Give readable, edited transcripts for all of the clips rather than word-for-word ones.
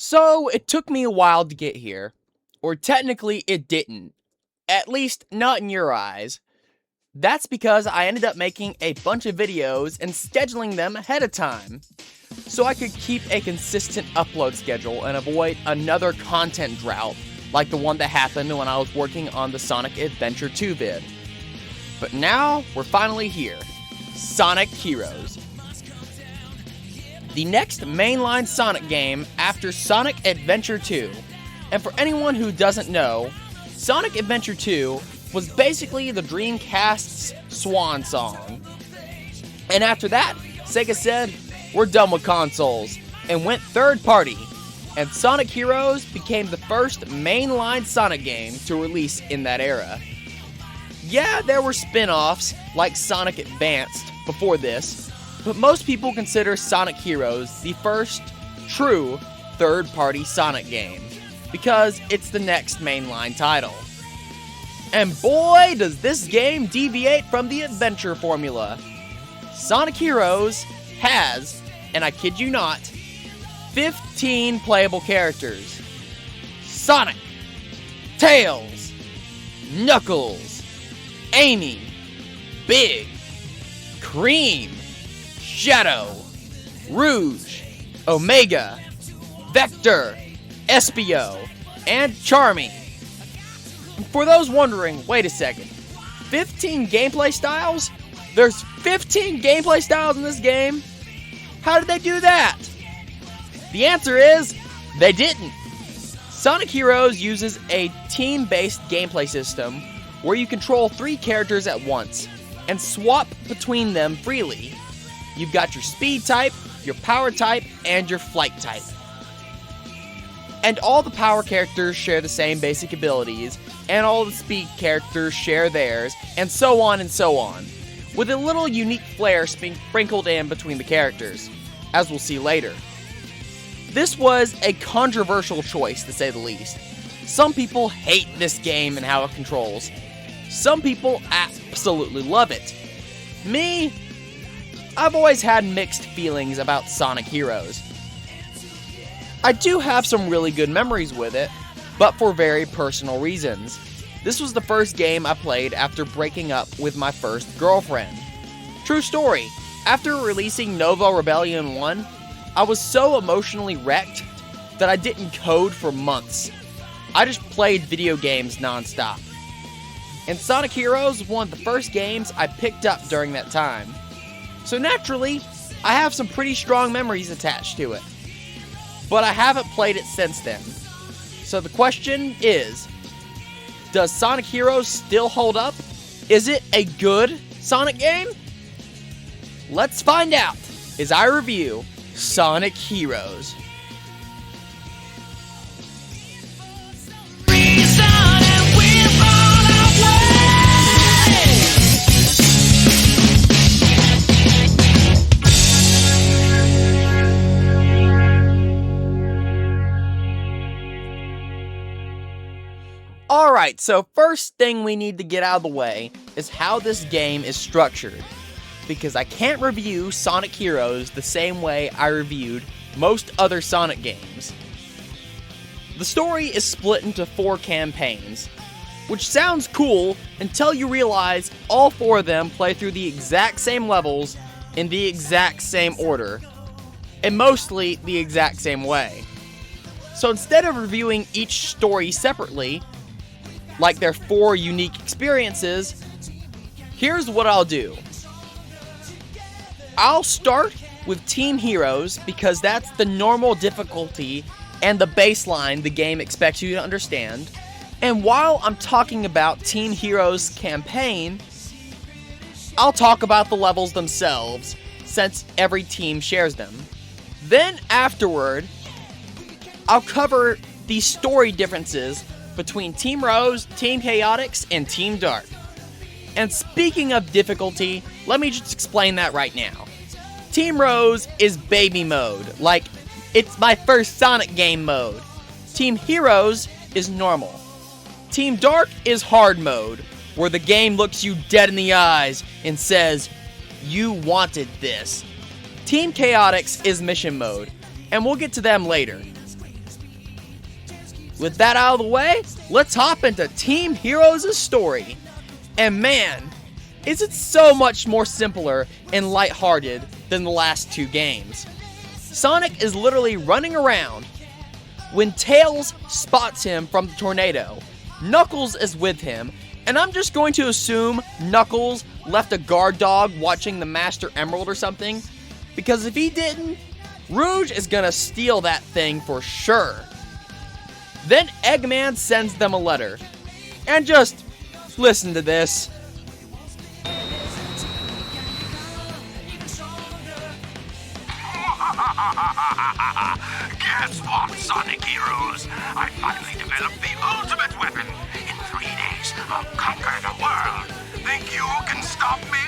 So, it took me a while to get here. Or technically, it didn't. At least, not in your eyes. That's because I ended up making a bunch of videos and scheduling them ahead of time, so I could keep a consistent upload schedule and avoid another content drought like the one that happened when I was working on the Sonic Adventure 2 vid. But now, we're finally here. Sonic Heroes. The next mainline Sonic game after Sonic Adventure 2. And for anyone who doesn't know, Sonic Adventure 2 was basically the Dreamcast's swan song. And after that, Sega said, we're done with consoles, and went third party. And Sonic Heroes became the first mainline Sonic game to release in that era. Yeah, there were spin-offs like Sonic Advanced before this, but most people consider Sonic Heroes the first true third-party Sonic game, because it's the next mainline title. And boy, does this game deviate from the adventure formula. Sonic Heroes has, and I kid you not, 15 playable characters. Sonic, Tails, Knuckles, Amy, Big, Cream, Shadow, Rouge, Omega, Vector, Espio, and Charming. For those wondering, wait a second, 15 gameplay styles? There's 15 gameplay styles in this game? How did they do that? The answer is, they didn't. Sonic Heroes uses a team-based gameplay system where you control 3 characters at once and swap between them freely. You've got your speed type, your power type, and your flight type. And all the power characters share the same basic abilities, and all the speed characters share theirs, and so on, with a little unique flair sprinkled in between the characters, as we'll see later. This was a controversial choice, to say the least. Some people hate this game and how it controls. Some people absolutely love it. Me, I've always had mixed feelings about Sonic Heroes. I do have some really good memories with it, but for very personal reasons. This was the first game I played after breaking up with my first girlfriend. True story, after releasing Nova Rebellion 1, I was so emotionally wrecked that I didn't code for months. I just played video games non-stop. And Sonic Heroes was one of the first games I picked up during that time. So naturally, I have some pretty strong memories attached to it. But I haven't played it since then. So the question is, does Sonic Heroes still hold up? Is it a good Sonic game? Let's find out as I review Sonic Heroes. Alright, so first thing we need to get out of the way is how this game is structured, because I can't review Sonic Heroes the same way I reviewed most other Sonic games. The story is split into 4 campaigns, which sounds cool until you realize all 4 of them play through the exact same levels in the exact same order, and mostly the exact same way. So instead of reviewing each story separately, like their 4 unique experiences, here's what I'll do. I'll start with Team Heroes because that's the normal difficulty and the baseline the game expects you to understand. And while I'm talking about Team Heroes campaign, I'll talk about the levels themselves since every team shares them. Then afterward, I'll cover the story differences between Team Rose, Team Chaotix, and Team Dark. And speaking of difficulty, let me just explain that right now. Team Rose is baby mode, like it's my first Sonic game mode. Team Heroes is normal. Team Dark is hard mode, where the game looks you dead in the eyes and says, you wanted this. Team Chaotix is mission mode, and we'll get to them later. with that out of the way, let's hop into Team Heroes' story. And man, is it so much more simpler and lighthearted than the last two games. Sonic is literally running around. When Tails spots him from the tornado, Knuckles is with him, and I'm just going to assume Knuckles left a guard dog watching the Master Emerald or something, because if he didn't, Rouge is gonna steal that thing for sure. Then Eggman sends them a letter, and just listen to this. Guess what, Sonic Heroes? I finally developed the ultimate weapon. In 3 days, I'll conquer the world. Think you can stop me?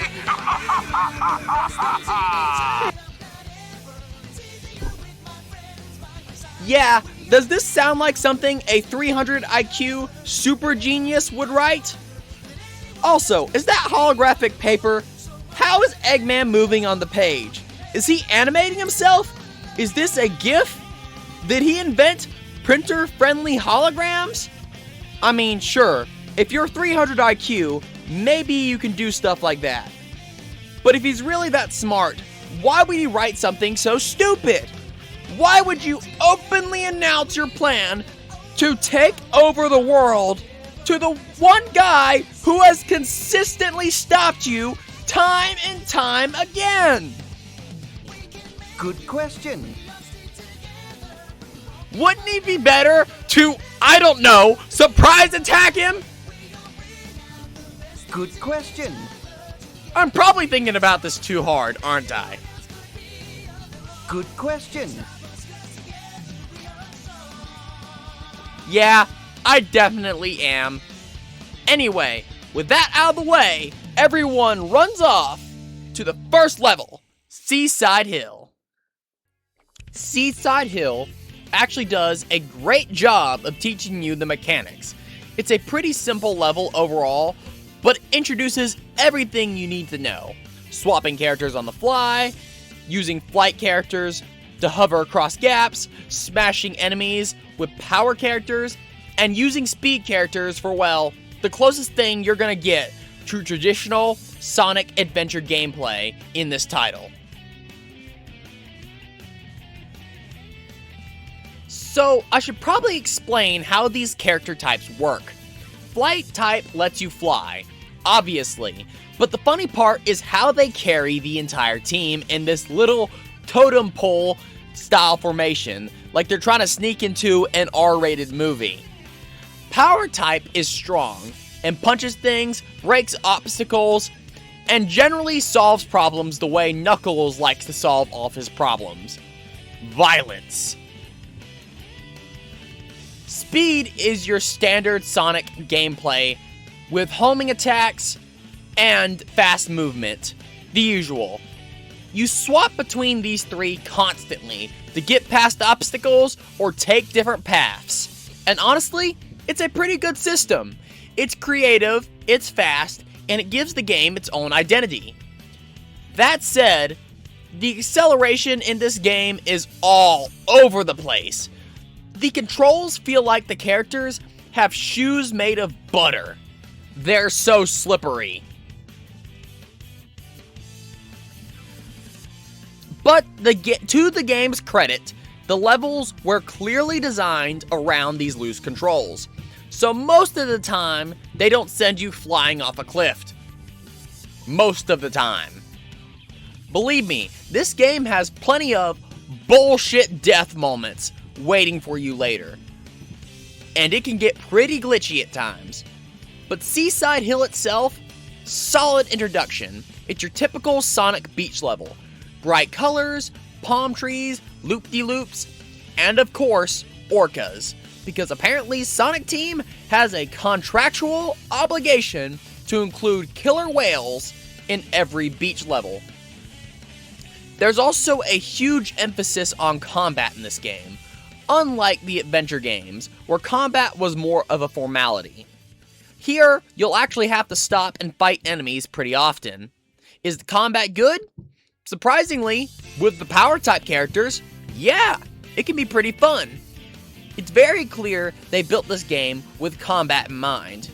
Yeah, does this sound like something a 300 IQ super genius would write? Also, is that holographic paper? How is Eggman moving on the page? Is he animating himself? Is this a GIF? Did he invent printer-friendly holograms? I mean, sure, if you're 300 IQ, maybe you can do stuff like that. But if he's really that smart, why would he write something so stupid? Why would you openly announce your plan to take over the world to the one guy who has consistently stopped you time and time again? Good question. Wouldn't it be better to, I don't know, surprise attack him? Good question. I'm probably thinking about this too hard, aren't I? Good question. Yeah, I definitely am. Anyway, with that out of the way, everyone runs off to the first level, Seaside Hill. Seaside Hill actually does a great job of teaching you the mechanics. It's a pretty simple level overall, but introduces everything you need to know. Swapping characters on the fly, using flight characters to hover across gaps, smashing enemies with power characters, and using speed characters for, well, the closest thing you're gonna get to traditional Sonic adventure gameplay in this title. So, I should probably explain how these character types work. Flight type lets you fly, obviously, but the funny part is how they carry the entire team in this little totem pole style formation, like they're trying to sneak into an R-rated movie. Power type is strong, and punches things, breaks obstacles, and generally solves problems the way Knuckles likes to solve all of his problems. Violence. Speed is your standard Sonic gameplay, with homing attacks and fast movement, the usual. You swap between these three constantly to get past obstacles or take different paths. And honestly, it's a pretty good system. It's creative, it's fast, and it gives the game its own identity. That said, the acceleration in this game is all over the place. The controls feel like the characters have shoes made of butter. They're so slippery. But to the game's credit, the levels were clearly designed around these loose controls. So most of the time, they don't send you flying off a cliff. Most of the time. Believe me, this game has plenty of bullshit death moments waiting for you later. And it can get pretty glitchy at times. But Seaside Hill itself, solid introduction. It's your typical Sonic beach level. Bright colors, palm trees, loop-de-loops, and of course, orcas. Because apparently Sonic Team has a contractual obligation to include killer whales in every beach level. There's also a huge emphasis on combat in this game, unlike the adventure games, where combat was more of a formality. Here, you'll actually have to stop and fight enemies pretty often. Is the combat good? Surprisingly, with the power type characters, yeah, it can be pretty fun. It's very clear they built this game with combat in mind.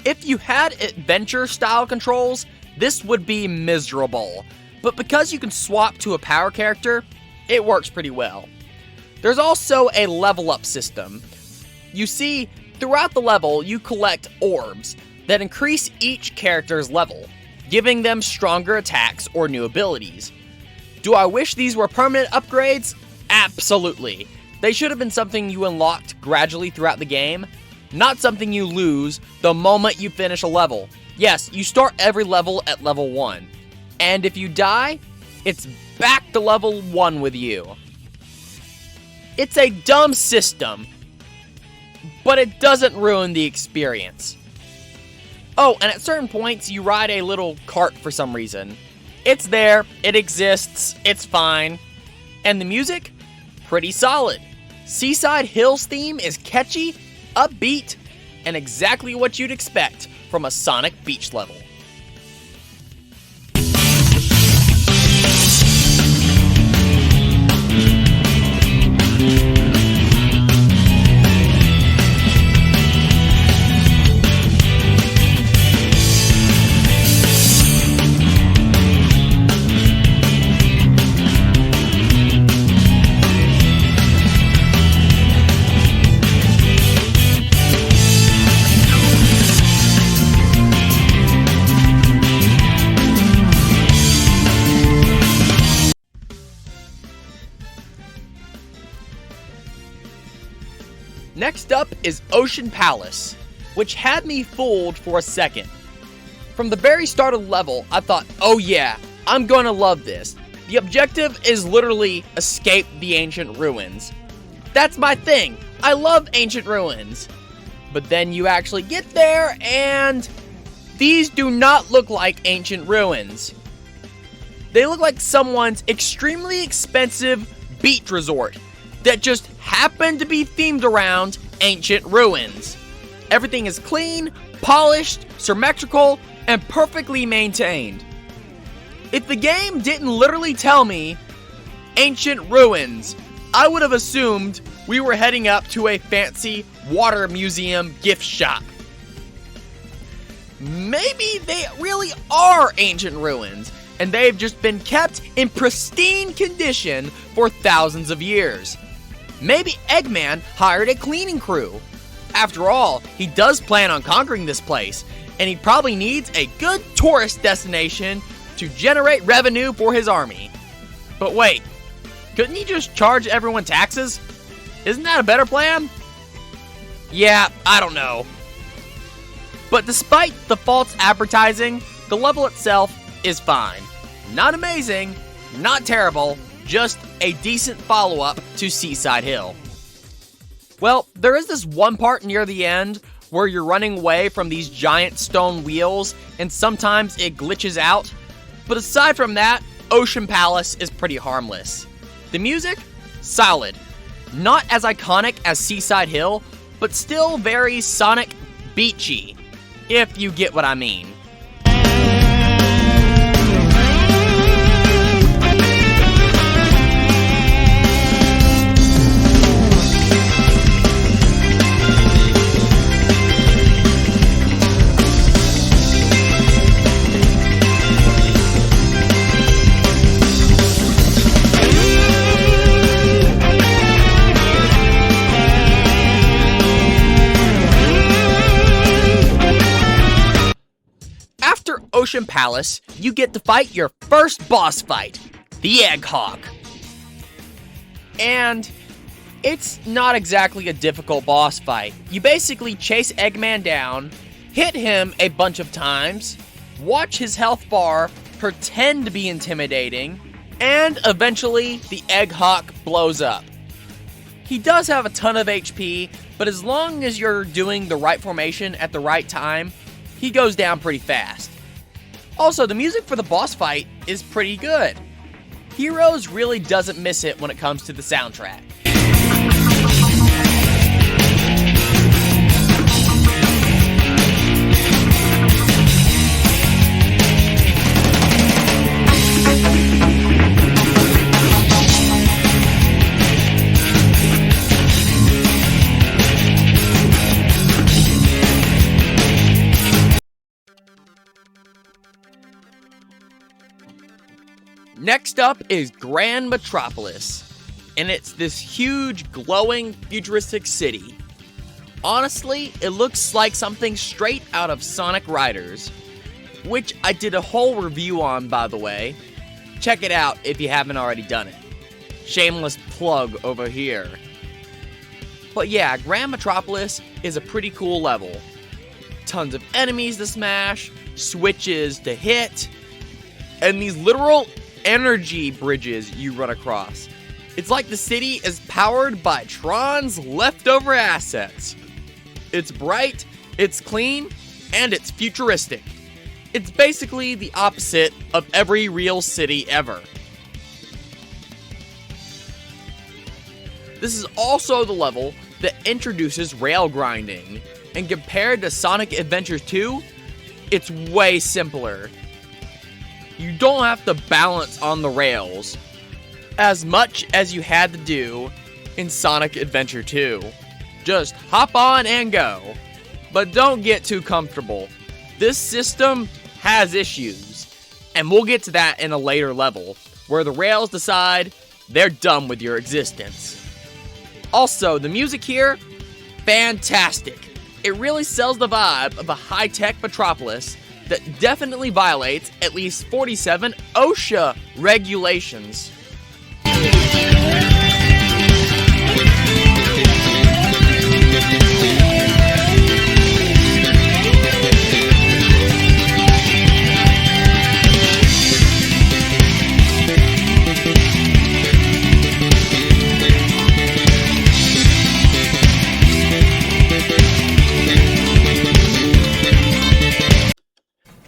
If you had adventure-style controls, this would be miserable, but because you can swap to a power character, it works pretty well. There's also a level-up system. You see, throughout the level, you collect orbs that increase each character's level, giving them stronger attacks or new abilities. Do I wish these were permanent upgrades? Absolutely. They should have been something you unlocked gradually throughout the game, not something you lose the moment you finish a level. Yes, you start every level at level 1, and if you die, it's back to level 1 with you. It's a dumb system, but it doesn't ruin the experience. Oh, and at certain points, you ride a little cart for some reason. It's there, it exists, it's fine. And the music? Pretty solid. Seaside Hill's theme is catchy, upbeat, and exactly what you'd expect from a Sonic Beach level. Next up is Ocean Palace, which had me fooled for a second. From the very start of the level, I thought, oh yeah, I'm gonna love this. The objective is literally escape the ancient ruins. That's my thing. I love ancient ruins. But then you actually get there and these do not look like ancient ruins. They look like someone's extremely expensive beach resort that just happened to be themed around ancient ruins. Everything is clean, polished, symmetrical, and perfectly maintained. If the game didn't literally tell me ancient ruins, I would have assumed we were heading up to a fancy water museum gift shop. Maybe they really are ancient ruins, and they've just been kept in pristine condition for thousands of years. Maybe Eggman hired a cleaning crew. After all, he does plan on conquering this place, and he probably needs a good tourist destination to generate revenue for his army. But wait, couldn't he just charge everyone taxes? Isn't that a better plan? Yeah, I don't know. But despite the false advertising, the level itself is fine. Not amazing, not terrible, just a decent follow-up to Seaside Hill. Well, there is this one part near the end where you're running away from these giant stone wheels and sometimes it glitches out. But aside from that, Ocean Palace is pretty harmless. The music? Solid. Not as iconic as Seaside Hill, but still very Sonic beachy, if you get what I mean. Ocean Palace, you get to fight your first boss fight, the Egg Hawk. And it's not exactly a difficult boss fight. You basically chase Eggman down, hit him a bunch of times, watch his health bar pretend to be intimidating, and eventually the Egg Hawk blows up. He does have a ton of HP, but as long as you're doing the right formation at the right time, he goes down pretty fast. Also, the music for the boss fight is pretty good. Heroes really doesn't miss it when it comes to the soundtrack. Next up is Grand Metropolis, and it's this huge, glowing, futuristic city. Honestly, it looks like something straight out of Sonic Riders, which I did a whole review on, by the way. Check it out if you haven't already done it. Shameless plug over here. But yeah, Grand Metropolis is a pretty cool level. Tons of enemies to smash, switches to hit, and these literal energy bridges you run across. It's like the city is powered by Tron's leftover assets. It's bright, it's clean, and it's futuristic. It's basically the opposite of every real city ever. This is also the level that introduces rail grinding, and compared to Sonic Adventure 2, it's way simpler. You don't have to balance on the rails as much as you had to do in Sonic Adventure 2. Just hop on and go. But don't get too comfortable. This system has issues, and we'll get to that in a later level, where the rails decide they're done with your existence. Also, the music here, fantastic. It really sells the vibe of a high-tech metropolis that definitely violates at least 47 OSHA regulations.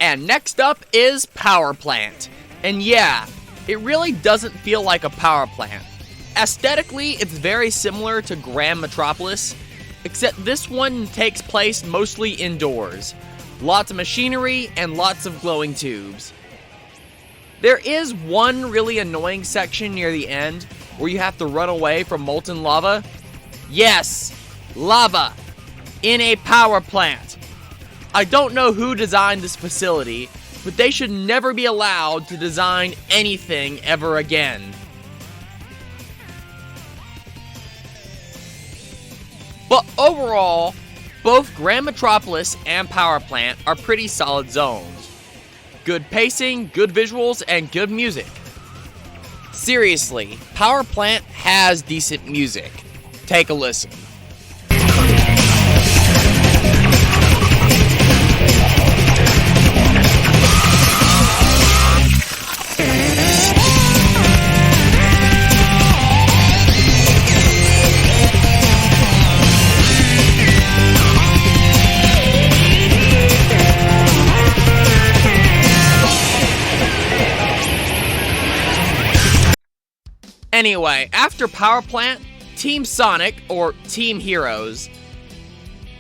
And next up is Power Plant. And yeah, it really doesn't feel like a power plant. Aesthetically, it's very similar to Grand Metropolis, except this one takes place mostly indoors. Lots of machinery and lots of glowing tubes. There is one really annoying section near the end where you have to run away from molten lava. Yes, lava in a power plant. I don't know who designed this facility, but they should never be allowed to design anything ever again. But overall, both Grand Metropolis and Power Plant are pretty solid zones. Good pacing, good visuals, and good music. Seriously, Power Plant has decent music. Take a listen. Anyway, after Power Plant, Team Sonic, or Team Heroes,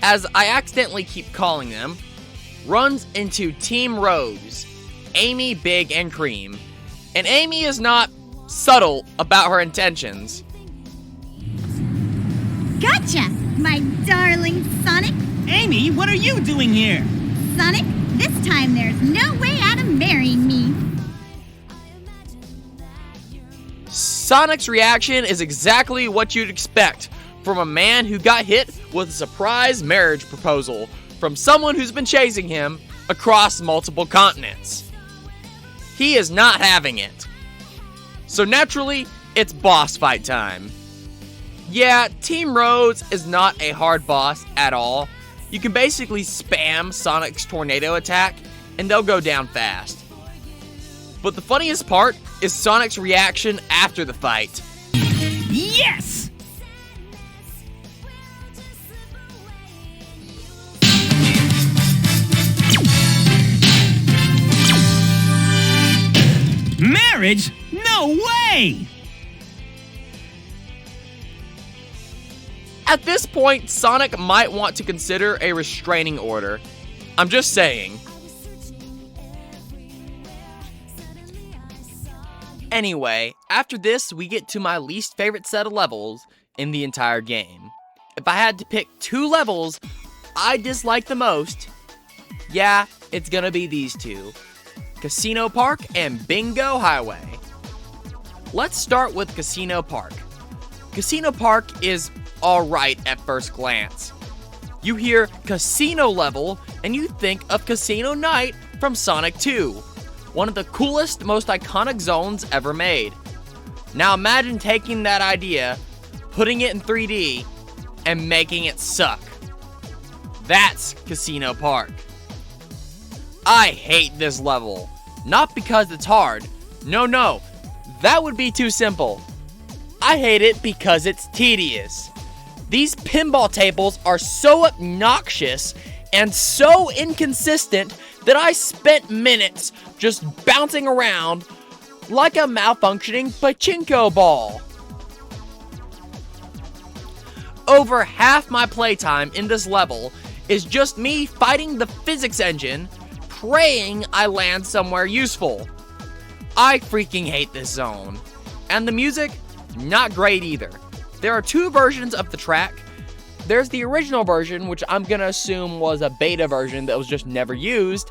as I accidentally keep calling them, runs into Team Rose, Amy, Big, and Cream. And Amy is not subtle about her intentions. Gotcha, my darling Sonic. Amy, what are you doing here? Sonic, this time there's no way out of marrying me. Sonic's reaction is exactly what you'd expect from a man who got hit with a surprise marriage proposal from someone who's been chasing him across multiple continents. He is not having it. So naturally, it's boss fight time. Yeah, Team Rose is not a hard boss at all. You can basically spam Sonic's tornado attack and they'll go down fast. But the funniest part is Sonic's reaction after the fight. Yes! Marriage? No way! At this point, Sonic might want to consider a restraining order. I'm just saying. Anyway, after this, we get to my least favorite set of levels in the entire game. If I had to pick two levels I dislike the most, yeah, it's gonna be these two. Casino Park and Bingo Highway. Let's start with Casino Park. Casino Park is alright at first glance. You hear casino level and you think of Casino Night from Sonic 2, one of the coolest, most iconic zones ever made. Now imagine taking that idea, putting it in 3D, and making it suck. That's Casino Park. I hate this level. Not because it's hard. No, that would be too simple. I hate it because it's tedious. These pinball tables are so obnoxious and so inconsistent that I spent minutes just bouncing around like a malfunctioning pachinko ball. Over half my playtime in this level is just me fighting the physics engine, praying I land somewhere useful. I freaking hate this zone. And the music, not great either. There are two versions of the track. There's the original version, which I'm gonna assume was a beta version that was just never used,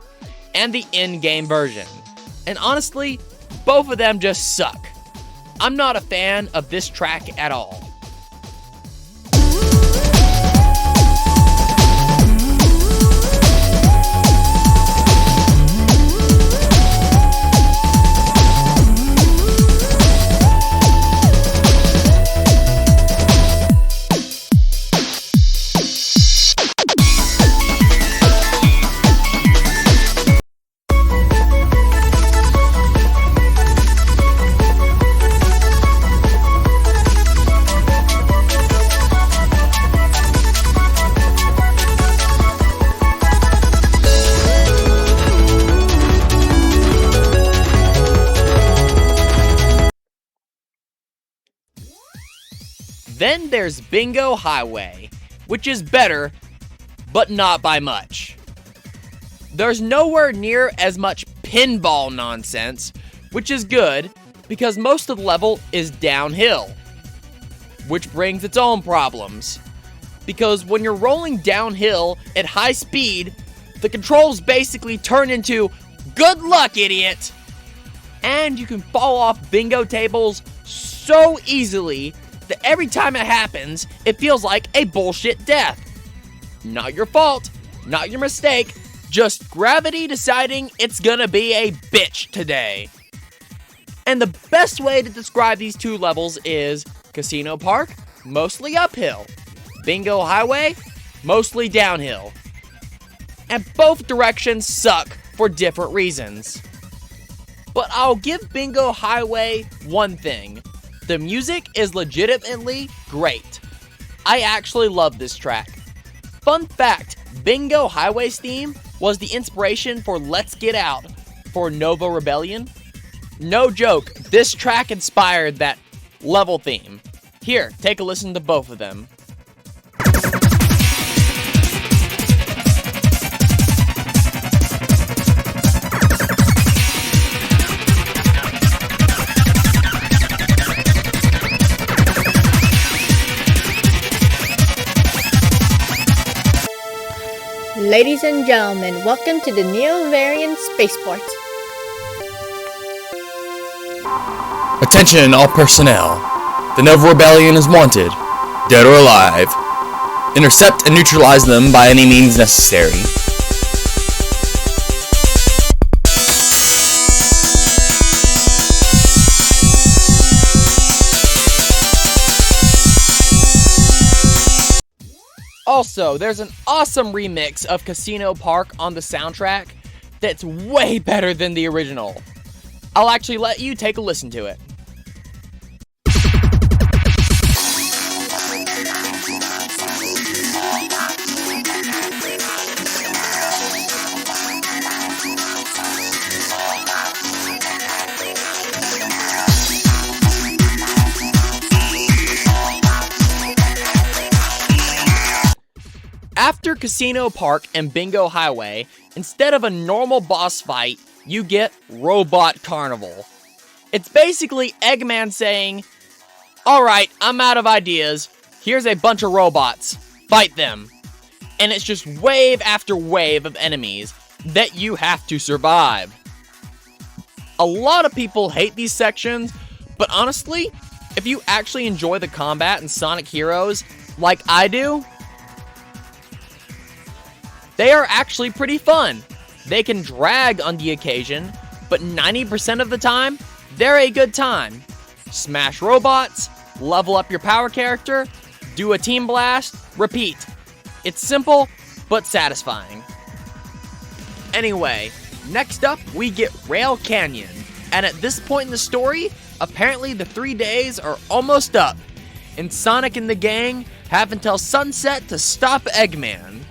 and the in-game version. And honestly, both of them just suck. I'm not a fan of this track at all. Then there's Bingo Highway, which is better, but not by much. There's nowhere near as much pinball nonsense, which is good, because most of the level is downhill, which brings its own problems. Because when you're rolling downhill at high speed, the controls basically turn into, "Good luck, idiot!" And you can fall off bingo tables so easily that every time it happens, it feels like a bullshit death. Not your fault, not your mistake, just gravity deciding it's gonna be a bitch today. And the best way to describe these two levels is Casino Park, mostly uphill. Bingo Highway, mostly downhill. And both directions suck for different reasons. But I'll give Bingo Highway one thing. The music is legitimately great. I actually love this track. Fun fact, Bingo Highway's theme was the inspiration for Let's Get Out for Nova Rebellion. No joke, this track inspired that level theme. Here, take a listen to both of them. Ladies and gentlemen, welcome to the Neo Variant Spaceport. Attention all personnel. The Nova Rebellion is wanted, dead or alive. Intercept and neutralize them by any means necessary. Also, there's an awesome remix of Casino Park on the soundtrack that's way better than the original. I'll actually let you take a listen to it. After Casino Park and Bingo Highway, instead of a normal boss fight, you get Robot Carnival. It's basically Eggman saying, "Alright, I'm out of ideas. Here's a bunch of robots. Fight them." And it's just wave after wave of enemies that you have to survive. A lot of people hate these sections, But honestly, if you actually enjoy the combat in Sonic Heroes like I do, they are actually pretty fun. They can drag on the occasion, but 90% of the time, they're a good time. Smash robots, level up your power character, do a team blast, repeat. It's simple, but satisfying. Anyway, next up, we get Rail Canyon. And at this point in the story, apparently the 3 days are almost up. And Sonic and the gang have until sunset to stop Eggman.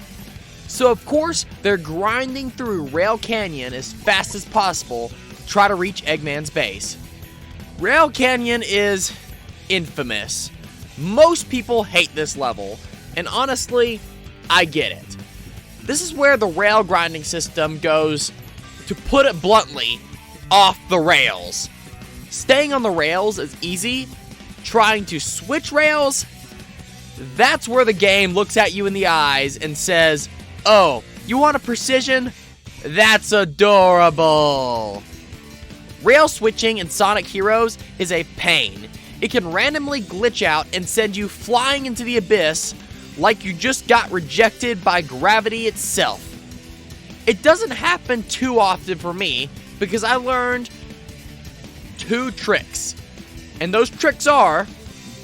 So of course, they're grinding through Rail Canyon as fast as possible to try to reach Eggman's base. Rail Canyon is infamous. Most people hate this level, and honestly, I get it. This is where the rail grinding system goes, to put it bluntly, off the rails. Staying on the rails is easy. Trying to switch rails, that's where the game looks at you in the eyes and says, "Oh, you want a precision? That's adorable." Rail switching in Sonic Heroes is a pain. It can randomly glitch out and send you flying into the abyss like you just got rejected by gravity itself. It doesn't happen too often for me because I learned 2 tricks. And those tricks are,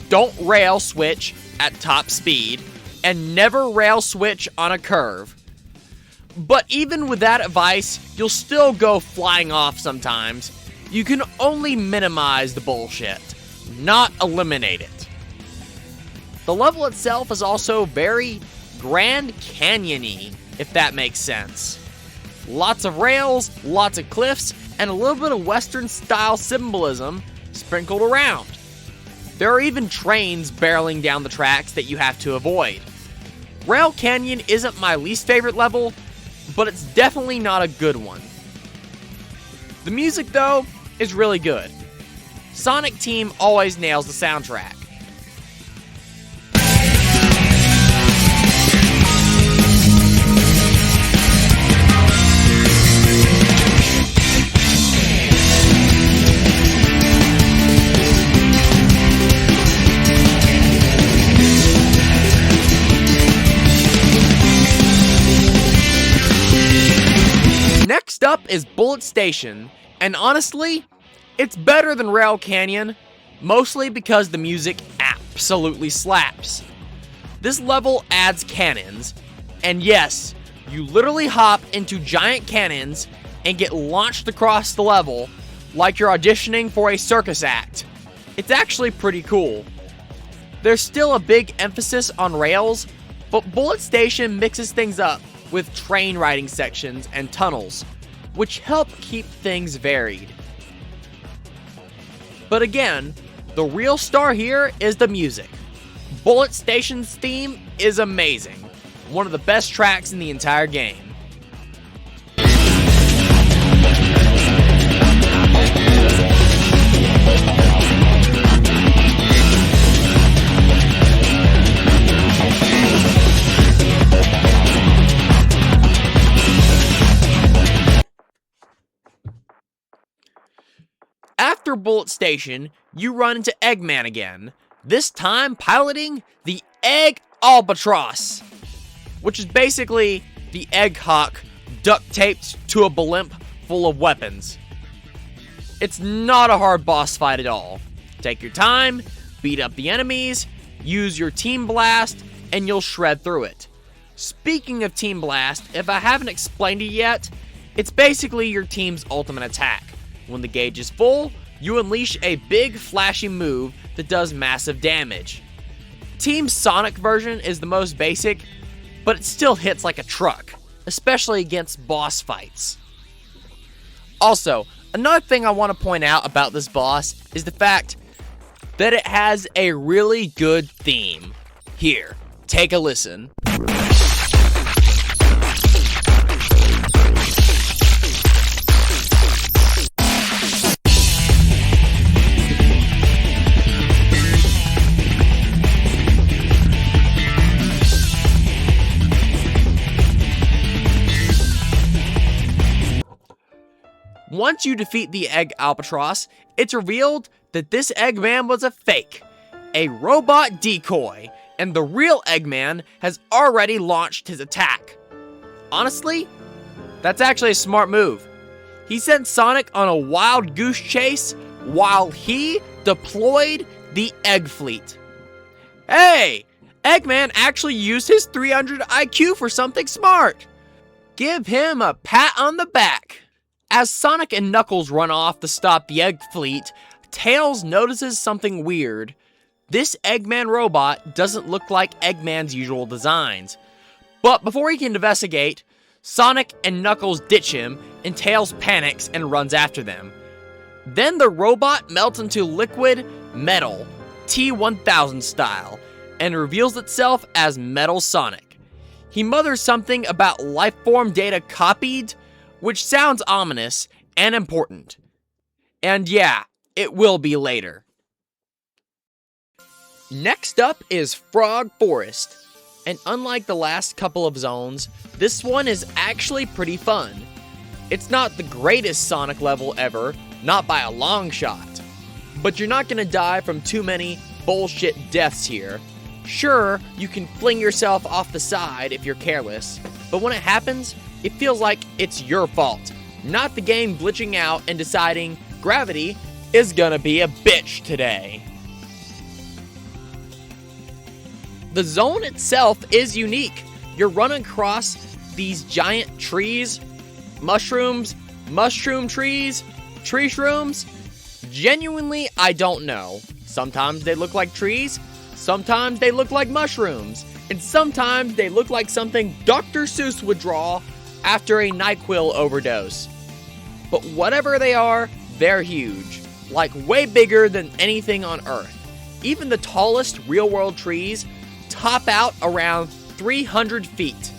don't rail switch at top speed and never rail switch on a curve. But even with that advice, you'll still go flying off sometimes. You can only minimize the bullshit, not eliminate it. The level itself is also very Grand Canyon-y, if that makes sense. Lots of rails, lots of cliffs, and a little bit of Western-style symbolism sprinkled around. There are even trains barreling down the tracks that you have to avoid. Rail Canyon isn't my least favorite level, but it's definitely not a good one. The music, though, is really good. Sonic Team always nails the soundtrack. Next up is Bullet Station, and honestly, it's better than Rail Canyon, mostly because the music absolutely slaps. This level adds cannons, and yes, you literally hop into giant cannons and get launched across the level like you're auditioning for a circus act. It's actually pretty cool. There's still a big emphasis on rails, but Bullet Station mixes things up with train riding sections and tunnels, which help keep things varied. But again, the real star here is the music. Bullet Station's theme is amazing, one of the best tracks in the entire game. After Bullet Station, you run into Eggman again, this time piloting the Egg Albatross, which is basically the Egg Hawk duct taped to a blimp full of weapons. It's not a hard boss fight at all. Take your time, beat up the enemies, use your Team Blast, and you'll shred through it. Speaking of Team Blast, if I haven't explained it yet, it's basically your team's ultimate attack. When the gauge is full, you unleash a big flashy move that does massive damage. Team Sonic version is the most basic, but it still hits like a truck, especially against boss fights. Also, another thing I want to point out about this boss is the fact that it has a really good theme. Here, take a listen. Once you defeat the Egg Albatross, it's revealed that this Eggman was a fake, a robot decoy, and the real Eggman has already launched his attack. Honestly, that's actually a smart move. He sent Sonic on a wild goose chase while he deployed the Egg Fleet. Hey! Eggman actually used his 300 IQ for something smart. Give him a pat on the back. As Sonic and Knuckles run off to stop the Egg Fleet, Tails notices something weird. This Eggman robot doesn't look like Eggman's usual designs. But before he can investigate, Sonic and Knuckles ditch him, and Tails panics and runs after them. Then the robot melts into liquid metal, T-1000 style, and reveals itself as Metal Sonic. He mutters something about lifeform data copied, which sounds ominous and important. And yeah, it will be later. Next up is Frog Forest, and unlike the last couple of zones, this one is actually pretty fun. It's not the greatest Sonic level ever, not by a long shot, but you're not gonna die from too many bullshit deaths here. Sure, you can fling yourself off the side if you're careless, but when it happens, it feels like it's your fault, not the game glitching out and deciding gravity is gonna be a bitch today. The zone itself is unique. You're running across these giant trees, mushrooms, mushroom trees, tree shrooms. Genuinely, I don't know. Sometimes they look like trees, sometimes they look like mushrooms, and sometimes they look like something Dr. Seuss would draw after a NyQuil overdose. But whatever they are, they're huge, like way bigger than anything on Earth. Even the tallest real-world trees top out around 300 feet.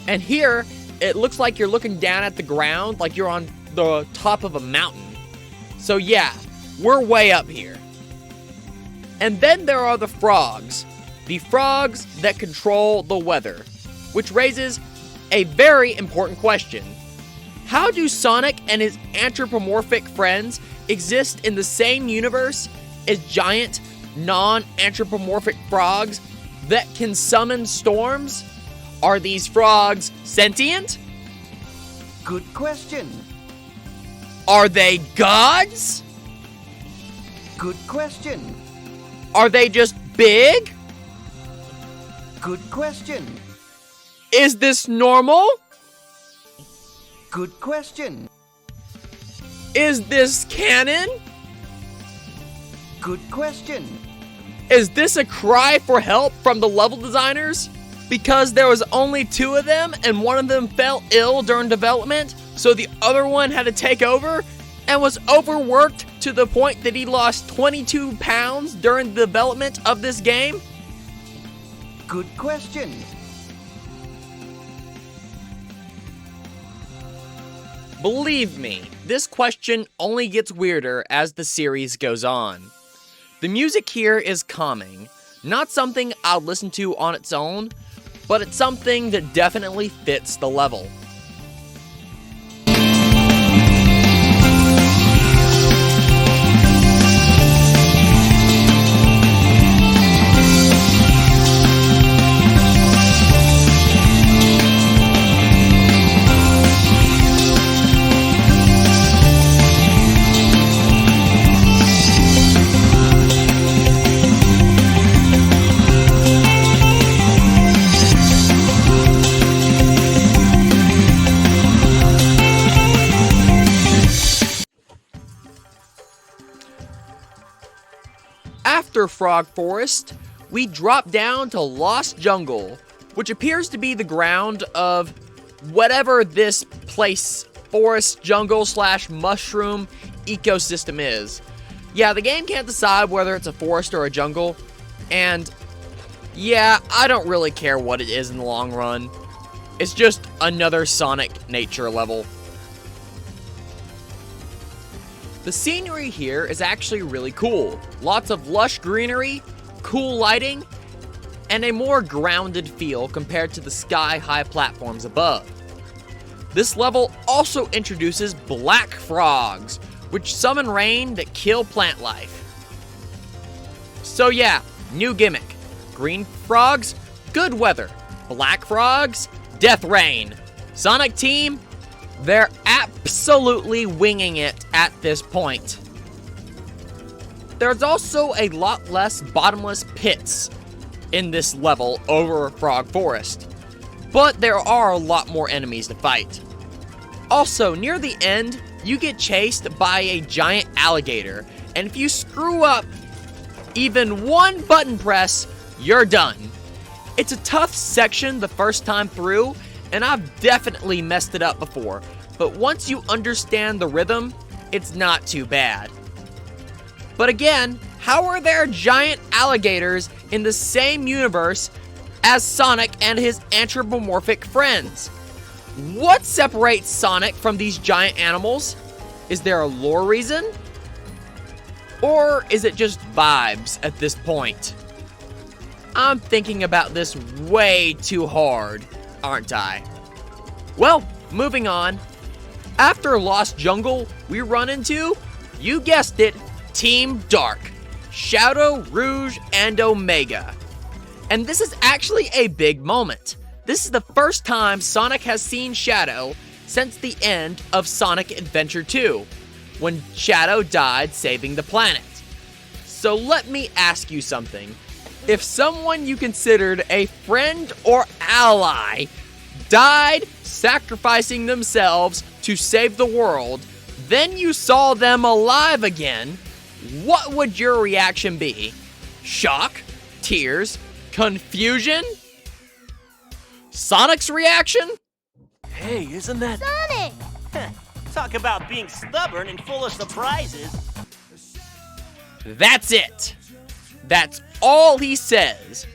And here, it looks like you're looking down at the ground like you're on the top of a mountain. So yeah, we're way up here. And then there are the frogs that control the weather, which raises a very important question. How do Sonic and his anthropomorphic friends exist in the same universe as giant, non-anthropomorphic frogs that can summon storms? Are these frogs sentient? Good question. Are they gods? Good question. Are they just big? Good question. Is this normal? Good question. Is this canon? Good question. Is this a cry for help from the level designers? Because there was only 2 of them and one of them fell ill during development, so the other one had to take over and was overworked to the point that he lost 22 pounds during the development of this game? Good question. Believe me, this question only gets weirder as the series goes on. The music here is calming, not something I'll listen to on its own, but it's something that definitely fits the level. After Frog Forest, we drop down to Lost Jungle, which appears to be the ground of whatever this place, forest, jungle / mushroom ecosystem is. Yeah, the game can't decide whether it's a forest or a jungle, and yeah, I don't really care what it is in the long run. It's just another Sonic nature level. The scenery here is actually really cool. Lots of lush greenery, cool lighting, and a more grounded feel compared to the sky-high platforms above. This level also introduces black frogs, which summon rain that kill plant life. So yeah, new gimmick. Green frogs, good weather. Black frogs, death rain. Sonic Team, they're absolutely winging it at this point. There's also a lot less bottomless pits in this level over Frog Forest, but there are a lot more enemies to fight. Also, near the end, you get chased by a giant alligator, and if you screw up even one button press, you're done. It's a tough section the first time through, and I've definitely messed it up before, but once you understand the rhythm, it's not too bad. But again, how are there giant alligators in the same universe as Sonic and his anthropomorphic friends? What separates Sonic from these giant animals? Is there a lore reason? Or is it just vibes at this point? I'm thinking about this way too hard, aren't I? Well, moving on. After Lost Jungle, we run into, you guessed it, Team Dark, Shadow, Rouge, and Omega. And this is actually a big moment. This is the first time Sonic has seen Shadow since the end of Sonic Adventure 2, when Shadow died saving the planet. So let me ask you something. If someone you considered a friend or ally died sacrificing themselves to save the world, then you saw them alive again, what would your reaction be? Shock? Tears? Confusion? Sonic's reaction? Hey, isn't that... Sonic! Talk about being stubborn and full of surprises. That's it. That's all he says.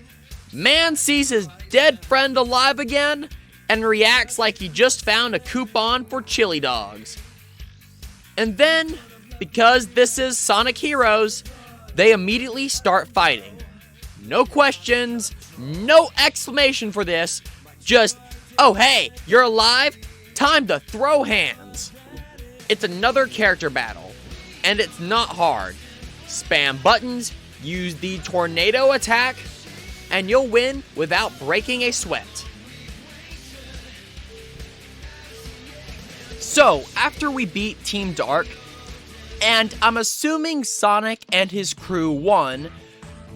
Man sees his dead friend alive again and reacts like he just found a coupon for chili dogs. And then, because this is Sonic Heroes, they immediately start fighting. No questions, no explanation for this, just, oh hey, you're alive? Time to throw hands. It's another character battle, and it's not hard. Spam buttons, use the tornado attack, and you'll win without breaking a sweat. So, after we beat Team Dark, and I'm assuming Sonic and his crew won,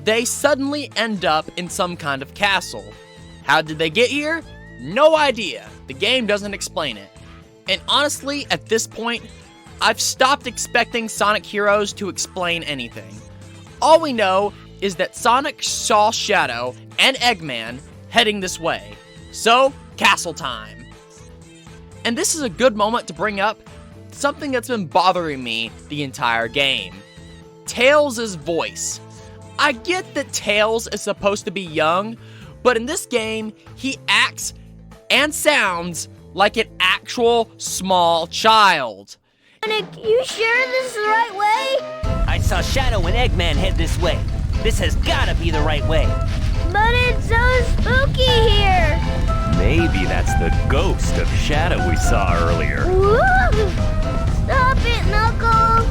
they suddenly end up in some kind of castle. How did they get here? No idea. The game doesn't explain it. And honestly, at this point, I've stopped expecting Sonic Heroes to explain anything. All we know is that Sonic saw Shadow and Eggman heading this way. So, castle time. And this is a good moment to bring up something that's been bothering me the entire game. Tails' voice. I get that Tails is supposed to be young, but in this game, he acts and sounds like an actual small child. Sonic, you sure this is the right way? I saw Shadow and Eggman head this way. This has gotta be the right way. But it's so spooky here. Maybe that's the ghost of Shadow we saw earlier. Woo! Stop it, Knuckles!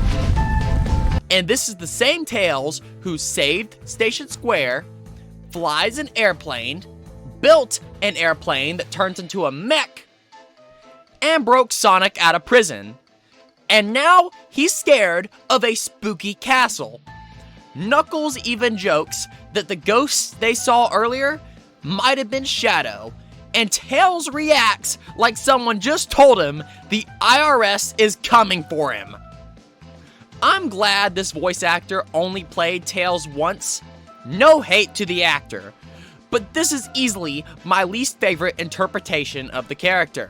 And this is the same Tails who saved Station Square, flies an airplane, built an airplane that turns into a mech, and broke Sonic out of prison. And now he's scared of a spooky castle. Knuckles even jokes that the ghosts they saw earlier might have been Shadow, and Tails reacts like someone just told him the IRS is coming for him. I'm glad this voice actor only played Tails once. No hate to the actor, but this is easily my least favorite interpretation of the character.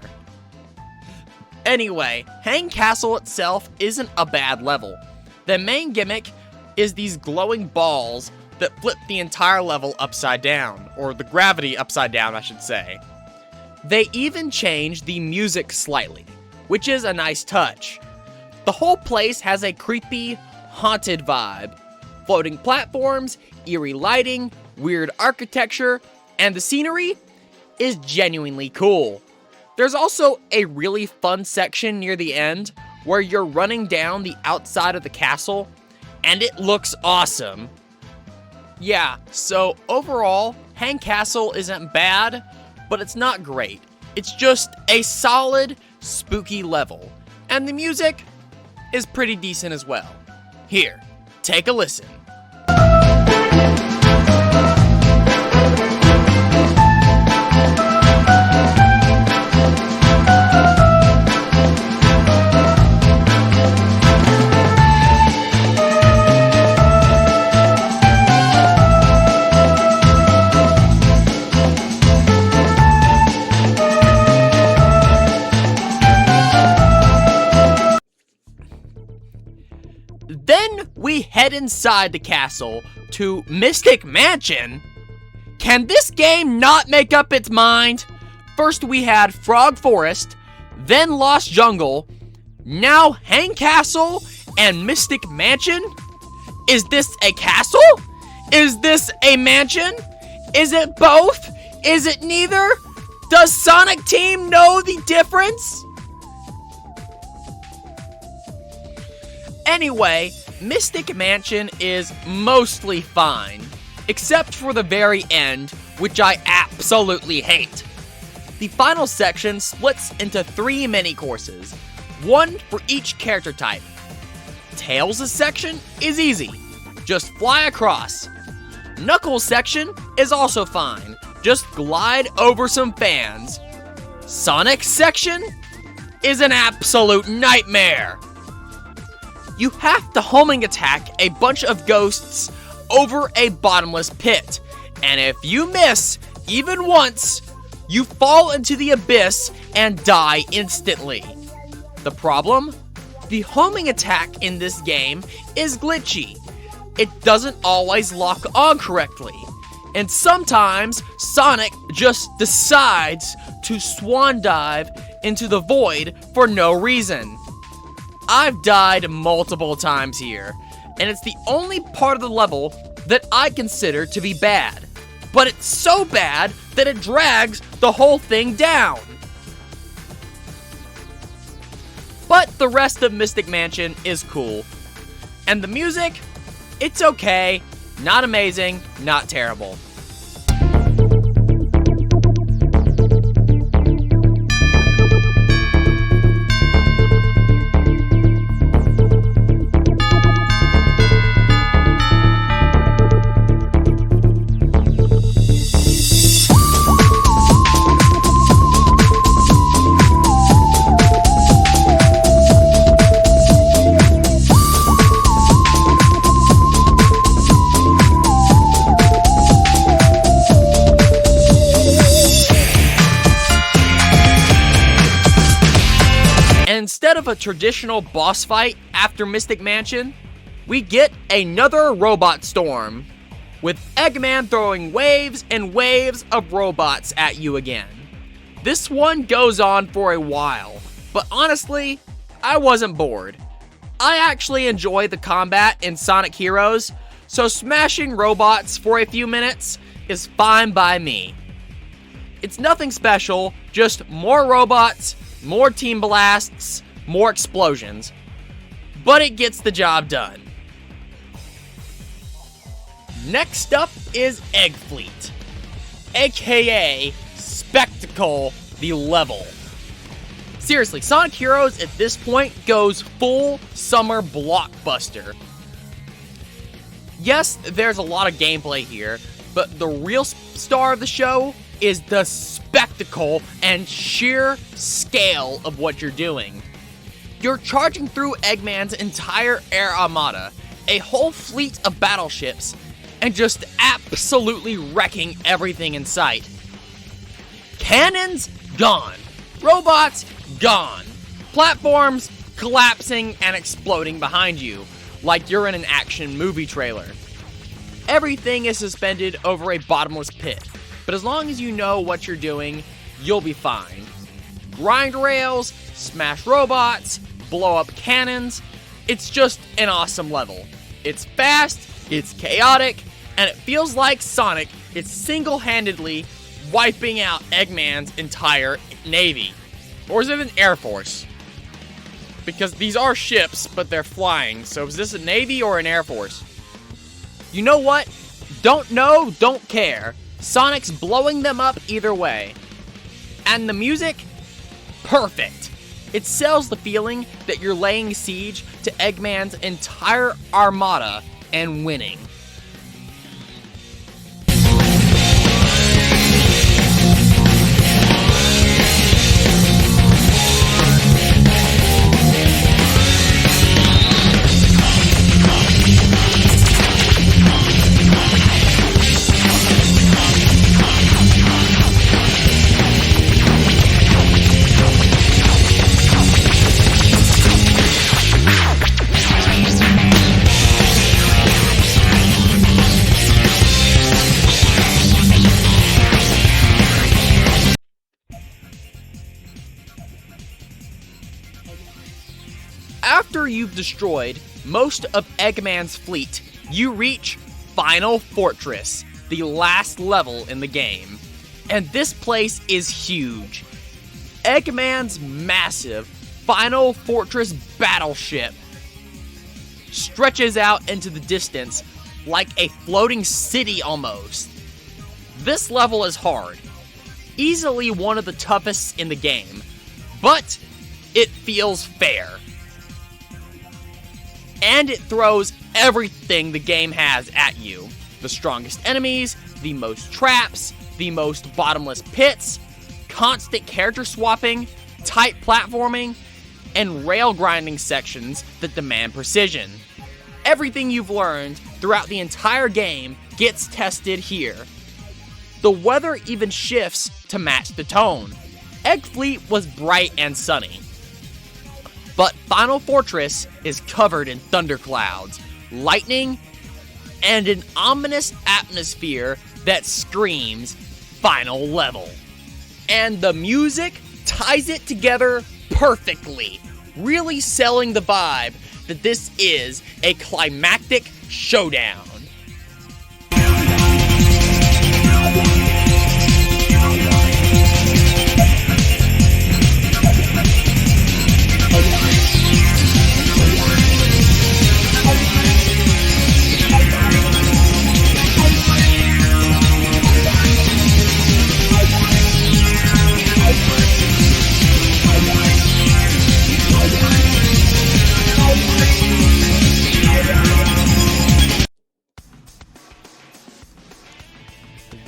Anyway, Hang Castle itself isn't a bad level. The main gimmick is these glowing balls that flip the entire level upside down, or the gravity upside down, I should say. They even changed the music slightly, which is a nice touch. The whole place has a creepy, haunted vibe. Floating platforms, eerie lighting, weird architecture, and the scenery is genuinely cool. There's also a really fun section near the end where you're running down the outside of the castle, and it looks awesome. Yeah, so overall, Hang Castle isn't bad, but it's not great. It's just a solid, spooky level, and the music is pretty decent as well. Here, take a listen. Then we head inside the castle to Mystic Mansion. Can this game not make up its mind? First we had Frog Forest, then Lost Jungle, now Hang Castle and Mystic Mansion? Is this a castle? Is this a mansion? Is it both? Is it neither? Does Sonic Team know the difference? Anyway, Mystic Mansion is mostly fine, except for the very end, which I absolutely hate. The final section splits into 3 mini-courses, one for each character type. Tails' section is easy, just fly across. Knuckles' section is also fine, just glide over some fans. Sonic's section is an absolute nightmare. You have to homing attack a bunch of ghosts over a bottomless pit, and if you miss even once, you fall into the abyss and die instantly. The problem? The homing attack in this game is glitchy. It doesn't always lock on correctly, and sometimes Sonic just decides to swan dive into the void for no reason. I've died multiple times here, and it's the only part of the level that I consider to be bad. But it's so bad that it drags the whole thing down. But the rest of Mystic Mansion is cool. And the music? It's okay, not amazing, not terrible. Instead of a traditional boss fight after Mystic Mansion, we get another robot storm, with Eggman throwing waves and waves of robots at you again. This one goes on for a while, but honestly, I wasn't bored. I actually enjoy the combat in Sonic Heroes, so smashing robots for a few minutes is fine by me. It's nothing special, just more robots, more team blasts, more explosions, but it gets the job done. Next up is Egg Fleet, aka Spectacle the Level. Seriously, Sonic Heroes at this point goes full summer blockbuster. Yes, there's a lot of gameplay here, but the real star of the show is the spectacle and sheer scale of what you're doing. You're charging through Eggman's entire air armada, a whole fleet of battleships, and just absolutely wrecking everything in sight. Cannons gone. Robots gone. Platforms collapsing and exploding behind you, like you're in an action movie trailer. Everything is suspended over a bottomless pit, but as long as you know what you're doing, you'll be fine. Grind rails, smash robots, blow up cannons. It's just an awesome level. It's fast, it's chaotic, and it feels like Sonic is single-handedly wiping out Eggman's entire navy. Or is it an Air Force? because these are ships, but they're flying. So is this a Navy or an Air Force? You know what? Don't know, don't care. Sonic's blowing them up either way. And the music? Perfect. It sells the feeling that you're laying siege to Eggman's entire armada and winning. After you've destroyed most of Eggman's fleet, you reach Final Fortress, the last level in the game. And this place is huge. Eggman's massive Final Fortress battleship stretches out into the distance like a floating city almost. This level is hard, easily one of the toughest in the game, but it feels fair. And it throws everything the game has at you. The strongest enemies, the most traps, the most bottomless pits, constant character swapping, tight platforming, and rail grinding sections that demand precision. Everything you've learned throughout the entire game gets tested here. The weather even shifts to match the tone. Egg Fleet was bright and sunny. But Final Fortress is covered in thunderclouds, lightning, and an ominous atmosphere that screams final level. And the music ties it together perfectly, really selling the vibe that this is a climactic showdown.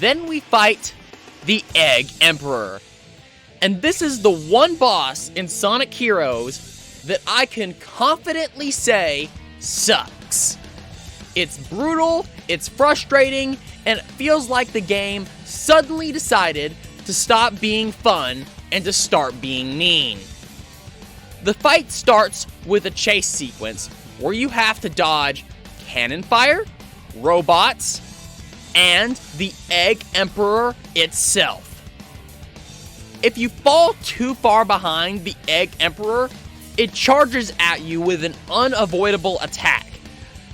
Then we fight the Egg Emperor. And this is the one boss in Sonic Heroes that I can confidently say sucks. It's brutal, it's frustrating, and it feels like the game suddenly decided to stop being fun and to start being mean. The fight starts with a chase sequence where you have to dodge cannon fire, robots, and the Egg Emperor itself. If you fall too far behind the Egg Emperor, it charges at you with an unavoidable attack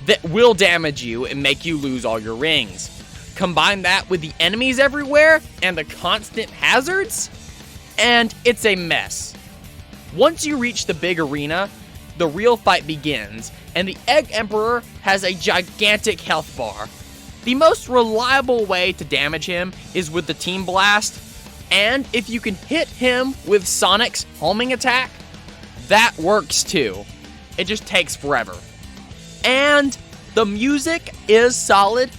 that will damage you and make you lose all your rings. Combine that with the enemies everywhere and the constant hazards, and it's a mess. Once you reach the big arena, the real fight begins, and the Egg Emperor has a gigantic health bar. The most reliable way to damage him is with the Team Blast, and if you can hit him with Sonic's homing attack, that works too. It just takes forever. And the music is solid,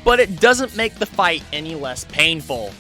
but it doesn't make the fight any less painful.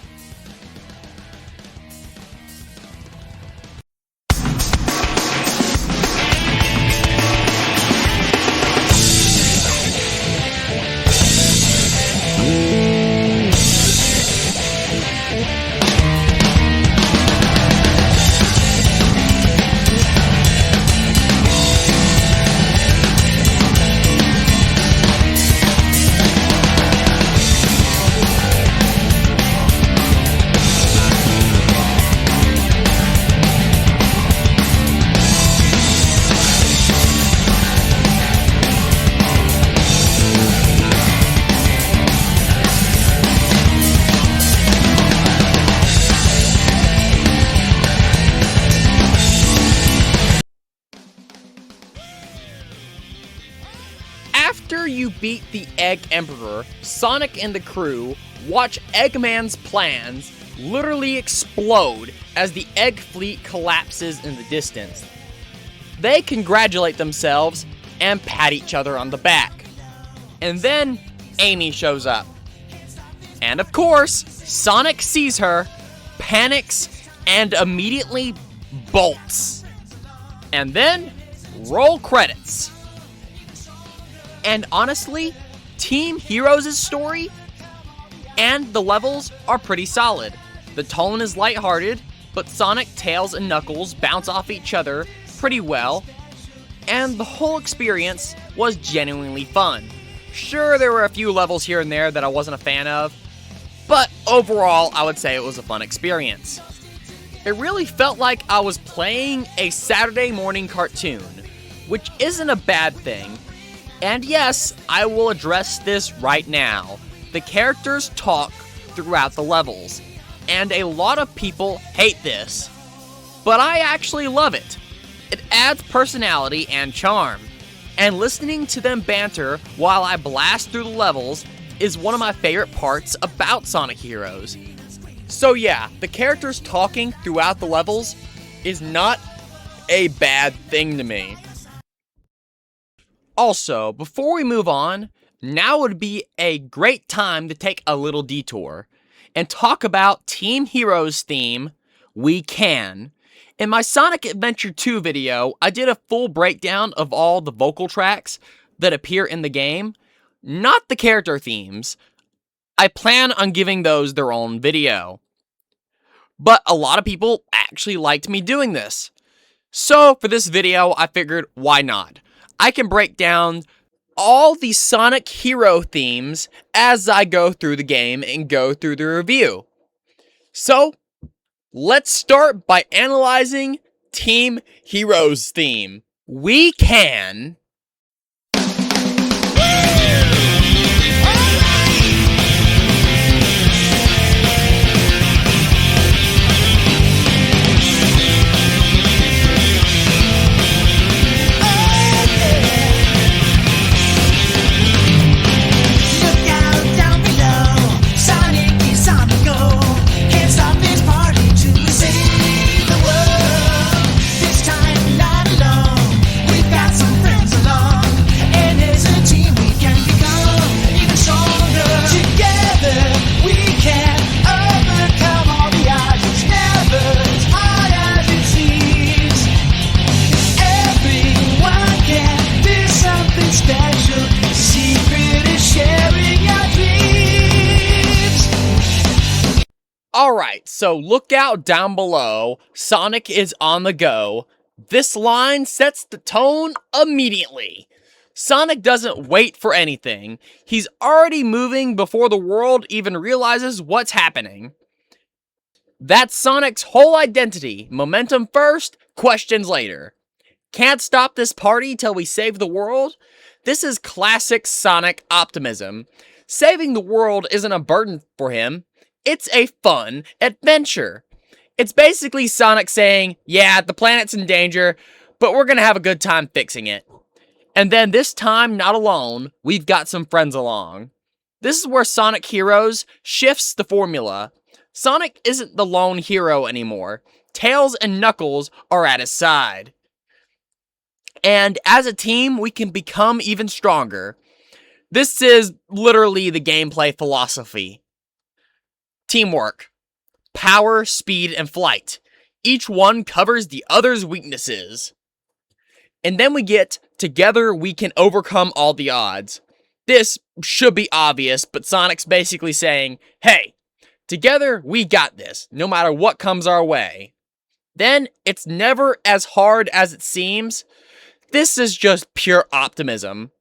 After you beat the Egg Emperor, Sonic and the crew watch Eggman's plans literally explode as the Egg Fleet collapses in the distance. They congratulate themselves and pat each other on the back. And then Amy shows up. And of course, Sonic sees her, panics, and immediately bolts. And then, roll credits. And honestly, Team Heroes' story and the levels are pretty solid. The tone is lighthearted, but Sonic, Tails, and Knuckles bounce off each other pretty well, and the whole experience was genuinely fun. Sure, there were a few levels here and there that I wasn't a fan of, but overall, I would say it was a fun experience. It really felt like I was playing a Saturday morning cartoon, which isn't a bad thing. And yes, I will address this right now. The characters talk throughout the levels, and a lot of people hate this, but I actually love it. It adds personality and charm, and listening to them banter while I blast through the levels is one of my favorite parts about Sonic Heroes. So yeah, the characters talking throughout the levels is not a bad thing to me. Also, before we move on, now would be a great time to take a little detour and talk about Team Heroes' theme, We Can. In my Sonic Adventure 2 video, I did a full breakdown of all the vocal tracks that appear in the game, not the character themes. I plan on giving those their own video. But a lot of people actually liked me doing this. So for this video, I figured, why not? I can break down all the Sonic Hero themes as I go through the game and go through the review. So, let's start by analyzing Team Heroes' theme. We Can. Alright, so look out down below, Sonic is on the go. This line sets the tone immediately. Sonic doesn't wait for anything. He's already moving before the world even realizes what's happening. That's Sonic's whole identity. Momentum first, questions later. Can't stop this party till we save the world? This is classic Sonic optimism. Saving the world isn't a burden for him. It's a fun adventure. It's basically Sonic saying, yeah, the planet's in danger, but we're gonna have a good time fixing it. And then this time, not alone, we've got some friends along. This is where Sonic Heroes shifts the formula. Sonic isn't the lone hero anymore. Tails and Knuckles are at his side. And as a team, we can become even stronger. This is literally the gameplay philosophy. Teamwork. Power, speed, and flight. Each one covers the other's weaknesses. And then we get, together we can overcome all the odds. This should be obvious, but Sonic's basically saying, hey, together we got this, no matter what comes our way. Then, it's never as hard as it seems. This is just pure optimism.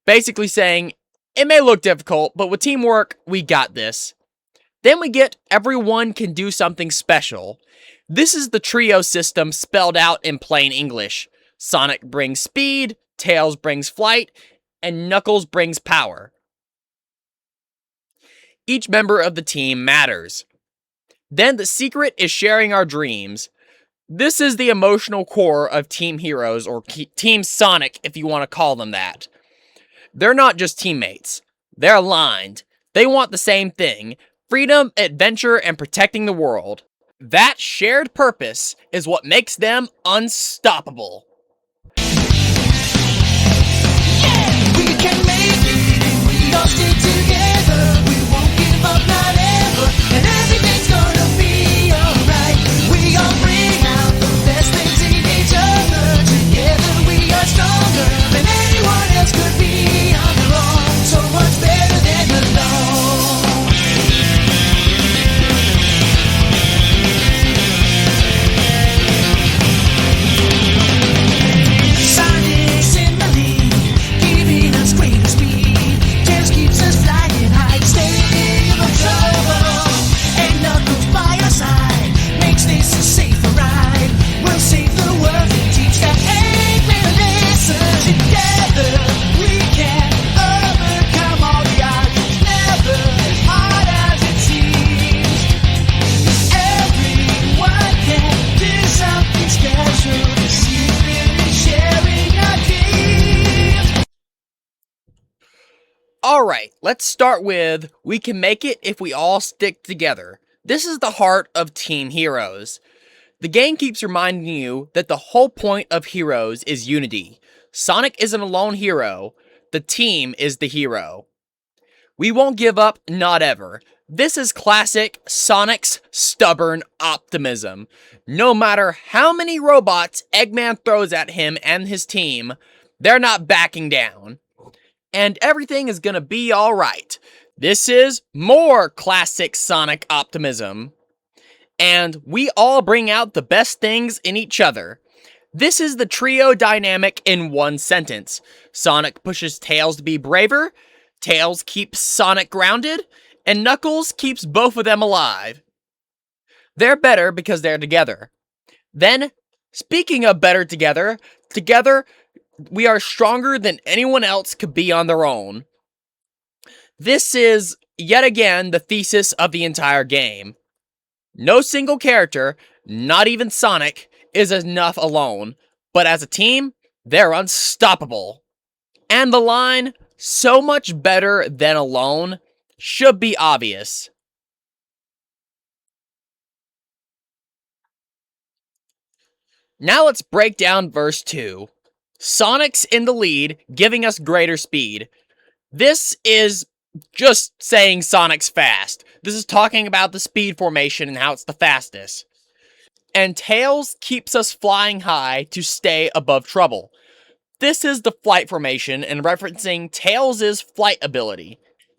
Basically saying, it may look difficult, but with teamwork, we got this. Then we get everyone can do something special. This is the trio system spelled out in plain English. Sonic brings speed, Tails brings flight, and Knuckles brings power. Each member of the team matters. Then the secret is sharing our dreams. This is the emotional core of Team Heroes, or Team Sonic if you want to call them that. They're not just teammates. They're aligned. They want the same thing: freedom, adventure, and protecting the world. That shared purpose is what makes them unstoppable. We can make it, we all stick together. We won't give up, not ever, and everything's gonna be alright. We all bring out the best things in each other. Together we are stronger than anyone else could be on their own. So much better than alone. Sonic's in the lead, giving us greater speed. Tails keeps us flying high, staying in the trouble. And Knuckles by our side makes this a safer ride. We'll save the world and teach that Eggman a lesson. Together we can overcome all the odds. It's never as hard as it seems. Everyone can do something special. The secret is sharing our dreams. Alright, let's start with we can make it if we all stick together. This is the heart of Team Heroes. The game keeps reminding you that the whole point of Heroes is unity. Sonic isn't a lone hero. The team is the hero. We won't give up, not ever. This is classic Sonic's stubborn optimism. No matter how many robots Eggman throws at him and his team, they're not backing down. And everything is gonna be alright. This is more classic Sonic optimism. And we all bring out the best things in each other. This is the trio dynamic in one sentence. Sonic pushes Tails to be braver, Tails keeps Sonic grounded, and Knuckles keeps both of them alive. They're better because they're together. Then, speaking of better together we are stronger than anyone else could be on their own. This is, yet again, the thesis of the entire game. No single character, not even Sonic, is enough alone, but as a team, they're unstoppable. And the line, "so much better than alone," should be obvious. Now let's break down verse 2. Sonic's in the lead, giving us greater speed. This is just saying Sonic's fast. This is talking about the speed formation and how it's the fastest. And Tails keeps us flying high to stay above trouble. This is the flight formation and referencing Tails' flight ability.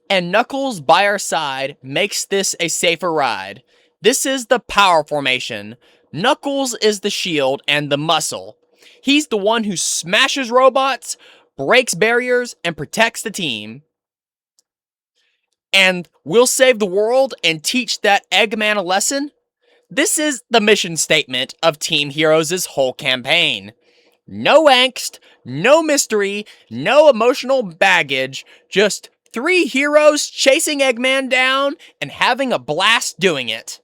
And Knuckles by our side makes this a safer ride. This is the power formation. Knuckles is the shield and the muscle. He's the one who smashes robots, breaks barriers, and protects the team. And we'll save the world and teach that Eggman a lesson. This is the mission statement of Team Heroes' whole campaign. No angst, no mystery, no emotional baggage, just 3 heroes chasing Eggman down and having a blast doing it.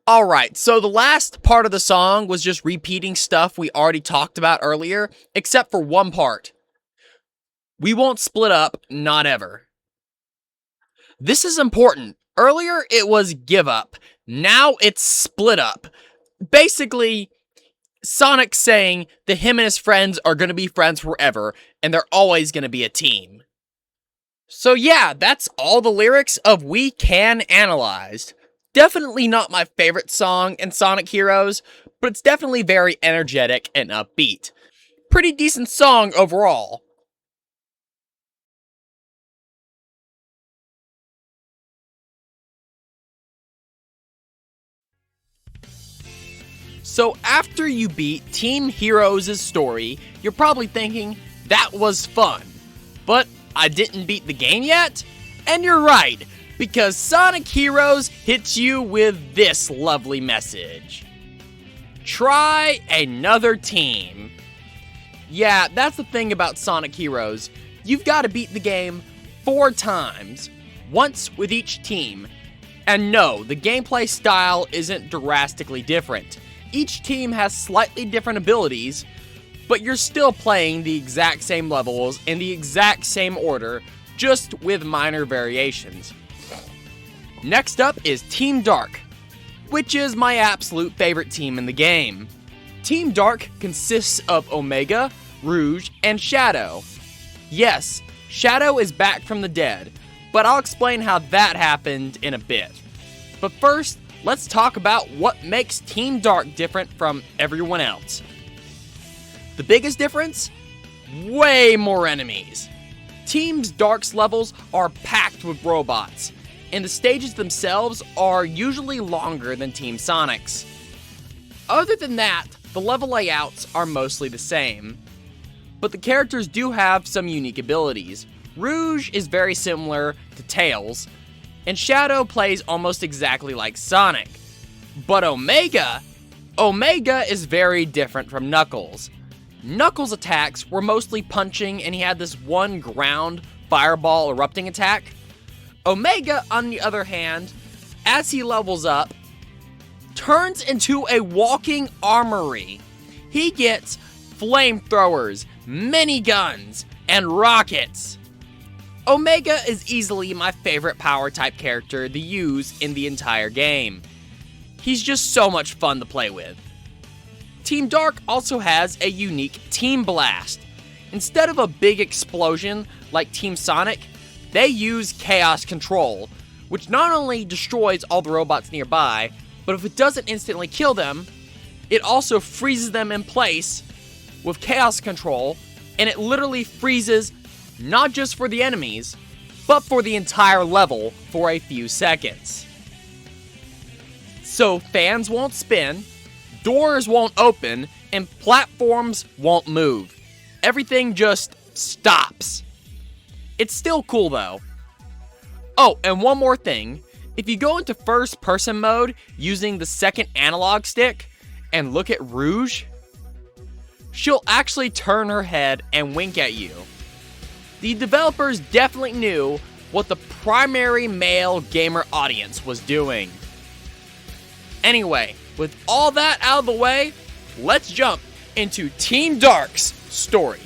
Alright, so the last part of the song was just repeating stuff we already talked about earlier, except for one part. We won't split up, not ever. This is important. Earlier it was give up. Now it's split up. Basically, Sonic saying that him and his friends are going to be friends forever, and they're always going to be a team. So yeah, that's all the lyrics of We Can Analyzed. Definitely not my favorite song in Sonic Heroes, but it's definitely very energetic and upbeat. Pretty decent song overall. So after you beat Team Heroes' story, you're probably thinking, that was fun. But I didn't beat the game yet? And you're right, because Sonic Heroes hits you with this lovely message. Try another team. Yeah, that's the thing about Sonic Heroes. You've got to beat the game 4 times, once with each team. And no, the gameplay style isn't drastically different. Each team has slightly different abilities, but you're still playing the exact same levels in the exact same order, just with minor variations. Next up is Team Dark, which is my absolute favorite team in the game. Team Dark consists of Omega, Rouge, and Shadow. Yes, Shadow is back from the dead, but I'll explain how that happened in a bit. But first, let's talk about what makes Team Dark different from everyone else. The biggest difference? Way more enemies. Team Dark's levels are packed with robots, and the stages themselves are usually longer than Team Sonic's. Other than that, the level layouts are mostly the same, but the characters do have some unique abilities. Rouge is very similar to Tails, and Shadow plays almost exactly like Sonic. But Omega is very different from Knuckles. Knuckles' attacks were mostly punching, and he had this one ground fireball erupting attack. Omega, on the other hand, as he levels up, turns into a walking armory. He gets flamethrowers, miniguns, and rockets. Omega is easily my favorite power-type character to use in the entire game. He's just so much fun to play with. Team Dark also has a unique Team Blast. Instead of a big explosion like Team Sonic, they use Chaos Control, which not only destroys all the robots nearby, but if it doesn't instantly kill them, it also freezes them in place with Chaos Control, and it literally freezes not just for the enemies, but for the entire level for a few seconds. So fans won't spin, doors won't open, and platforms won't move. Everything just stops. It's still cool though. Oh, and one more thing. If you go into first person mode using the second analog stick and look at Rouge, she'll actually turn her head and wink at you. The developers definitely knew what the primary male gamer audience was doing. Anyway, with all that out of the way, let's jump into Team Dark's story.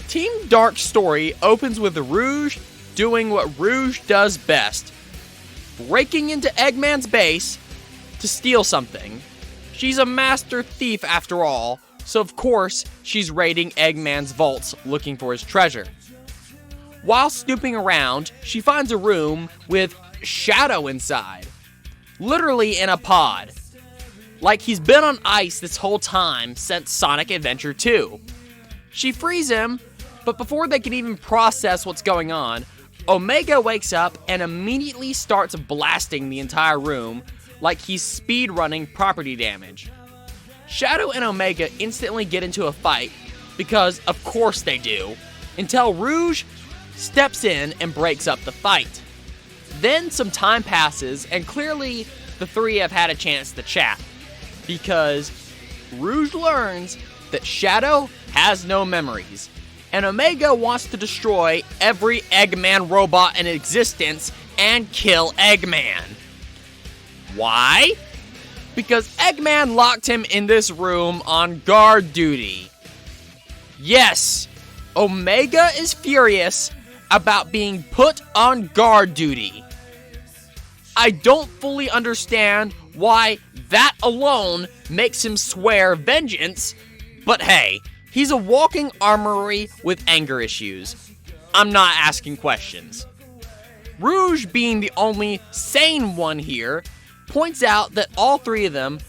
Team Dark's story opens with Rouge doing what Rouge does best, breaking into Eggman's base to steal something. She's a master thief after all, so of course she's raiding Eggman's vaults looking for his treasure. While snooping around, she finds a room with Shadow inside, literally in a pod, like he's been on ice this whole time since Sonic Adventure 2. She frees him, but before they can even process what's going on, Omega wakes up and immediately starts blasting the entire room like he's speedrunning property damage. Shadow and Omega instantly get into a fight, because of course they do, until Rouge steps in and breaks up the fight. Then some time passes, and clearly the three have had a chance to chat, because Rouge learns that Shadow has no memories, and Omega wants to destroy every Eggman robot in existence and kill Eggman. Why? Because Eggman locked him in this room on guard duty. Yes, Omega is furious about being put on guard duty. I don't fully understand why that alone makes him swear vengeance, but hey, he's a walking armory with anger issues. I'm not asking questions. Rouge, being the only sane one here, points out that all three of them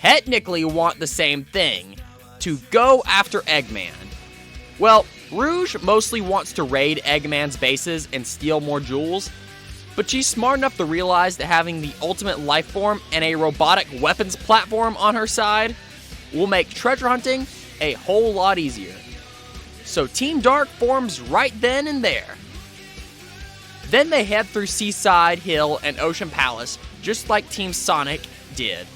technically want the same thing, to go after Eggman. Well, Rouge mostly wants to raid Eggman's bases and steal more jewels, but she's smart enough to realize that having the ultimate life form and a robotic weapons platform on her side will make treasure hunting a whole lot easier. So Team Dark forms right then and there. Then they head through Seaside Hill and Ocean Palace, just like Team Sonic did.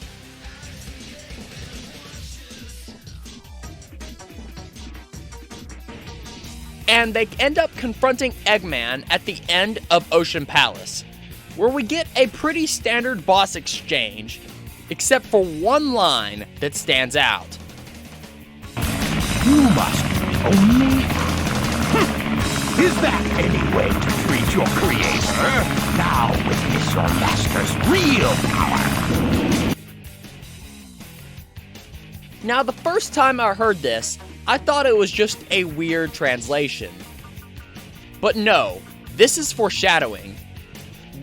And they end up confronting Eggman at the end of Ocean Palace, where we get a pretty standard boss exchange, except for one line that stands out. You must be Omega. Is that any way to treat your creator? Now witness your master's real power. Now, the first time I heard this, I thought it was just a weird translation. But no, this is foreshadowing.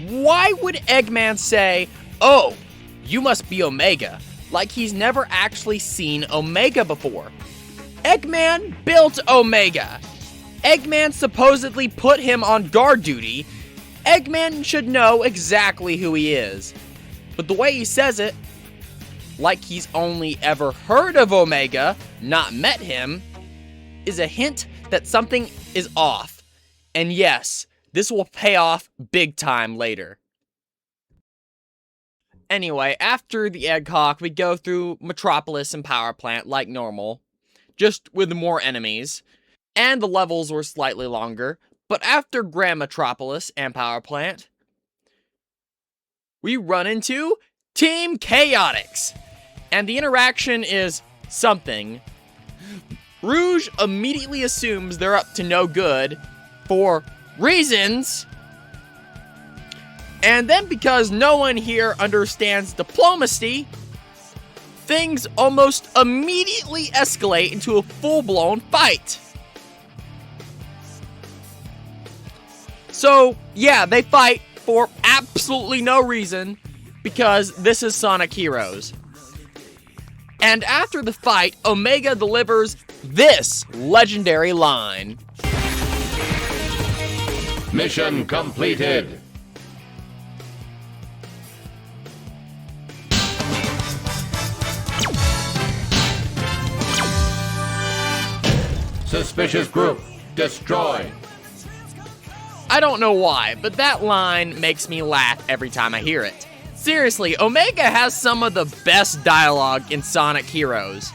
Why would Eggman say, "Oh, you must be Omega," like he's never actually seen Omega before? Eggman built Omega. Eggman supposedly put him on guard duty. Eggman should know exactly who he is. But the way he says it, like he's only ever heard of Omega, not met him, is a hint that something is off. And yes, this will pay off big time later. Anyway, after the Egg Hawk, we go through Metropolis and Power Plant like normal, just with more enemies, and the levels were slightly longer. But after Grand Metropolis and Power Plant, we run into Team Chaotix, and the interaction is something. Rouge immediately assumes they're up to no good for reasons, and then because no one here understands diplomacy, things almost immediately escalate into a full-blown fight. So, yeah, they fight for absolutely no reason, because this is Sonic Heroes. And after the fight, Omega delivers this legendary line. Mission completed. Suspicious group destroyed. I don't know why, but that line makes me laugh every time I hear it. Seriously, Omega has some of the best dialogue in Sonic Heroes.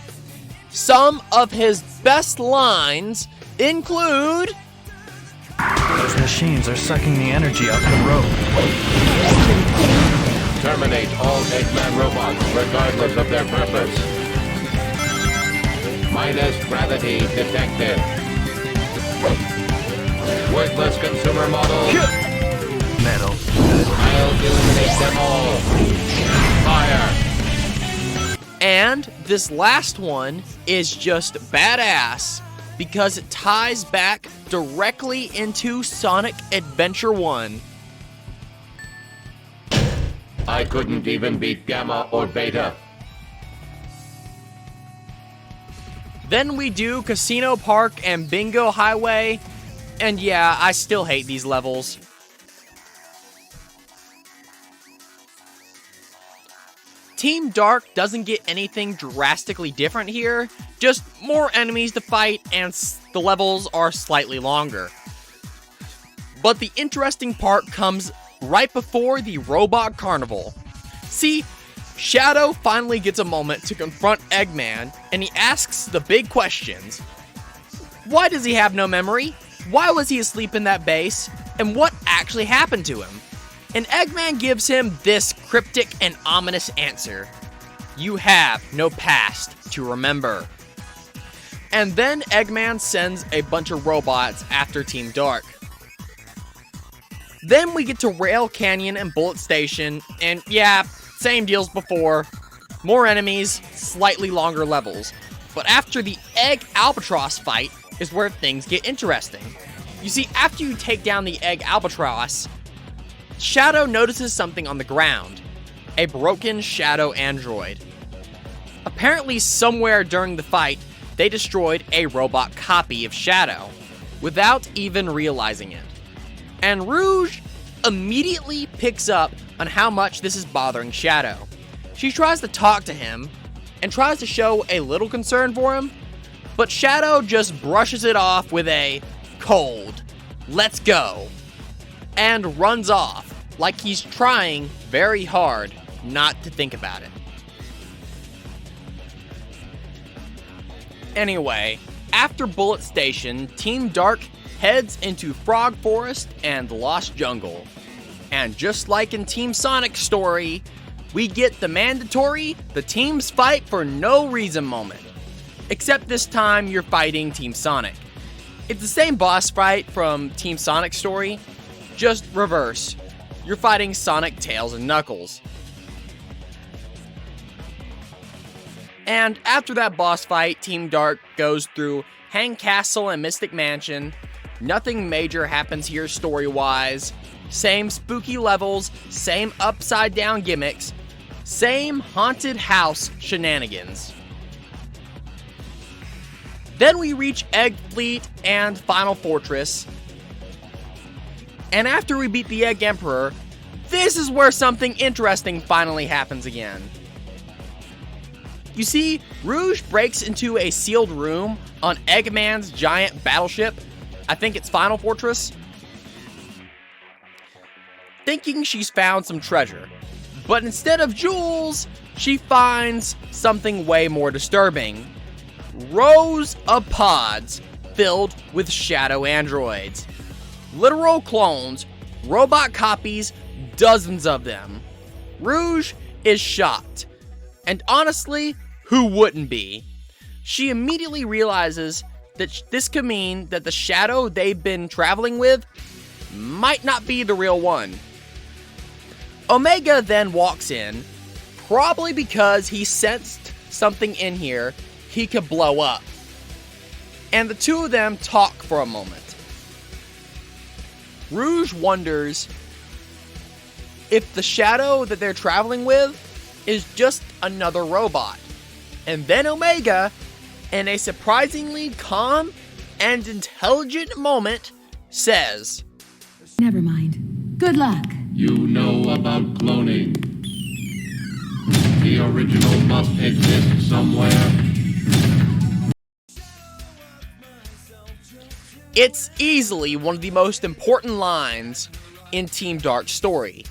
Some of his best lines include... Those machines are sucking the energy out the road. Terminate all Eggman robots, regardless of their purpose. Minus gravity detected. Worthless consumer models. Metal. I'll eliminate them all. Fire. And this last one is just badass because it ties back directly into Sonic Adventure 1. I couldn't even beat Gamma or Beta. Then we do Casino Park and Bingo Highway, and yeah, I still hate these levels. Team Dark doesn't get anything drastically different here, just more enemies to fight and the levels are slightly longer. But the interesting part comes right before the Robot Carnival. See, Shadow finally gets a moment to confront Eggman, and he asks the big questions. Why does he have no memory? Why was he asleep in that base? And what actually happened to him? And Eggman gives him this cryptic and ominous answer. You have no past to remember. And then Eggman sends a bunch of robots after Team Dark. Then we get to Rail Canyon and Bullet Station, and yeah, same deals before. More enemies, slightly longer levels. But after the Egg Albatross fight is where things get interesting. You see, after you take down the Egg Albatross, Shadow notices something on the ground. A broken Shadow android. Apparently somewhere during the fight, they destroyed a robot copy of Shadow, without even realizing it. And Rouge immediately picks up on how much this is bothering Shadow. She tries to talk to him, and tries to show a little concern for him, but Shadow just brushes it off with a cold, let's go, and runs off like he's trying very hard not to think about it. Anyway, after Bullet Station, Team Dark heads into Frog Forest and Lost Jungle. And just like in Team Sonic's story, we get the mandatory, the teams fight for no reason moment. Except this time you're fighting Team Sonic. It's the same boss fight from Team Sonic's story, just reverse. You're fighting Sonic, Tails, and Knuckles. And after that boss fight, Team Dark goes through Hang Castle and Mystic Mansion. Nothing major happens here story-wise. Same spooky levels, same upside down gimmicks, same haunted house shenanigans. Then we reach Egg Fleet and Final Fortress. And after we beat the Egg Emperor, this is where something interesting finally happens again. You see, Rouge breaks into a sealed room on Eggman's giant battleship. I think it's Final Fortress. Thinking she's found some treasure. But instead of jewels, she finds something way more disturbing. Rows of pods filled with shadow androids. Literal clones, robot copies, dozens of them. Rouge is shocked. And honestly, who wouldn't be? She immediately realizes that this could mean that the shadow they've been traveling with might not be the real one. Omega then walks in, probably because he sensed something in here he could blow up. And the two of them talk for a moment. Rouge wonders if the shadow that they're traveling with is just another robot. And then Omega, in a surprisingly calm and intelligent moment, says, "Never mind. Good luck." You know about cloning. The original must exist somewhere. It's easily one of the most important lines in Team Dark's story.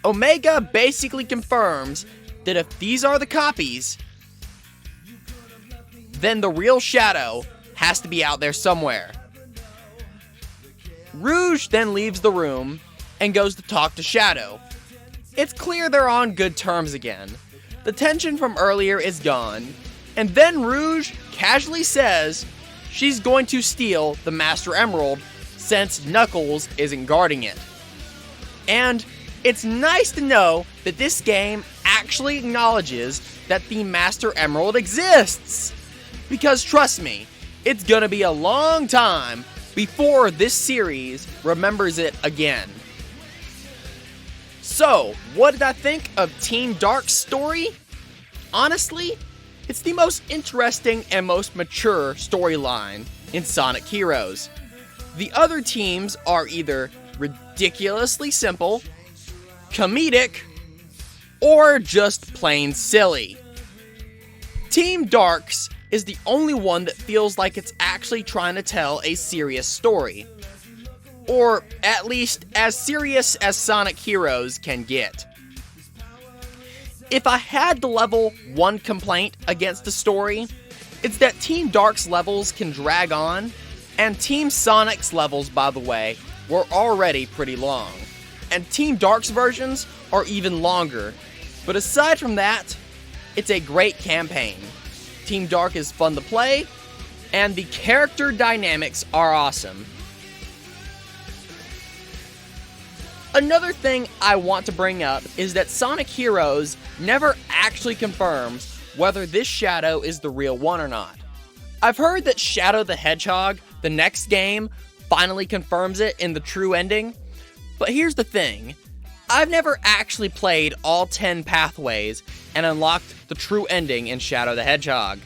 Omega basically confirms that if these are the copies, then the real Shadow has to be out there somewhere. Rouge then leaves the room and goes to talk to Shadow. It's clear they're on good terms again. The tension from earlier is gone, and then Rouge casually says she's going to steal the Master Emerald since Knuckles isn't guarding it. And it's nice to know that this game actually acknowledges that the Master Emerald exists. Because trust me, it's gonna be a long time before this series remembers it again. So, what did I think of Team Dark's story? Honestly, it's the most interesting and most mature storyline in Sonic Heroes. The other teams are either ridiculously simple, comedic, or just plain silly. Team Dark's is the only one that feels like it's actually trying to tell a serious story. Or at least as serious as Sonic Heroes can get. If I had to level one complaint against the story, it's that Team Dark's levels can drag on, and Team Sonic's levels, by the way, were already pretty long. and Team Dark's versions are even longer. But aside from that, it's a great campaign. Team Dark is fun to play, and the character dynamics are awesome. Another thing I want to bring up is that Sonic Heroes never actually confirms whether this Shadow is the real one or not. I've heard that Shadow the Hedgehog, the next game, finally confirms it in the true ending, but here's the thing. I've never actually played all 10 pathways and unlocked the true ending in Shadow the Hedgehog.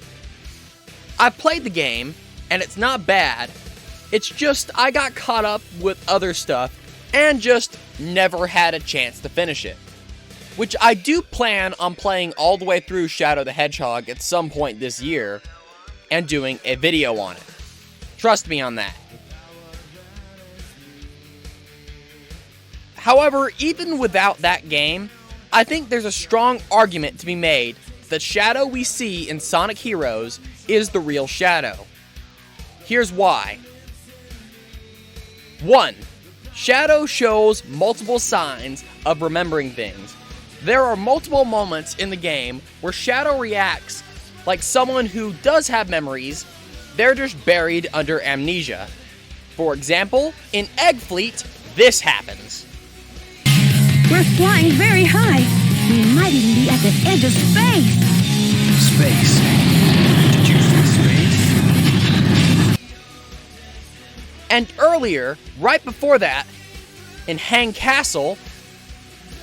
I've played the game, and it's not bad. It's just I got caught up with other stuff and just never had a chance to finish it. Which I do plan on playing all the way through Shadow the Hedgehog at some point this year and doing a video on it. Trust me on that. However, even without that game, I think there's a strong argument to be made that the Shadow we see in Sonic Heroes is the real Shadow. Here's why. 1. Shadow shows multiple signs of remembering things. There are multiple moments in the game where Shadow reacts like someone who does have memories, they're just buried under amnesia. For example, in Egg Fleet, this happens. We're flying very high. We might even be at the edge of space. Space? Did you say space? And earlier, right before that, in Hang Castle,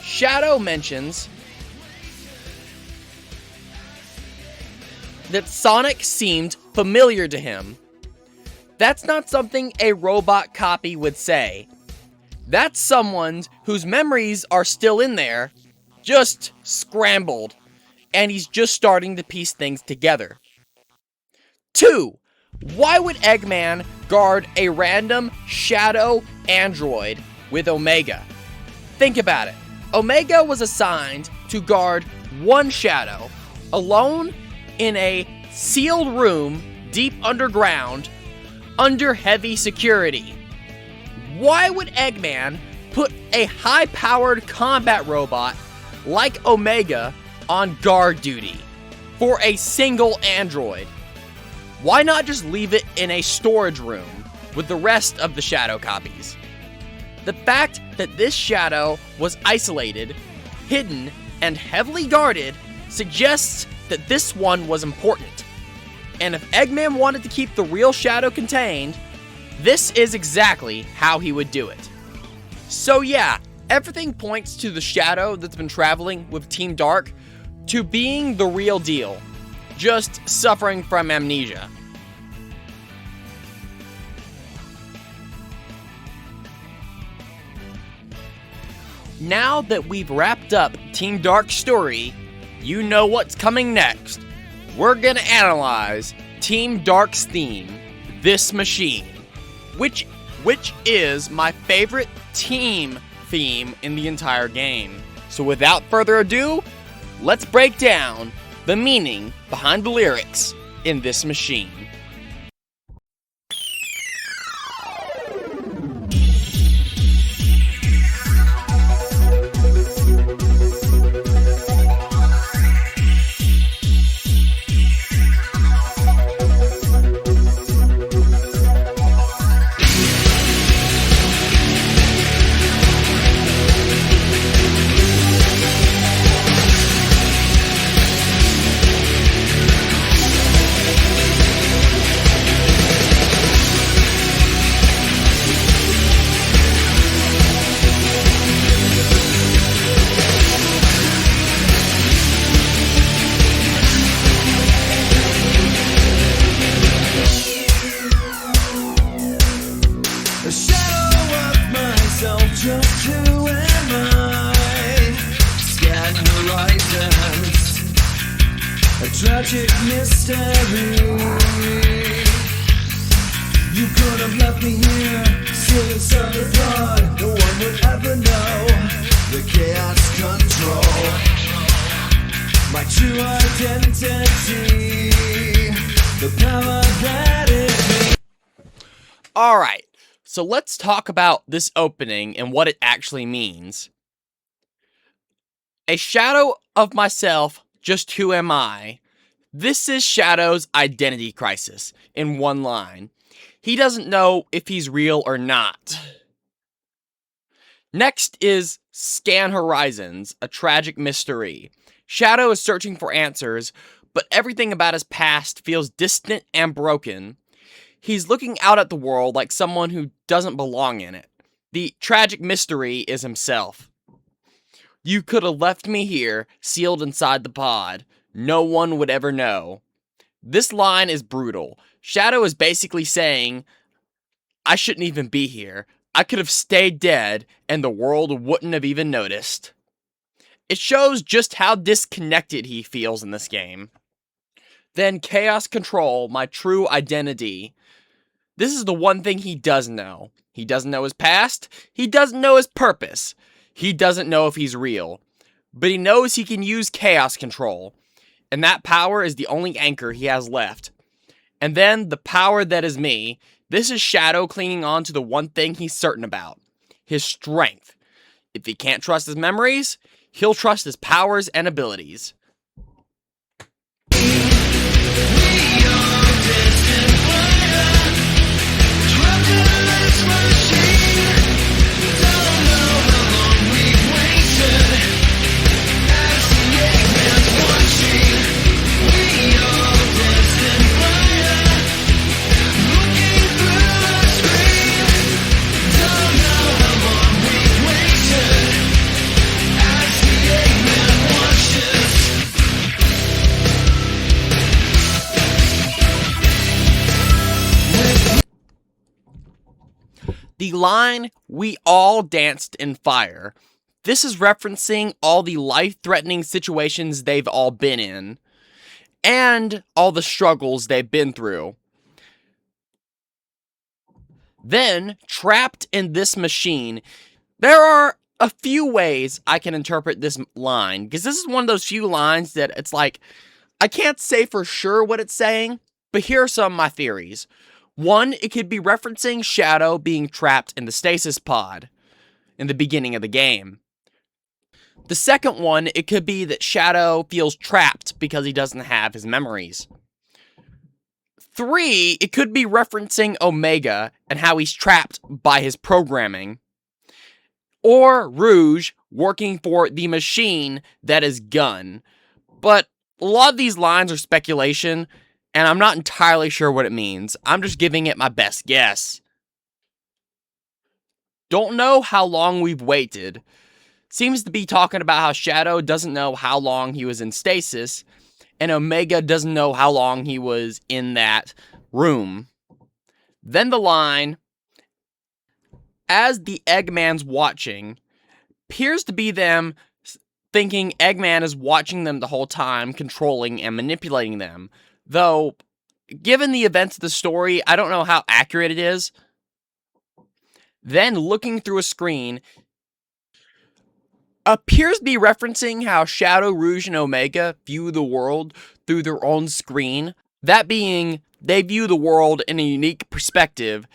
Shadow mentions that Sonic seemed familiar to him. That's not something a robot copy would say. That's someone whose memories are still in there, just scrambled, and he's just starting to piece things together. 2. Why would Eggman guard a random Shadow android with Omega? Think about it. Omega was assigned to guard one Shadow, alone in a sealed room deep underground, under heavy security. Why would Eggman put a high-powered combat robot like Omega on guard duty for a single android? Why not just leave it in a storage room with the rest of the Shadow copies? The fact that this Shadow was isolated, hidden, and heavily guarded suggests that this one was important. And if Eggman wanted to keep the real Shadow contained, this is exactly how he would do it. So yeah, everything points to the Shadow that's been traveling with Team Dark to being the real deal, just suffering from amnesia. Now that we've wrapped up Team Dark's story, you know what's coming next. We're gonna analyze Team Dark's theme, This Machine, which is my favorite team theme in the entire game. So without further ado, let's break down the meaning behind the lyrics in This Machine. Just who am I? Scan horizons, a tragic mystery. You could have left me here, still inside the blood. No one would ever know the chaos control. My true identity, the power that it. Alright, So let's talk about this opening and what it actually means. A shadow of myself, just who am I? This is Shadow's identity crisis in one line. He doesn't know if he's real or not. Next is Scan Horizons, a tragic mystery. Shadow is searching for answers, but everything about his past feels distant and broken. He's looking out at the world like someone who doesn't belong in it. The tragic mystery is himself. You could have left me here, sealed inside the pod. No one would ever know. This line is brutal. Shadow is basically saying, I shouldn't even be here. I could have stayed dead, and the world wouldn't have even noticed. It shows just how disconnected he feels in this game. Then Chaos Control, my true identity. This is the one thing he does know. He doesn't know his past. He doesn't know his purpose. He doesn't know if he's real. But he knows he can use Chaos Control. And that power is the only anchor he has left. And then the power that is me. This is Shadow clinging on to the one thing he's certain about. His strength. If he can't trust his memories, he'll trust his powers and abilities. The line, we all danced in fire. This is referencing all the life-threatening situations they've all been in, and all the struggles they've been through. Then, trapped in this machine, there are a few ways I can interpret this line, because this is one of those few lines that it's like, I can't say for sure what it's saying, but here are some of my theories. One, it could be referencing Shadow being trapped in the stasis pod in the beginning of the game. The second one, it could be that Shadow feels trapped because he doesn't have his memories. 3, it could be referencing Omega and how he's trapped by his programming. Or Rouge working for the machine that is Gun. But a lot of these lines are speculation, and I'm not entirely sure what it means. I'm just giving it my best guess. Don't know how long we've waited. Seems to be talking about how Shadow doesn't know how long he was in stasis, and Omega doesn't know how long he was in that room. Then the line, as the Eggman's watching, appears to be them thinking Eggman is watching them the whole time, controlling and manipulating them. Though, given the events of the story, I don't know how accurate it is. Then, looking through a screen, appears to be referencing how Shadow, Rouge, and Omega view the world through their own screen. That being, they view the world in a unique perspective,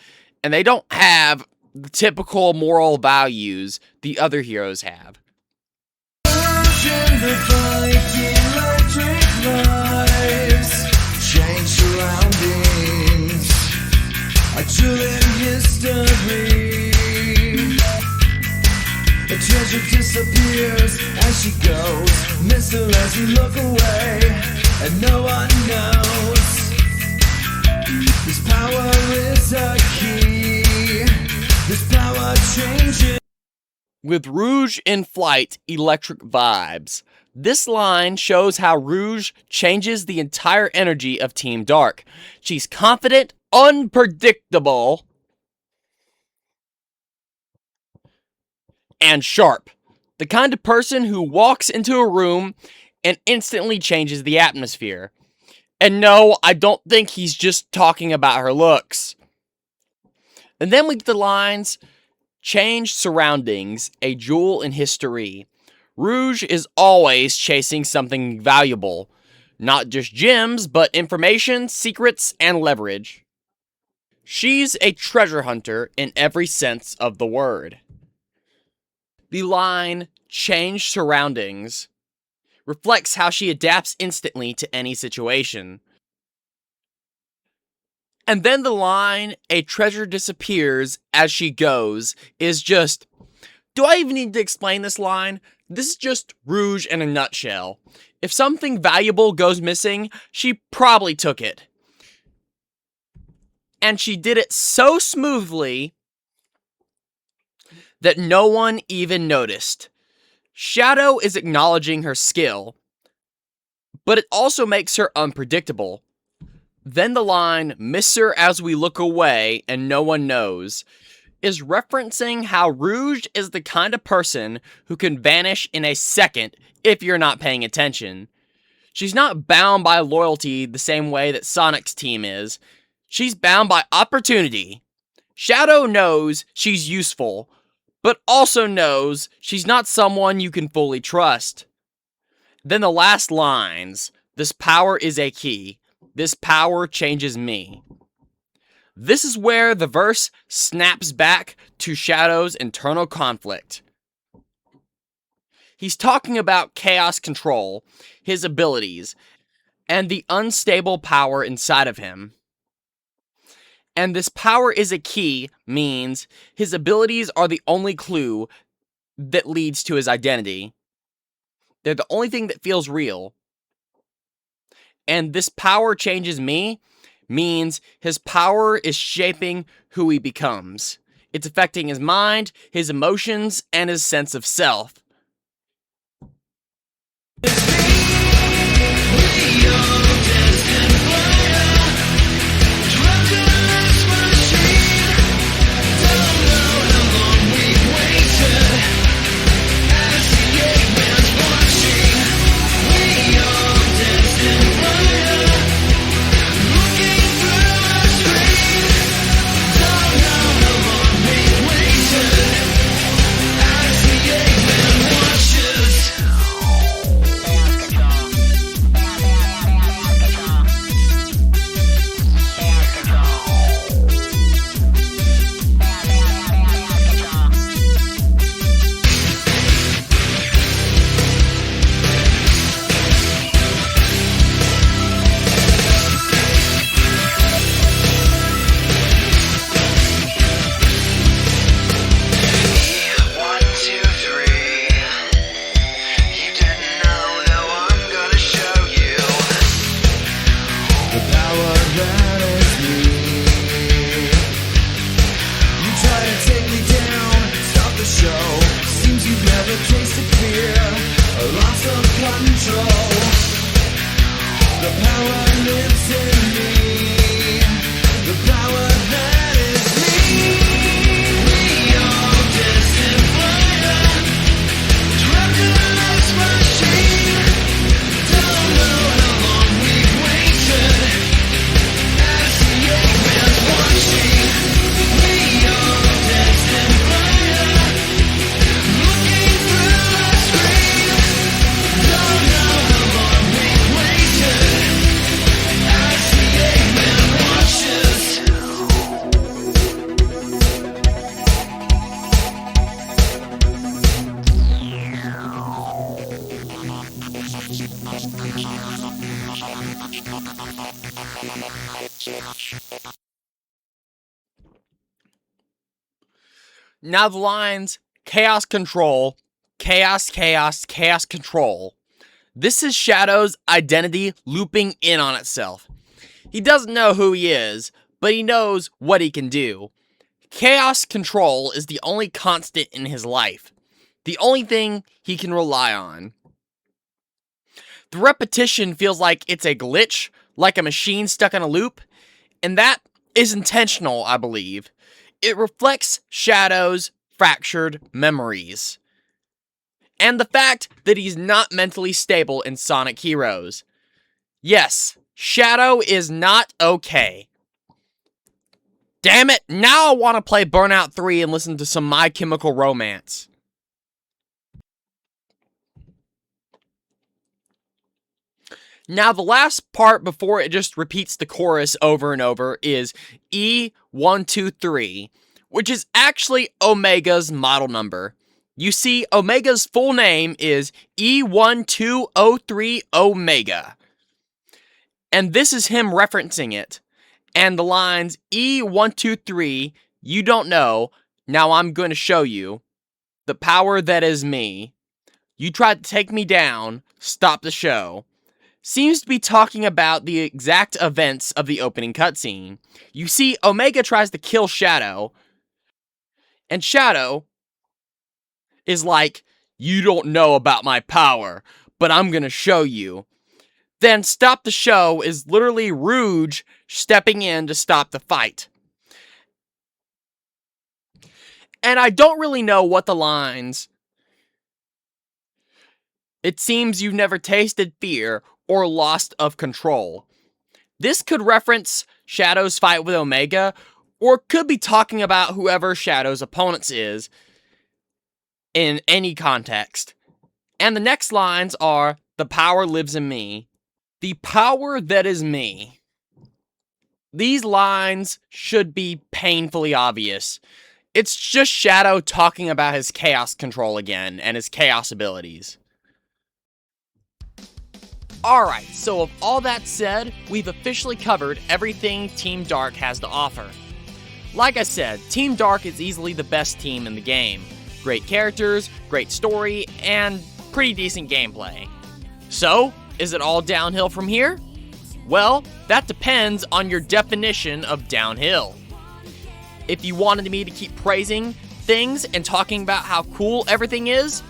and they don't have the typical moral values the other heroes have. Change surroundings, a chilling history. The treasure disappears as she goes, miss her as you look away, and no one knows. This power is a key, this power changes. With Rouge in flight, electric vibes. This line shows how Rouge changes the entire energy of Team Dark. She's confident, unpredictable, and sharp. The kind of person who walks into a room and instantly changes the atmosphere. And no, I don't think he's just talking about her looks. And then we get the lines, change surroundings, a jewel in history. Rouge is always chasing something valuable. Not just gems, but information, secrets, and leverage. She's a treasure hunter in every sense of the word. The line, "change surroundings," reflects how she adapts instantly to any situation. And then the line, "a treasure disappears as she goes," is just... Do I even need to explain this line? This is just Rouge in a nutshell. If something valuable goes missing, she probably took it. And she did it so smoothly that no one even noticed. Shadow is acknowledging her skill, but it also makes her unpredictable. Then the line, "miss her as we look away and no one knows," is referencing how Rouge is the kind of person who can vanish in a second if you're not paying attention. She's not bound by loyalty the same way that Sonic's team is. She's bound by opportunity. Shadow knows she's useful, but also knows she's not someone you can fully trust. Then the last lines, "this power is a key. This power changes me." This is where the verse snaps back to Shadow's internal conflict. He's talking about chaos control, his abilities, and the unstable power inside of him. And this power is a key means his abilities are the only clue that leads to his identity. They're the only thing that feels real. And this power changes me means his power is shaping who he becomes. It's affecting his mind, his emotions, and his sense of self. Now the lines, chaos control, chaos, chaos, chaos control. This is Shadow's identity looping in on itself. He doesn't know who he is, but he knows what he can do. Chaos control is the only constant in his life, the only thing he can rely on. The repetition feels like it's a glitch, like a machine stuck in a loop, and that is intentional, I believe. It reflects Shadow's fractured memories, and the fact that he's not mentally stable in Sonic Heroes. Yes, Shadow is not okay. Damn it, now I want to play Burnout 3 and listen to some My Chemical Romance. Now the last part before it just repeats the chorus over and over is E E123, which is actually Omega's model number. You see, Omega's full name is E1203 Omega. And this is him referencing it. And the lines E123, you don't know, now I'm going to show you. The power that is me. You tried to take me down, stop the show. Seems to be talking about the exact events of the opening cutscene. You see, Omega tries to kill Shadow. And Shadow is like, you don't know about my power, but I'm going to show you. Then Stop the Show is literally Rouge stepping in to stop the fight. And I don't really know what the lines, "It seems you've never tasted fear or lost of control." This could reference Shadow's fight with Omega, or could be talking about whoever Shadow's opponents is in any context. And the next lines are, "The power lives in me. The power that is me." These lines should be painfully obvious. It's just Shadow talking about his chaos control again, and his chaos abilities. Alright, so with all that said, we've officially covered everything Team Dark has to offer. Like I said, Team Dark is easily the best team in the game. Great characters, great story, and pretty decent gameplay. So, is it all downhill from here? Well, that depends on your definition of downhill. If you wanted me to keep praising things and talking about how cool everything is,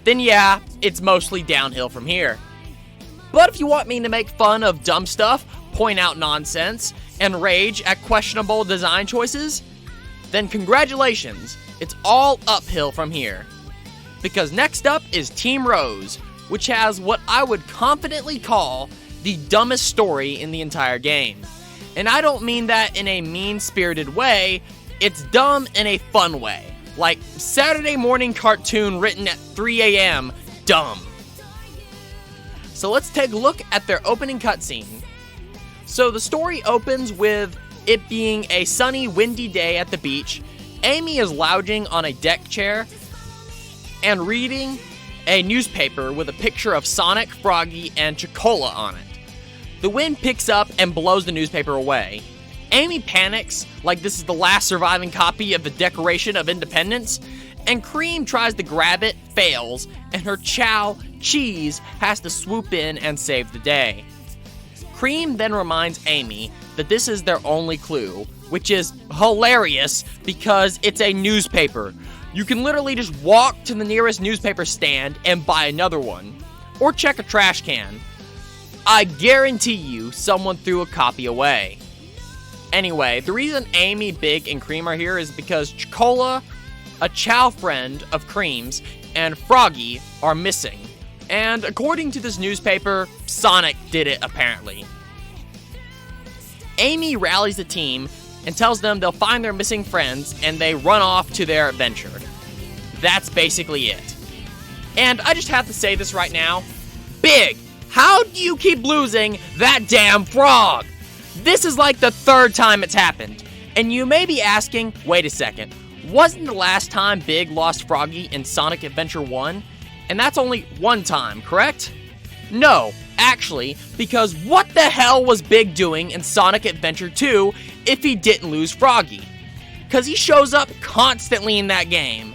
then yeah, it's mostly downhill from here. But if you want me to make fun of dumb stuff, point out nonsense, and rage at questionable design choices, then congratulations, it's all uphill from here. Because next up is Team Rose, which has what I would confidently call the dumbest story in the entire game. And I don't mean that in a mean-spirited way, it's dumb in a fun way. Like Saturday morning cartoon written at 3 a.m. dumb. So let's take a look at their opening cutscene. So the story opens with it being a sunny, windy day at the beach. Amy is lounging on a deck chair and reading a newspaper with a picture of Sonic, Froggy, and Chocola on it. The wind picks up and blows the newspaper away. Amy panics, like this is the last surviving copy of the Declaration of Independence, and Cream tries to grab it, fails, and her chow, Cheese, has to swoop in and save the day. Cream then reminds Amy that this is their only clue, which is hilarious because it's a newspaper. You can literally just walk to the nearest newspaper stand and buy another one, or check a trash can. I guarantee you someone threw a copy away. Anyway, the reason Amy, Big, and Cream are here is because Chocola, a chow friend of Cream's, and Froggy are missing. And according to this newspaper, Sonic did it apparently. Amy rallies the team and tells them they'll find their missing friends, and they run off to their adventure. That's basically it. And I just have to say this right now. Big, how do you keep losing that damn frog? This is like the third time it's happened. And you may be asking, wait a second, wasn't the last time Big lost Froggy in Sonic Adventure 1? And that's only one time, correct? No, actually, because what the hell was Big doing in Sonic Adventure 2 if he didn't lose Froggy? Because he shows up constantly in that game.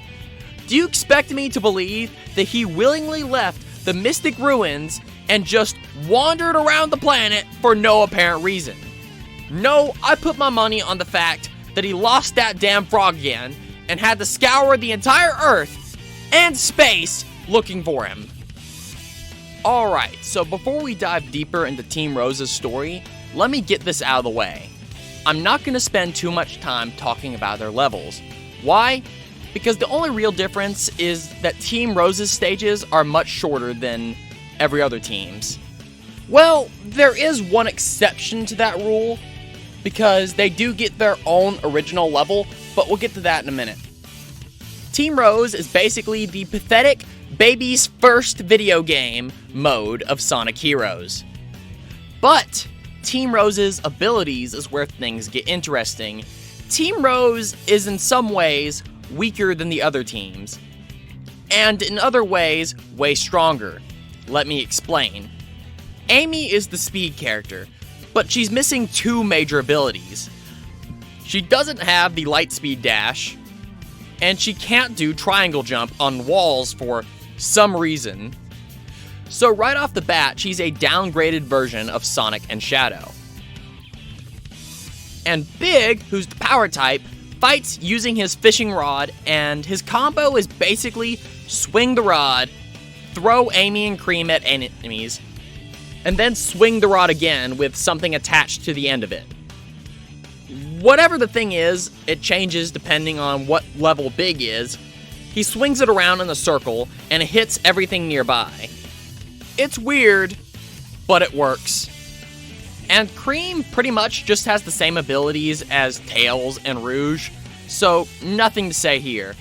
Do you expect me to believe that he willingly left the Mystic Ruins and just wandered around the planet for no apparent reason? No, I put my money on the fact that he lost that damn frog again and had to scour the entire Earth and space looking for him. Alright, so before we dive deeper into Team Rose's story, let me get this out of the way. I'm not going to spend too much time talking about their levels. Why? Because the only real difference is that Team Rose's stages are much shorter than every other team's. Well, there is one exception to that rule, because they do get their own original level, but we'll get to that in a minute. Team Rose is basically the pathetic baby's first video game mode of Sonic Heroes. But Team Rose's abilities is where things get interesting, Team Rose is in some ways weaker than the other teams, and in other ways, way stronger. Let me explain. Amy is the speed character, but she's missing two major abilities. She doesn't have the light speed dash, and she can't do triangle jump on walls for some reason. So right off the bat, she's a downgraded version of Sonic and Shadow. And Big, who's the power type, fights using his fishing rod, and his combo is basically swing the rod, throw Amy and Cream at enemies, and then swing the rod again with something attached to the end of it. Whatever the thing is, it changes depending on what level Big is. He swings it around in a circle, and it hits everything nearby. It's weird, but it works. And Cream pretty much just has the same abilities as Tails and Rouge, so nothing to say here.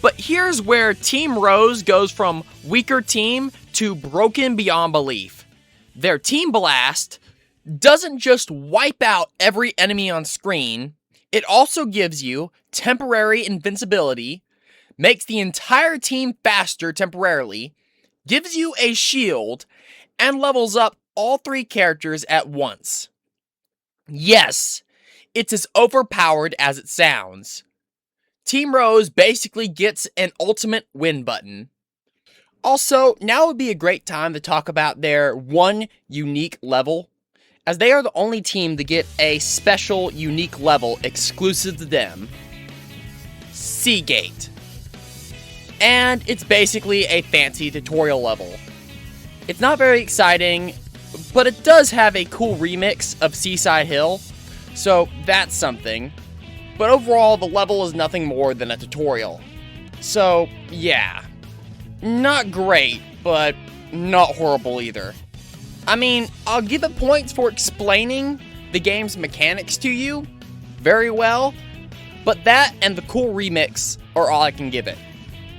But here's where Team Rose goes from weaker team to broken beyond belief. Their Team Blast doesn't just wipe out every enemy on screen, it also gives you temporary invincibility, makes the entire team faster temporarily, gives you a shield, and levels up all three characters at once. Yes, it's as overpowered as it sounds. Team Rose basically gets an ultimate win button. Also, now would be a great time to talk about their one unique level, as they are the only team to get a special unique level exclusive to them. Seagate. And it's basically a fancy tutorial level. It's not very exciting, but it does have a cool remix of Seaside Hill, so that's something. But overall, the level is nothing more than a tutorial. So, yeah. Not great, but not horrible either. I mean, I'll give it points for explaining the game's mechanics to you very well, but that and the cool remix are all I can give it.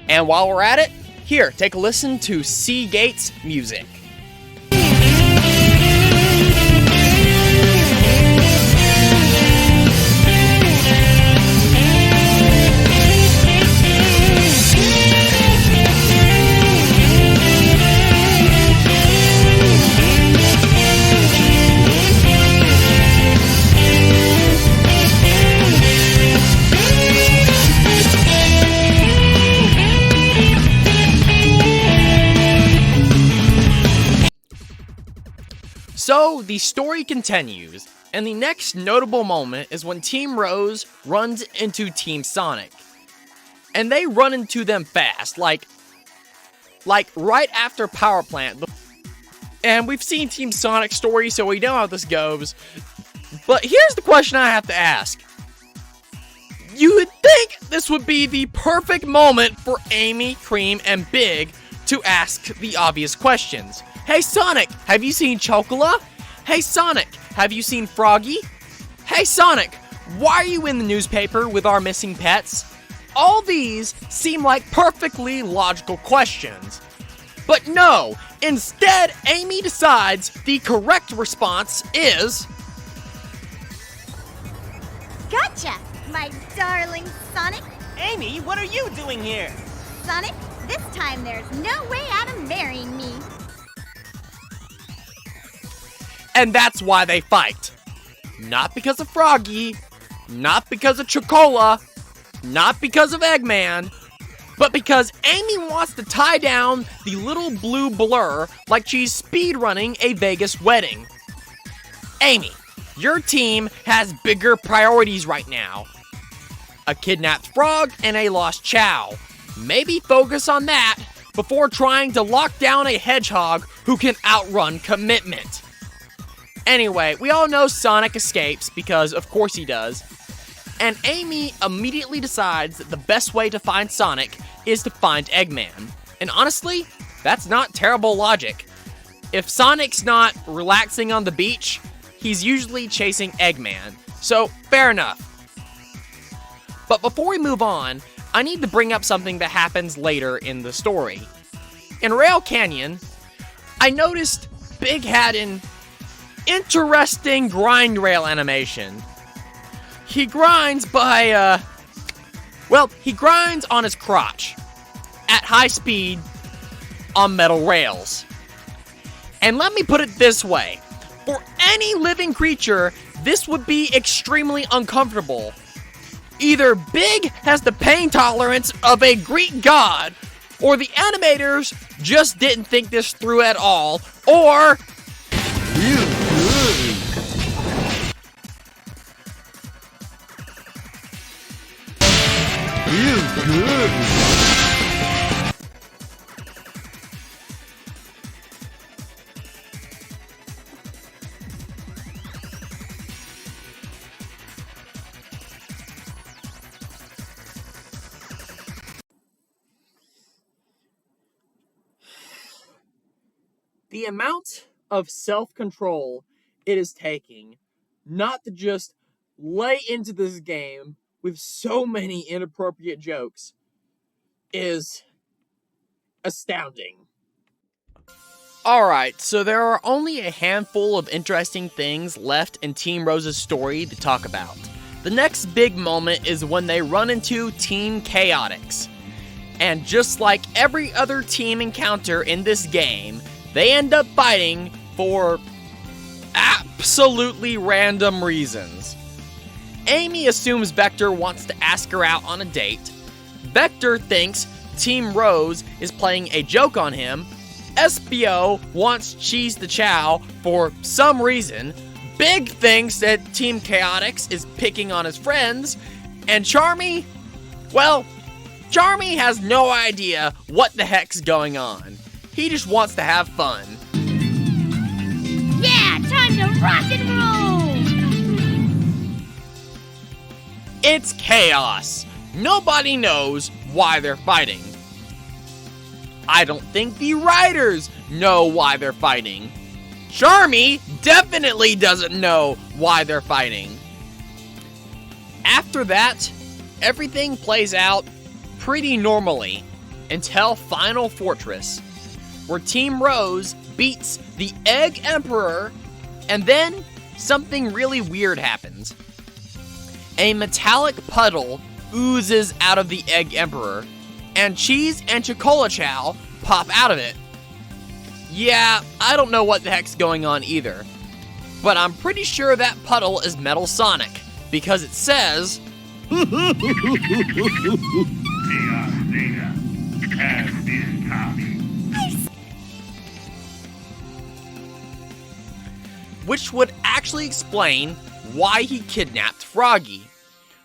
And while we're at it, here, take a listen to Seagate's music. So, the story continues, and the next notable moment is when Team Rose runs into Team Sonic. And they run into them fast, like right after Power Plant. And we've seen Team Sonic's story, so we know how this goes. But here's the question I have to ask. You would think this would be the perfect moment for Amy, Cream, and Big to ask the obvious questions. Hey Sonic, have you seen Chocola? Hey Sonic, have you seen Froggy? Hey Sonic, why are you in the newspaper with our missing pets? All these seem like perfectly logical questions. But no, instead Amy decides the correct response is... Gotcha, my darling Sonic. Amy, what are you doing here? Sonic, this time there's no way out of marrying me. And that's why they fight. Not because of Froggy, not because of Chocola, not because of Eggman, but because Amy wants to tie down the little blue blur like she's speedrunning a Vegas wedding. Amy, your team has bigger priorities right now. A kidnapped frog and a lost Chow. Maybe focus on that before trying to lock down a hedgehog who can outrun commitment. Anyway, we all know Sonic escapes, because of course he does. And Amy immediately decides that the best way to find Sonic is to find Eggman. And honestly, that's not terrible logic. If Sonic's not relaxing on the beach, he's usually chasing Eggman. So, fair enough. But before we move on, I need to bring up something that happens later in the story. In Rail Canyon, I noticed Big had an interesting grind rail animation. he grinds by, he grinds on his crotch at high speed on metal rails. And let me put it this way. For any living creature, this would be extremely uncomfortable. Either Big has the pain tolerance of a Greek god, or the animators just didn't think this through at all, or... The amount of self-control it is taking not to just lay into this game with so many inappropriate jokes is astounding. Alright, so there are only a handful of interesting things left in Team Rose's story to talk about. The next big moment is when they run into Team Chaotix. And just like every other team encounter in this game, they end up fighting for absolutely random reasons. Amy assumes Vector wants to ask her out on a date. Vector thinks Team Rose is playing a joke on him. Espio wants Cheese the Chow for some reason. Big thinks that Team Chaotix is picking on his friends. And Charmy? Well, Charmy has no idea what the heck's going on. He just wants to have fun. Yeah, time to rock and roll! It's chaos. Nobody knows why they're fighting. I don't think the writers know why they're fighting. Charmy definitely doesn't know why they're fighting. After that, everything plays out pretty normally until Final Fortress, where Team Rose beats the Egg Emperor, and then something really weird happens. A metallic puddle oozes out of the Egg Emperor, and Cheese and Chocolate pop out of it. Yeah, I don't know what the heck's going on either, but I'm pretty sure that puddle is Metal Sonic, because it says... which would actually explain why he kidnapped Froggy.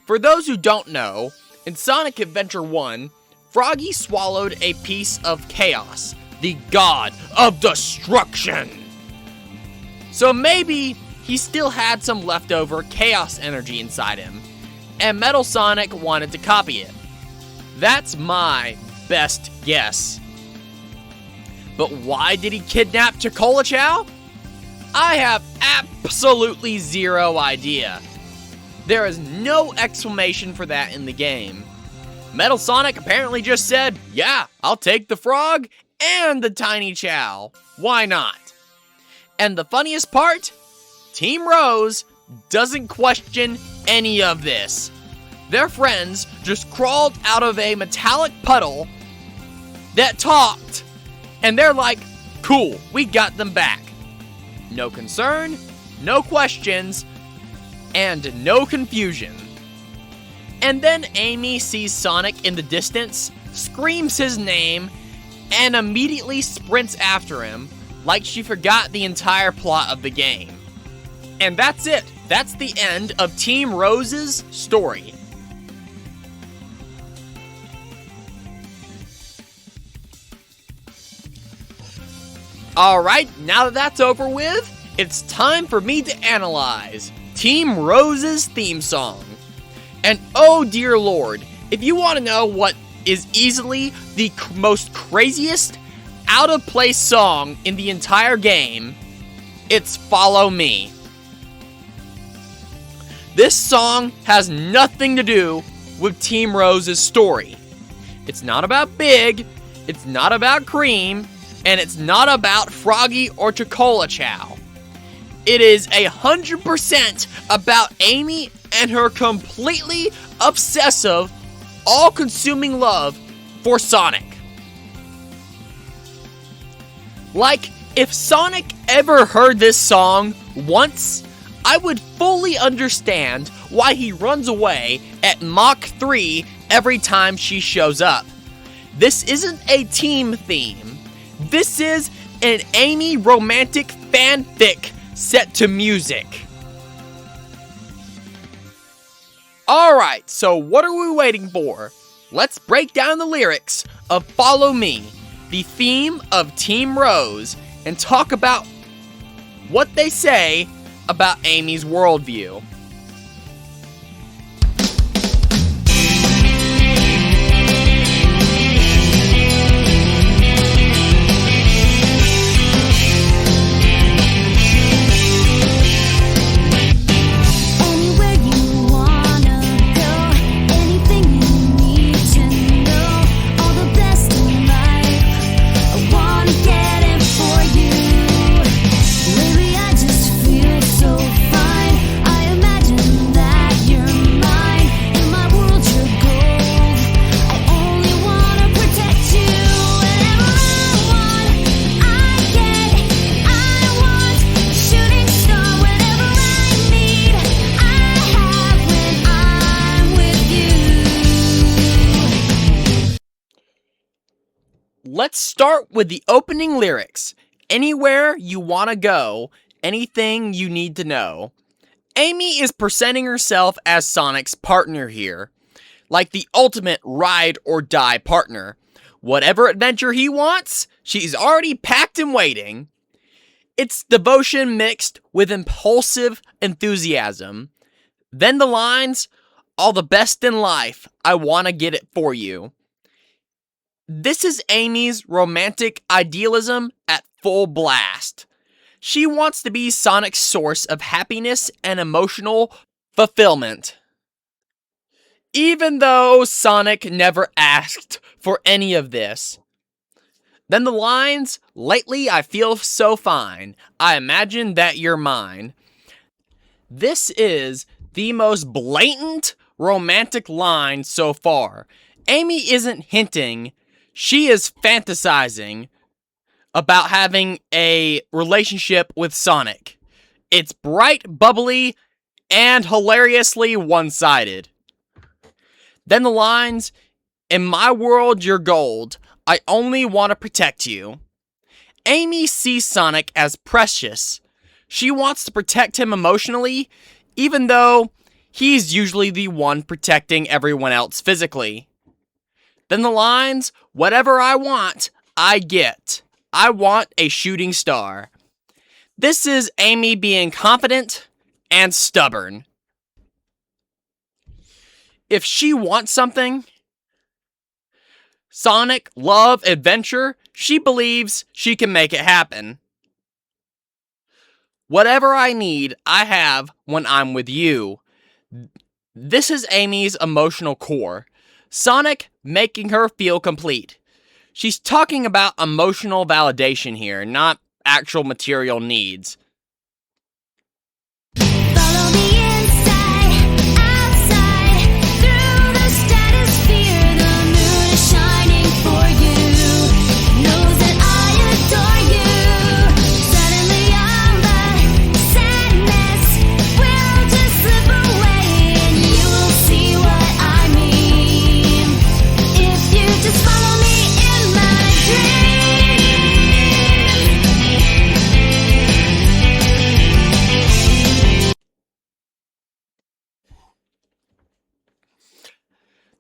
For those who don't know, in Sonic Adventure 1, Froggy swallowed a piece of Chaos, the god of destruction. So maybe he still had some leftover Chaos energy inside him, and Metal Sonic wanted to copy it. That's my best guess. But why did he kidnap Chocolate? I have absolutely zero idea. There is no explanation for that in the game. Metal Sonic apparently just said, yeah, I'll take the frog and the tiny Chow. Why not? And the funniest part? Team Rose doesn't question any of this. Their friends just crawled out of a metallic puddle that talked, and they're like, cool, we got them back. No concern, no questions, and no confusion. And then Amy sees Sonic in the distance, screams his name, and immediately sprints after him like she forgot the entire plot of the game. And that's it. That's the end of Team Rose's story. Alright, now that that's over with, it's time for me to analyze Team Rose's theme song. And oh dear lord, if you want to know what is easily the most craziest, out of place song in the entire game, it's Follow Me. This song has nothing to do with Team Rose's story. It's not about Big, it's not about Cream, and it's not about Froggy or Chocolate. It is 100% about Amy and her completely obsessive, all-consuming love for Sonic. Like, if Sonic ever heard this song once, I would fully understand why he runs away at Mach 3 every time she shows up. This isn't a team theme. This is an Amy romantic fanfic set to music. Alright, so what are we waiting for? Let's break down the lyrics of Follow Me, the theme of Team Rose, and talk about what they say about Amy's worldview. Let's start with the opening lyrics. Anywhere you want to go, anything you need to know. Amy is presenting herself as Sonic's partner here, like the ultimate ride or die partner. Whatever adventure he wants, she's already packed and waiting. It's devotion mixed with impulsive enthusiasm. Then the lines, all the best in life, I want to get it for you. This is Amy's romantic idealism at full blast. She wants to be Sonic's source of happiness and emotional fulfillment. Even though Sonic never asked for any of this. Then the lines, lately I feel so fine, I imagine that you're mine. This is the most blatant romantic line so far. Amy isn't hinting. She is fantasizing about having a relationship with Sonic. It's bright, bubbly, and hilariously one-sided. Then the lines, in my world you're gold, I only want to protect you. Amy sees Sonic as precious. She wants to protect him emotionally, even though he's usually the one protecting everyone else physically. Then the lines, whatever I want, I get. I want a shooting star. This is Amy being confident and stubborn. If she wants something, Sonic, love, adventure, she believes she can make it happen. Whatever I need, I have when I'm with you. This is Amy's emotional core. Sonic making her feel complete. She's talking about emotional validation here, not actual material needs. Follow me inside, outside, through the stratosphere. The moon is shining for you. Knows that I adore you. Suddenly all the sadness will just slip away, and you will see what I mean. If you just follow me in my dreams.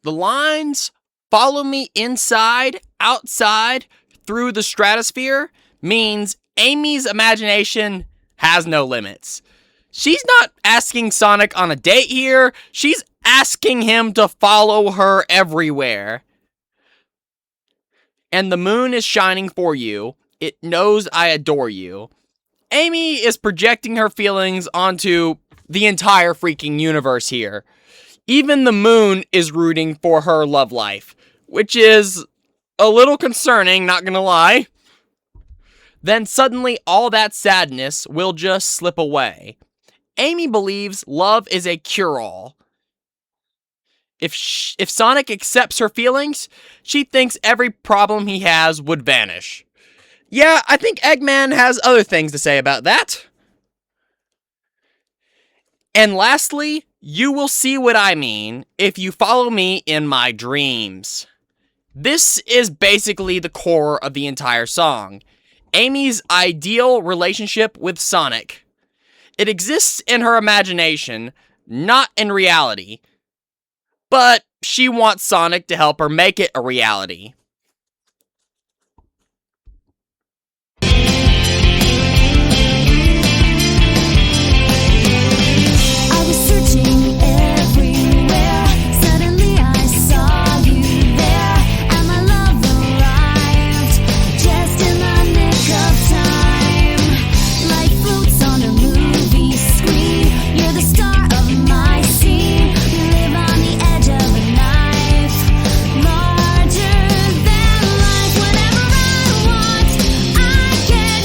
The lines, follow me inside, outside, through the stratosphere, means Amy's imagination has no limits. She's not asking Sonic on a date here, she's asking him to follow her everywhere. And the moon is shining for you, it knows I adore you. Amy is projecting her feelings onto the entire freaking universe here. Even the moon is rooting for her love life, which is a little concerning, not gonna lie. Then suddenly all that sadness will just slip away, Amy believes love is a cure-all. If Sonic accepts her feelings, she thinks every problem he has would vanish. Yeah, I think Eggman has other things to say about that. And lastly, you will see what I mean if you follow me in my dreams. This is basically the core of the entire song. Amy's ideal relationship with Sonic. It exists in her imagination, not in reality. But she wants Sonic to help her make it a reality. I was searching everywhere. Suddenly I saw you there, and my love arrived just in the nick of time. Like fruits on a movie screen, you're the star of my scene. You live on the edge of a knife, larger than life. Whatever I want, I get.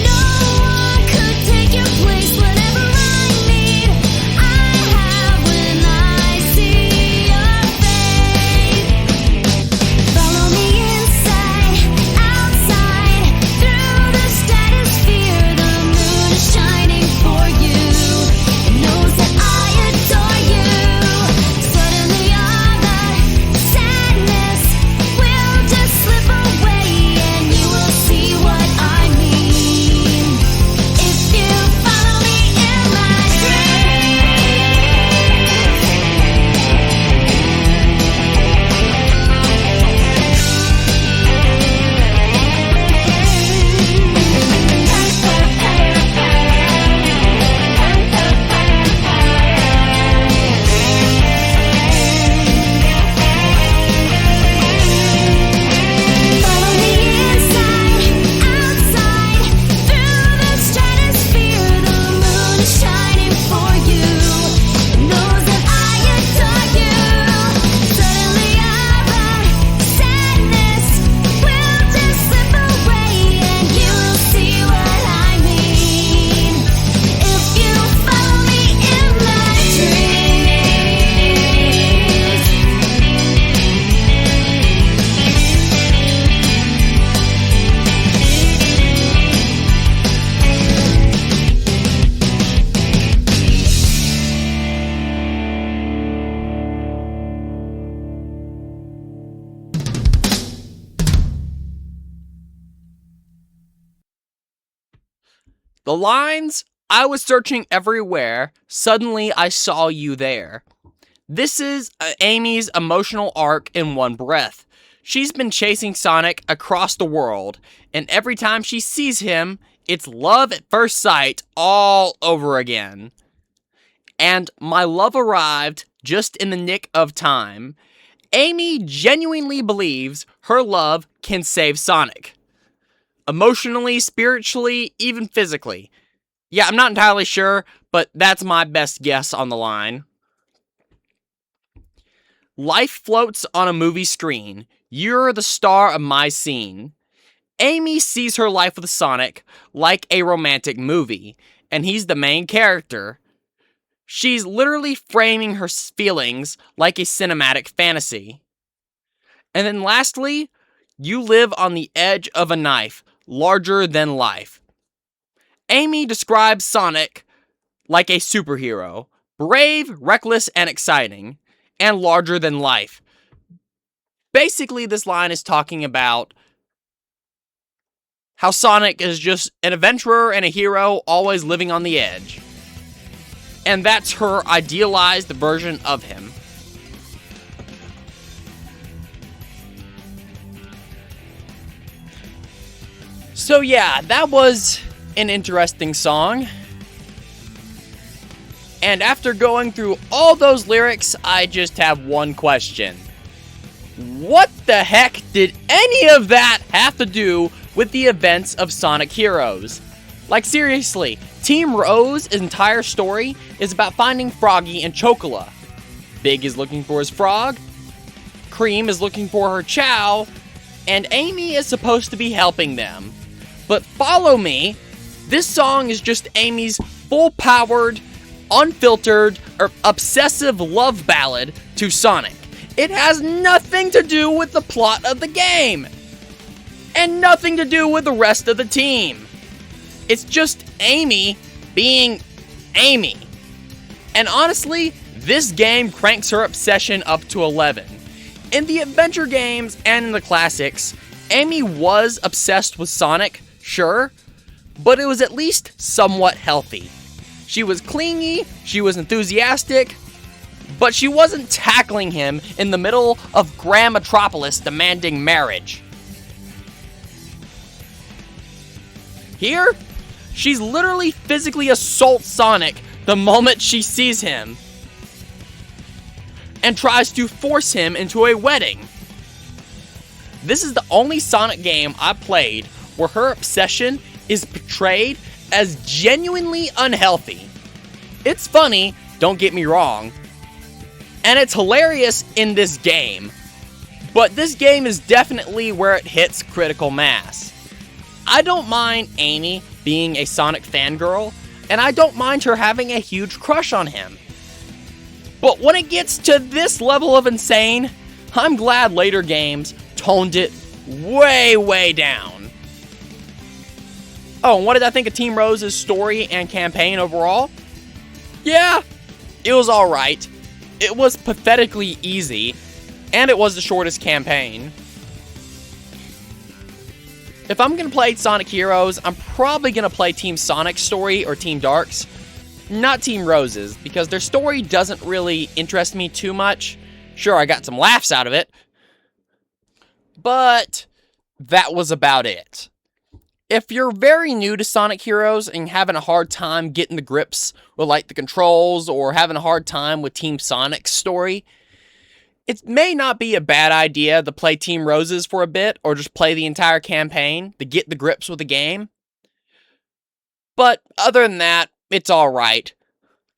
No one could take your place. Whatever I need, I have when I see your face. Follow me inside, outside, through the stratosphere. The moon is shining for you. It knows that I adore you. Suddenly all the sadness will just slip away, and you will see what I mean if you follow me in my Follow me inside, outside, through the stratosphere. The moon is shining for you. It knows that I adore you. Suddenly all the sadness will just slip away, and you will see what I mean if you follow me in my dreams. The lines, I was searching everywhere, suddenly I saw you there. This is Amy's emotional arc in one breath. She's been chasing Sonic across the world, and every time she sees him, it's love at first sight all over again. And my love arrived just in the nick of time. Amy genuinely believes her love can save Sonic. Emotionally, spiritually, even physically. Yeah, I'm not entirely sure, but that's my best guess on the line. Life floats on a movie screen. You're the star of my scene. Amy sees her life with Sonic like a romantic movie, and he's the main character. She's literally framing her feelings like a cinematic fantasy. And then lastly, you live on the edge of a knife, larger than life. Amy describes Sonic like a superhero, brave, reckless, and exciting, and larger than life. Basically, this line is talking about how Sonic is just an adventurer and a hero always living on the edge. And that's her idealized version of him. So yeah, that was an interesting song. And after going through all those lyrics, I just have one question. What the heck did any of that have to do with the events of Sonic Heroes? Like seriously, Team Rose's entire story is about finding Froggy and Chocola. Big is looking for his frog, Cream is looking for her Chow, and Amy is supposed to be helping them. But follow me, this song is just Amy's full-powered, unfiltered or obsessive love ballad to Sonic. It has nothing to do with the plot of the game, and nothing to do with the rest of the team. It's just Amy being Amy. And honestly, this game cranks her obsession up to 11. In the adventure games and in the classics, Amy was obsessed with Sonic, sure, but it was at least somewhat healthy. She was clingy, she was enthusiastic, but she wasn't tackling him in the middle of Grand Metropolis demanding marriage. Here, she's literally physically assaults Sonic the moment she sees him and tries to force him into a wedding. This is the only Sonic game I played where her obsession is portrayed as genuinely unhealthy. It's funny, don't get me wrong, and it's hilarious in this game, but this game is definitely where it hits critical mass. I don't mind Amy being a Sonic fangirl, and I don't mind her having a huge crush on him. But when it gets to this level of insane, I'm glad later games toned it way down. Oh, and what did I think of Team Rose's story and campaign overall? Yeah, it was alright. It was pathetically easy, and it was the shortest campaign. If I'm going to play Sonic Heroes, I'm probably going to play Team Sonic's story or Team Dark's, not Team Rose's, because their story doesn't really interest me too much. Sure, I got some laughs out of it, but that was about it. If you're very new to Sonic Heroes and having a hard time getting the grips with like the controls or having a hard time with Team Sonic's story, it may not be a bad idea to play Team Rose's for a bit or just play the entire campaign to get the grips with the game. But other than that, it's alright.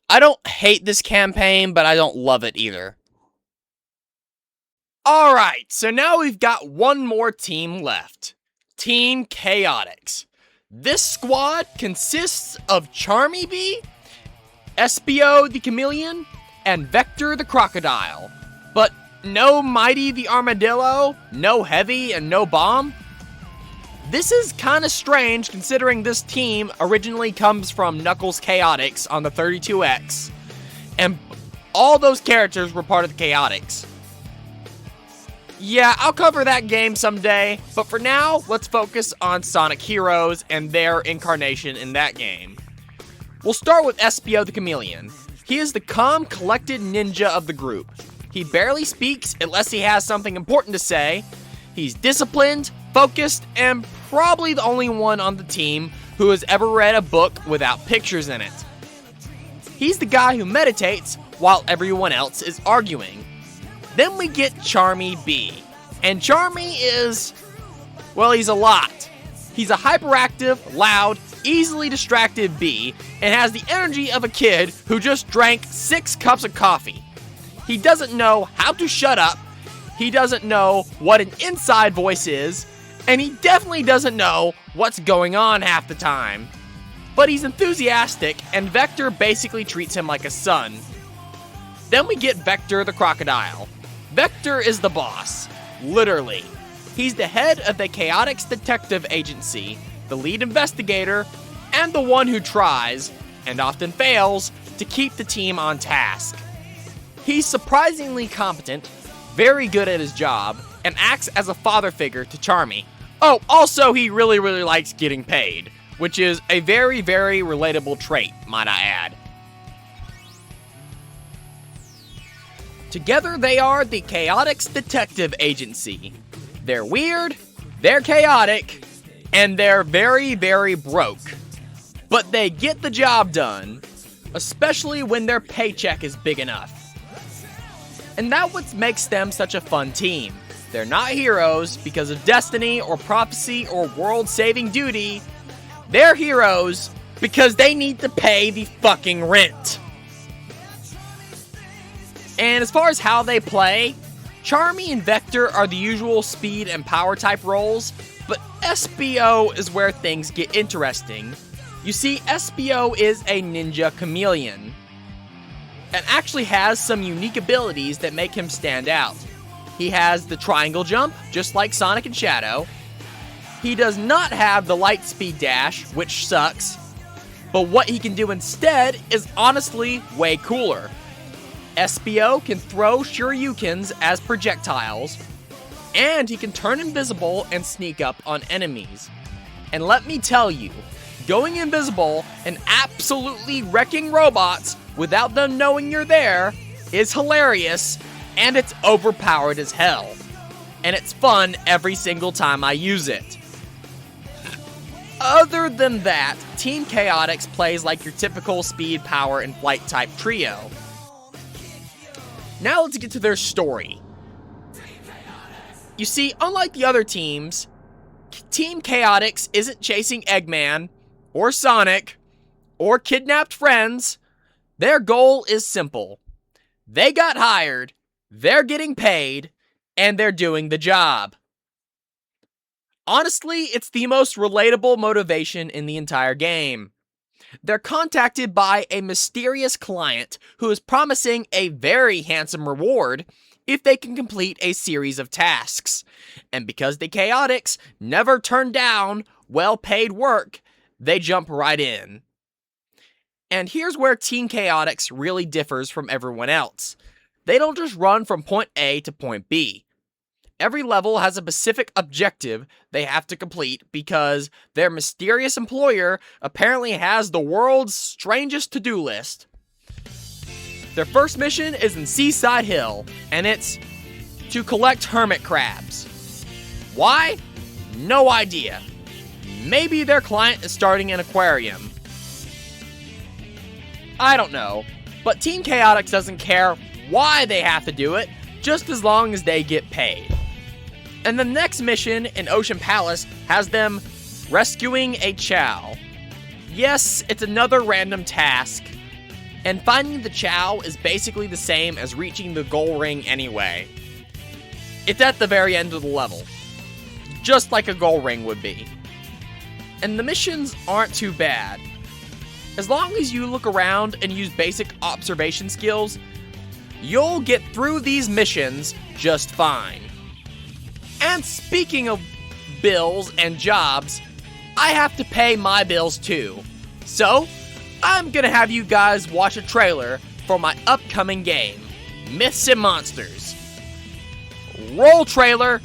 I don't hate this campaign, but I don't love it either. Alright, so now we've got one more team left. Team Chaotix. This squad consists of Charmy Bee, Espio the Chameleon, and Vector the Crocodile. But no Mighty the Armadillo, no Heavy, and no Bomb. This is kinda strange considering this team originally comes from Knuckles Chaotix on the 32X, and all those characters were part of the Chaotix. Yeah, I'll cover that game someday, but for now, let's focus on Sonic Heroes and their incarnation in that game. We'll start with Espio the Chameleon. He is the calm, collected ninja of the group. He barely speaks unless he has something important to say. He's disciplined, focused, and probably the only one on the team who has ever read a book without pictures in it. He's the guy who meditates while everyone else is arguing. Then we get Charmy Bee. And Charmy is, well, he's a lot. He's a hyperactive, loud, easily distracted bee and has the energy of a kid who just drank 6 cups of coffee. He doesn't know how to shut up, he doesn't know what an inside voice is, and he definitely doesn't know what's going on half the time. But he's enthusiastic, and Vector basically treats him like a son. Then we get Vector the Crocodile. Vector is the boss, literally. He's the head of the Chaotix Detective Agency, the lead investigator, and the one who tries, and often fails, to keep the team on task. He's surprisingly competent, very good at his job, and acts as a father figure to Charmy. Oh, also he really likes getting paid, which is a very relatable trait, might I add. Together they are the Chaotix Detective Agency. They're weird, they're chaotic, and they're very broke. But they get the job done, especially when their paycheck is big enough. And that's what makes them such a fun team. They're not heroes because of destiny or prophecy or world-saving duty. They're heroes because they need to pay the fucking rent. And as far as how they play, Charmy and Vector are the usual speed and power type roles, but Espio is where things get interesting. You see, Espio is a ninja chameleon. and actually has some unique abilities that make him stand out. He has the triangle jump, just like Sonic and Shadow. He does not have the light speed dash, which sucks, but what he can do instead is honestly way cooler. Espio can throw shurikens as projectiles, and he can turn invisible and sneak up on enemies. And let me tell you, going invisible and absolutely wrecking robots without them knowing you're there is hilarious, and it's overpowered as hell. And it's fun every single time I use it. Other than that, Team Chaotix plays like your typical speed, power, and flight type trio. Now let's get to their story. You see, unlike the other teams, Team Chaotix isn't chasing Eggman, or Sonic, or kidnapped friends. Their goal is simple. They got hired, they're getting paid, and they're doing the job. Honestly, it's the most relatable motivation in the entire game. They're contacted by a mysterious client who is promising a very handsome reward if they can complete a series of tasks. And because the Chaotix never turn down well-paid work, they jump right in. And here's where Team Chaotix really differs from everyone else. They don't just run from point A to point B. Every level has a specific objective they have to complete because their mysterious employer apparently has the world's strangest to-do list. Their first mission is in Seaside Hill, and it's to collect hermit crabs. Why? No idea. Maybe their client is starting an aquarium. I don't know, but Team Chaotix doesn't care why they have to do it, just as long as they get paid. And the next mission in Ocean Palace has them rescuing a Chow. Yes, it's another random task, and finding the Chow is basically the same as reaching the goal ring anyway. It's at the very end of the level, just like a goal ring would be. And the missions aren't too bad. As long as you look around and use basic observation skills, you'll get through these missions just fine. And speaking of bills and jobs, I have to pay my bills too. So, I'm gonna have you guys watch a trailer for my upcoming game, Myths and Monsters. Roll trailer!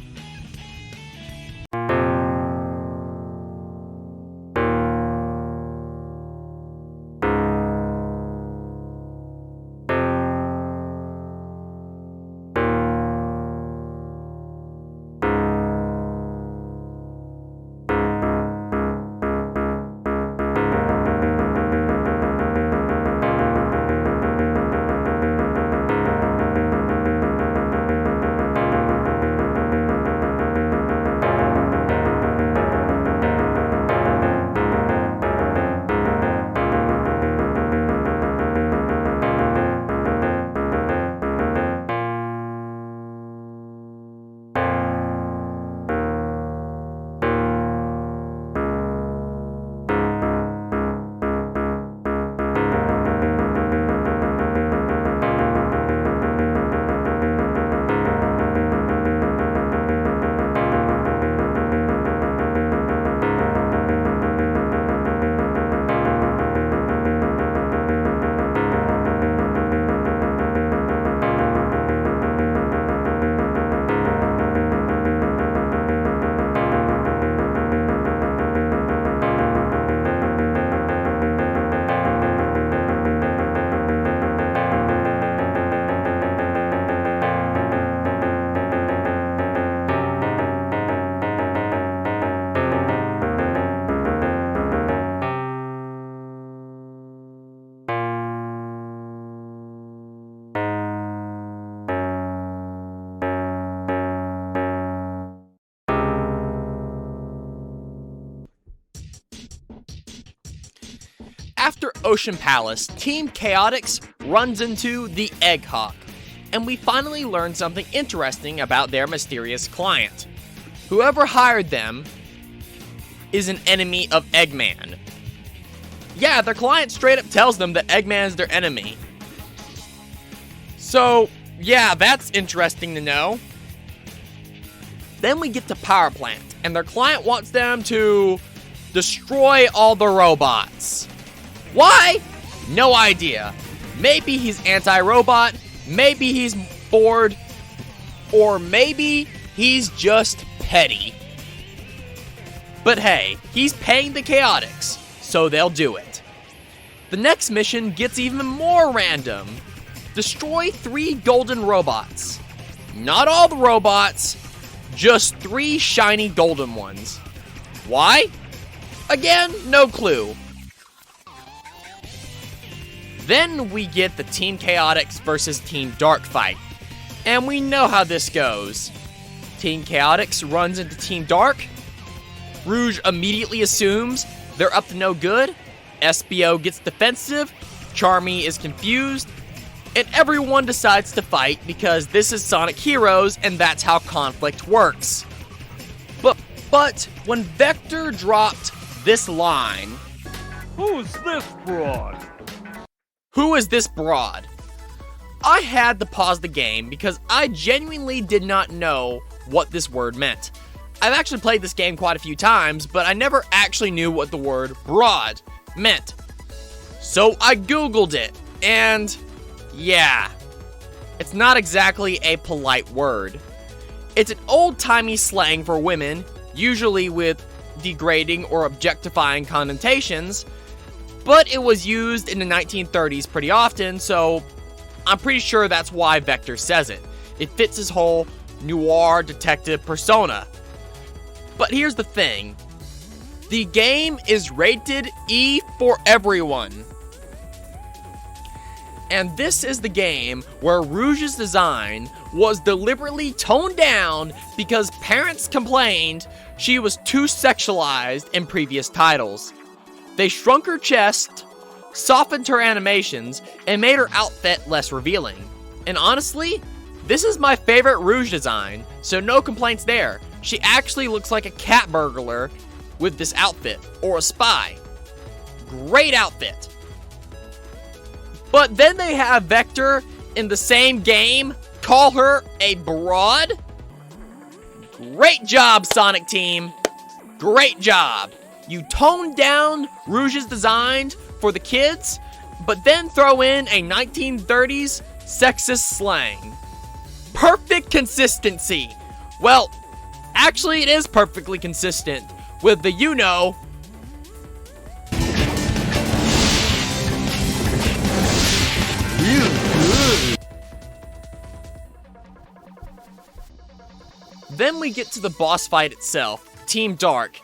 After Ocean Palace, Team Chaotix runs into the Egg Hawk, and we finally learn something interesting about their mysterious client. Whoever hired them is an enemy of Eggman. Yeah, their client straight up tells them that Eggman is their enemy. So, yeah, that's interesting to know. Then we get to Power Plant, and their client wants them to destroy all the robots. Why? No idea. Maybe he's anti-robot, maybe he's bored, or maybe he's just petty. But hey, he's paying the Chaotix, so they'll do it. The next mission gets even more random. Destroy 3 golden robots. Not all the robots, just 3 shiny golden ones. Why? Again, no clue. Then we get the Team Chaotix versus Team Dark fight. And we know how this goes. Team Chaotix runs into Team Dark. Rouge immediately assumes they're up to no good. SBO gets defensive. Charmy is confused. And everyone decides to fight because this is Sonic Heroes and that's how conflict works. But when Vector dropped this line, "Who's this broad?" Who is this broad? I had to pause the game because I genuinely did not know what this word meant. I've actually played this game quite a few times, but I never actually knew what the word broad meant. So I Googled it, and yeah, it's not exactly a polite word. It's an old-timey slang for women, usually with degrading or objectifying connotations, but it was used in the 1930s pretty often, so I'm pretty sure that's why Vector says it. It fits his whole noir detective persona. But here's the thing. The game is rated E for everyone. And this is the game where Rouge's design was deliberately toned down because parents complained she was too sexualized in previous titles. They shrunk her chest, softened her animations, and made her outfit less revealing. And honestly, this is my favorite Rouge design, so no complaints there. She actually looks like a cat burglar with this outfit, or a spy. Great outfit. But then they have Vector in the same game call her a broad? Great job, Sonic Team. Great job. You toned down Rouge's design for the kids, but then throw in a 1930s sexist slang. Perfect consistency. Well, actually it is perfectly consistent with the you-know. Then we get to the boss fight itself, Team Dark,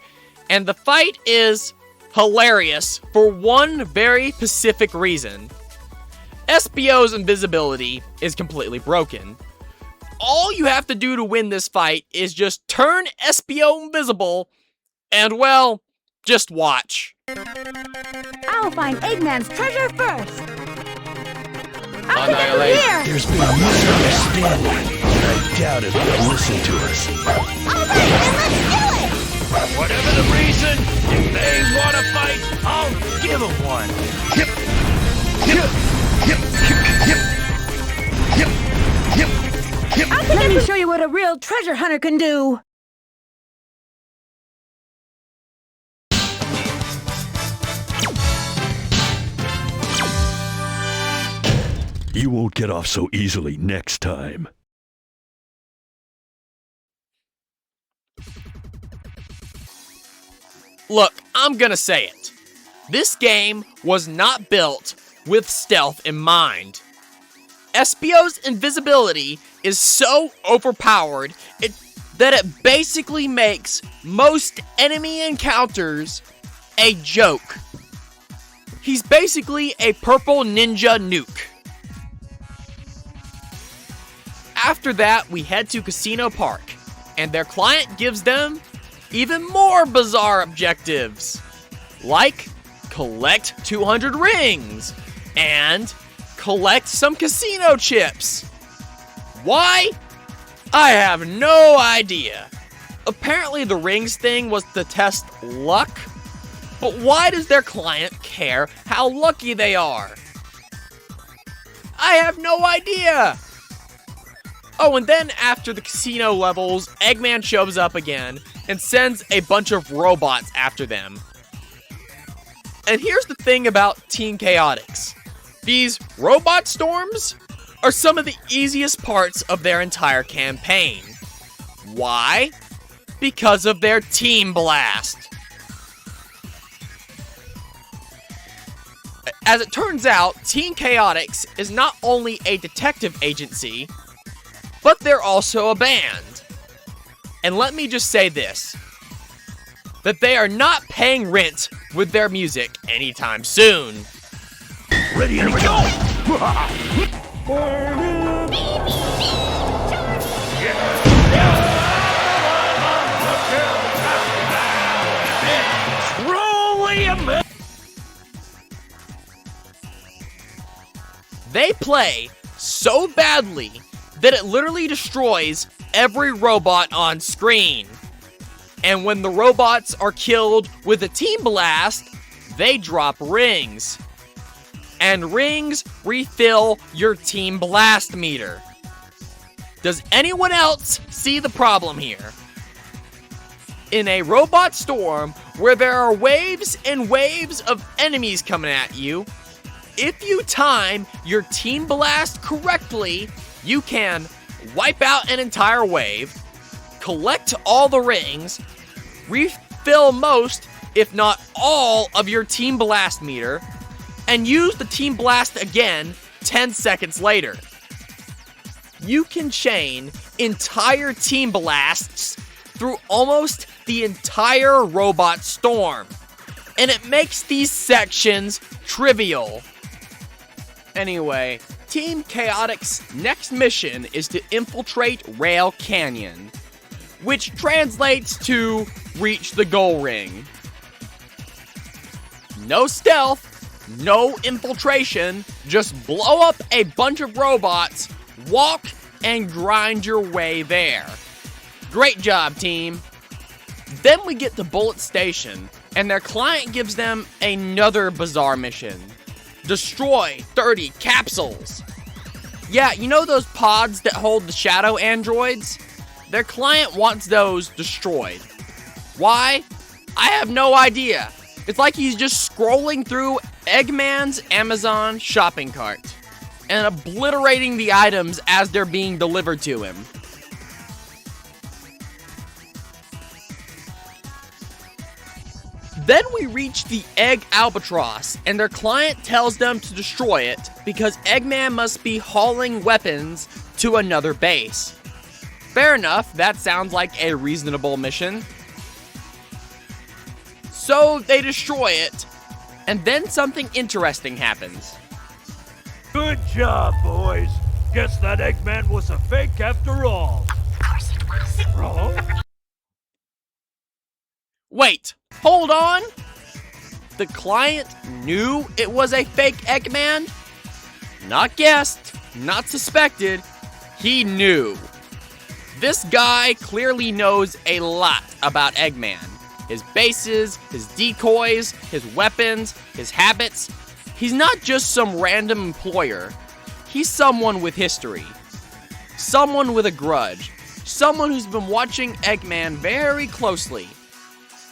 and the fight is hilarious for one very specific reason. SBO's invisibility is completely broken. All you have to do to win this fight is just turn SBO invisible, and well, just watch. I'll find Eggman's treasure first. I'll get it Annihilate. from here. There's been a misunderstanding, but I doubt if they'll listen to us. All right, then let's do it! Whatever the reason, if they want to fight, I'll give them one. Hip, hip, hip, hip, hip, hip, hip. Let me show you what a real treasure hunter can do. You won't get off so easily next time. Look, I'm gonna say it. This game was not built with stealth in mind. SBO's invisibility is so overpowered that it basically makes most enemy encounters a joke. He's basically a purple ninja nuke. After that, we head to Casino Park, and their client gives them even more bizarre objectives, like collect 200 rings and collect some casino chips. Why? I have no idea. Apparently the rings thing was to test luck, but why does their client care how lucky they are? I have no idea! Oh, and then after the casino levels, Eggman shows up again and sends a bunch of robots after them. And here's the thing about Team Chaotix. These robot storms are some of the easiest parts of their entire campaign. Why? Because of their Team Blast. As it turns out, Team Chaotix is not only a detective agency, but they're also a band. And let me just say this, that they are not paying rent with their music anytime soon. Ready to go! They play so badly that it literally destroys every robot on screen. And when the robots are killed with a Team Blast, they drop rings. And rings refill your Team Blast meter. Does anyone else see the problem here? In a robot storm where there are waves and waves of enemies coming at you, if you time your Team Blast correctly, you can wipe out an entire wave, collect all the rings, refill most, if not all, of your Team Blast meter, and use the Team Blast again 10 seconds later. You can chain entire Team Blasts through almost the entire robot storm, and it makes these sections trivial. Anyway, Team Chaotix's next mission is to infiltrate Rail Canyon, which translates to reach the goal ring. No stealth, no infiltration, just blow up a bunch of robots, walk, and grind your way there. Great job, team. Then we get to Bullet Station, and their client gives them another bizarre mission. Destroy 30 capsules. Yeah, you know those pods that hold the shadow androids? Their client wants those destroyed. Why? I have no idea. It's like he's just scrolling through Eggman's Amazon shopping cart and obliterating the items as they're being delivered to him. Then we reach the Egg Albatross, and their client tells them to destroy it because Eggman must be hauling weapons to another base. Fair enough, that sounds like a reasonable mission. So they destroy it, and then something interesting happens. Good job, boys. Guess that Eggman was a fake after all. Of course it was. Wrong? Wait, hold on! The client knew it was a fake Eggman? Not guessed, not suspected, he knew. This guy clearly knows a lot about Eggman. His bases, his decoys, his weapons, his habits. He's not just some random employer. He's someone with history. Someone with a grudge. Someone who's been watching Eggman very closely.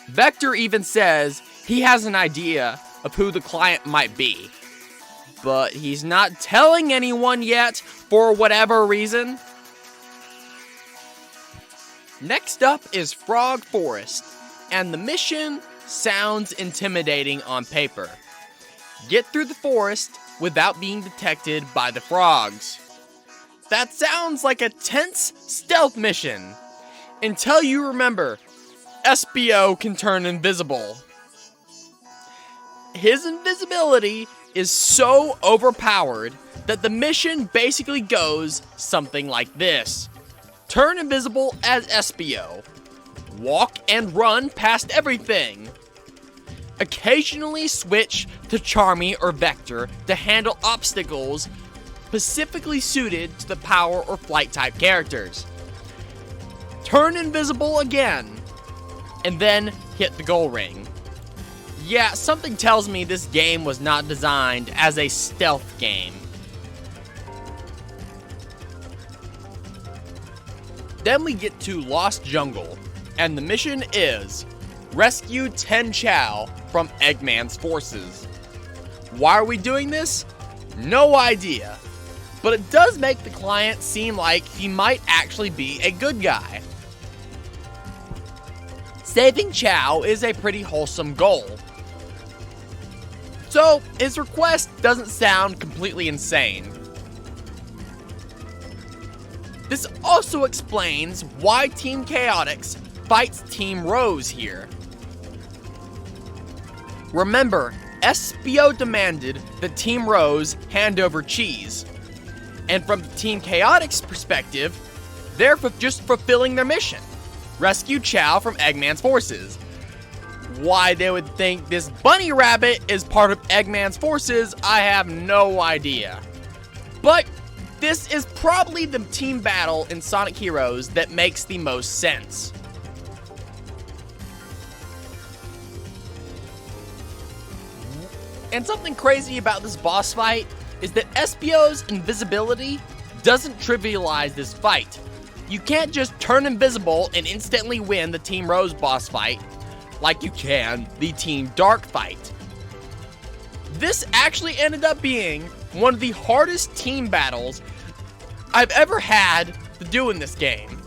Vector even says he has an idea of who the client might be. But he's not telling anyone yet for whatever reason. Next up is Frog Forest, and the mission sounds intimidating on paper. Get through the forest without being detected by the frogs. That sounds like a tense stealth mission, until you remember Espio can turn invisible. His invisibility is so overpowered that the mission basically goes something like this. Turn invisible as Espio. Walk and run past everything. Occasionally switch to Charmy or Vector to handle obstacles specifically suited to the power or flight type characters. Turn invisible again, and then hit the goal ring. Yeah, something tells me this game was not designed as a stealth game. Then we get to Lost Jungle, and the mission is rescue Ten Chow from Eggman's forces. Why are we doing this? No idea, but it does make the client seem like he might actually be a good guy. Saving Chow is a pretty wholesome goal, so his request doesn't sound completely insane. This also explains why Team Chaotix fights Team Rose here. Remember, SBO demanded that Team Rose hand over cheese, and from Team Chaotix perspective, they're just fulfilling their mission: rescue Chow from Eggman's forces. Why they would think this bunny rabbit is part of Eggman's forces, I have no idea. But this is probably the team battle in Sonic Heroes that makes the most sense. And something crazy about this boss fight is that SBO's invisibility doesn't trivialize this fight. You can't just turn invisible and instantly win the Team Rose boss fight like you can the Team Dark fight. This actually ended up being one of the hardest team battles I've ever had to do in this game.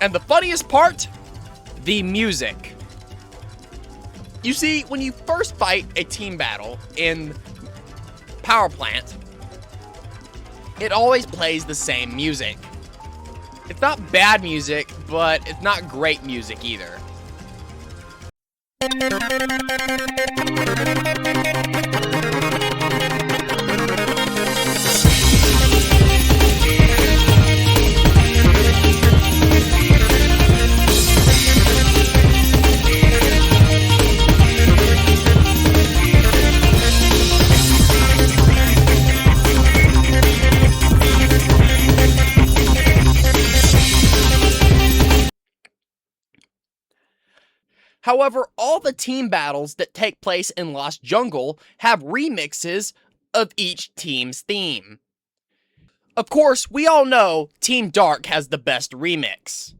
And the funniest part? The music. You see, when you first fight a team battle in Power Plant, it always plays the same music. It's not bad music, but it's not great music either. However, all the team battles that take place in Lost Jungle have remixes of each team's theme. Of course, we all know Team Dark has the best remix.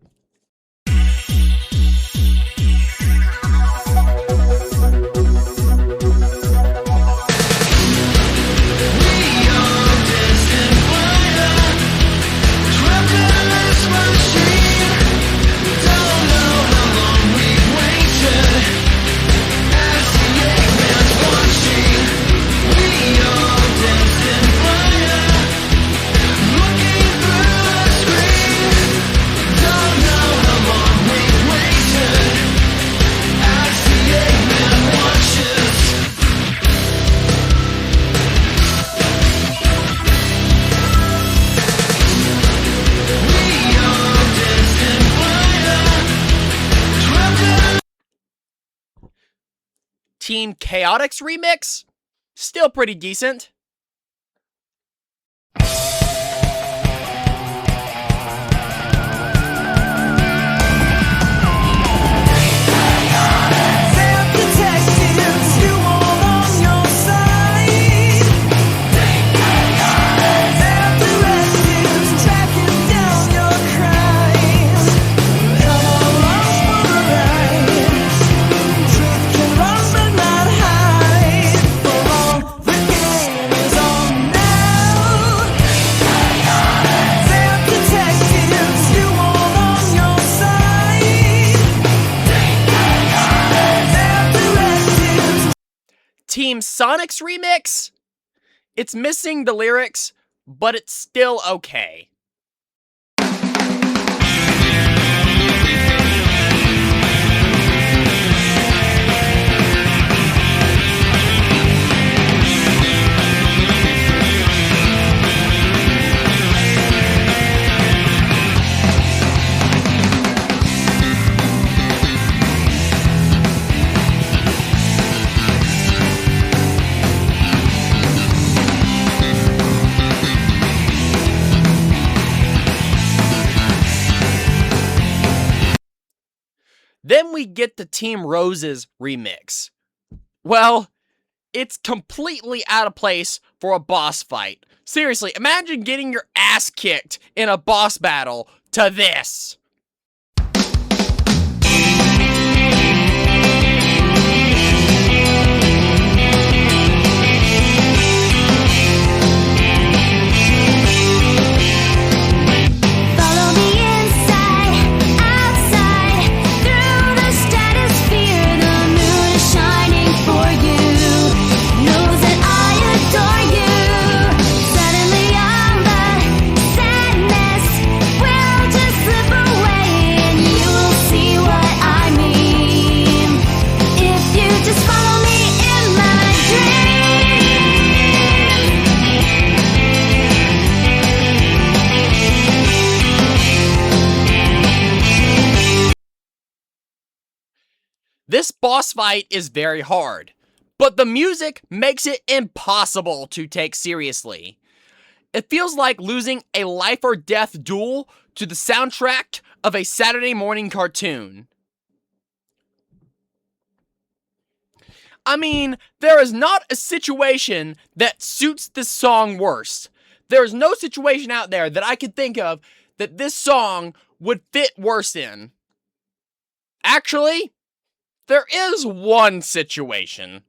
Team Chaotix remix? Still pretty decent. Team Sonic's remix? It's missing the lyrics, but it's still okay. Then we get the Team Rose's remix. Well, it's completely out of place for a boss fight. Seriously, imagine getting your ass kicked in a boss battle to this. This boss fight is very hard, but the music makes it impossible to take seriously. It feels like losing a life or death duel to the soundtrack of a Saturday morning cartoon. I mean, there is not a situation that suits this song worse. There is no situation out there that I could think of that this song would fit worse in. Actually, there is one situation.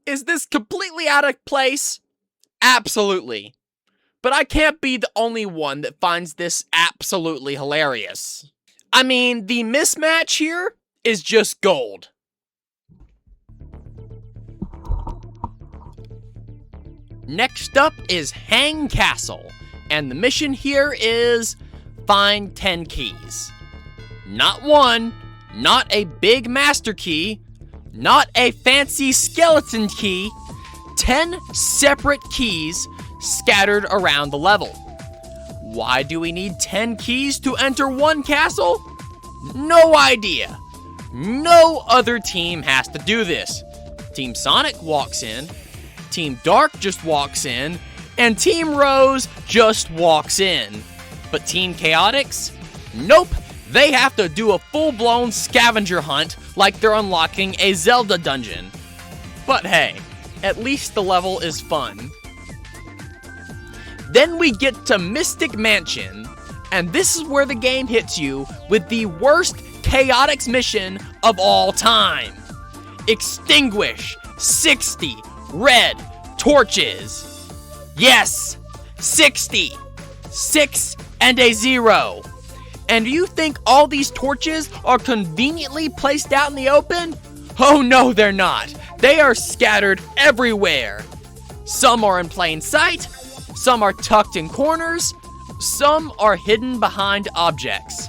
Is this completely out of place? Absolutely. But I can't be the only one that finds this absolutely hilarious. I mean, the mismatch here is just gold. Next up is Hang Castle, and the mission here is find 10 keys. Not one, not a big master key, not a fancy skeleton key, 10 separate keys scattered around the level. Why do we need 10 keys to enter one castle? No idea. No other team has to do this. Team Sonic walks in, Team Dark just walks in, and Team Rose just walks in. But Team Chaotix? Nope. They have to do a full-blown scavenger hunt like they're unlocking a Zelda dungeon. But hey, at least the level is fun. Then we get to Mystic Mansion, and this is where the game hits you with the worst Chaotix mission of all time. Extinguish 60 red torches. Yes, 60. 6 and a 0. And do you think all these torches are conveniently placed out in the open? Oh no, they're not. They are scattered everywhere. Some are in plain sight, some are tucked in corners, some are hidden behind objects.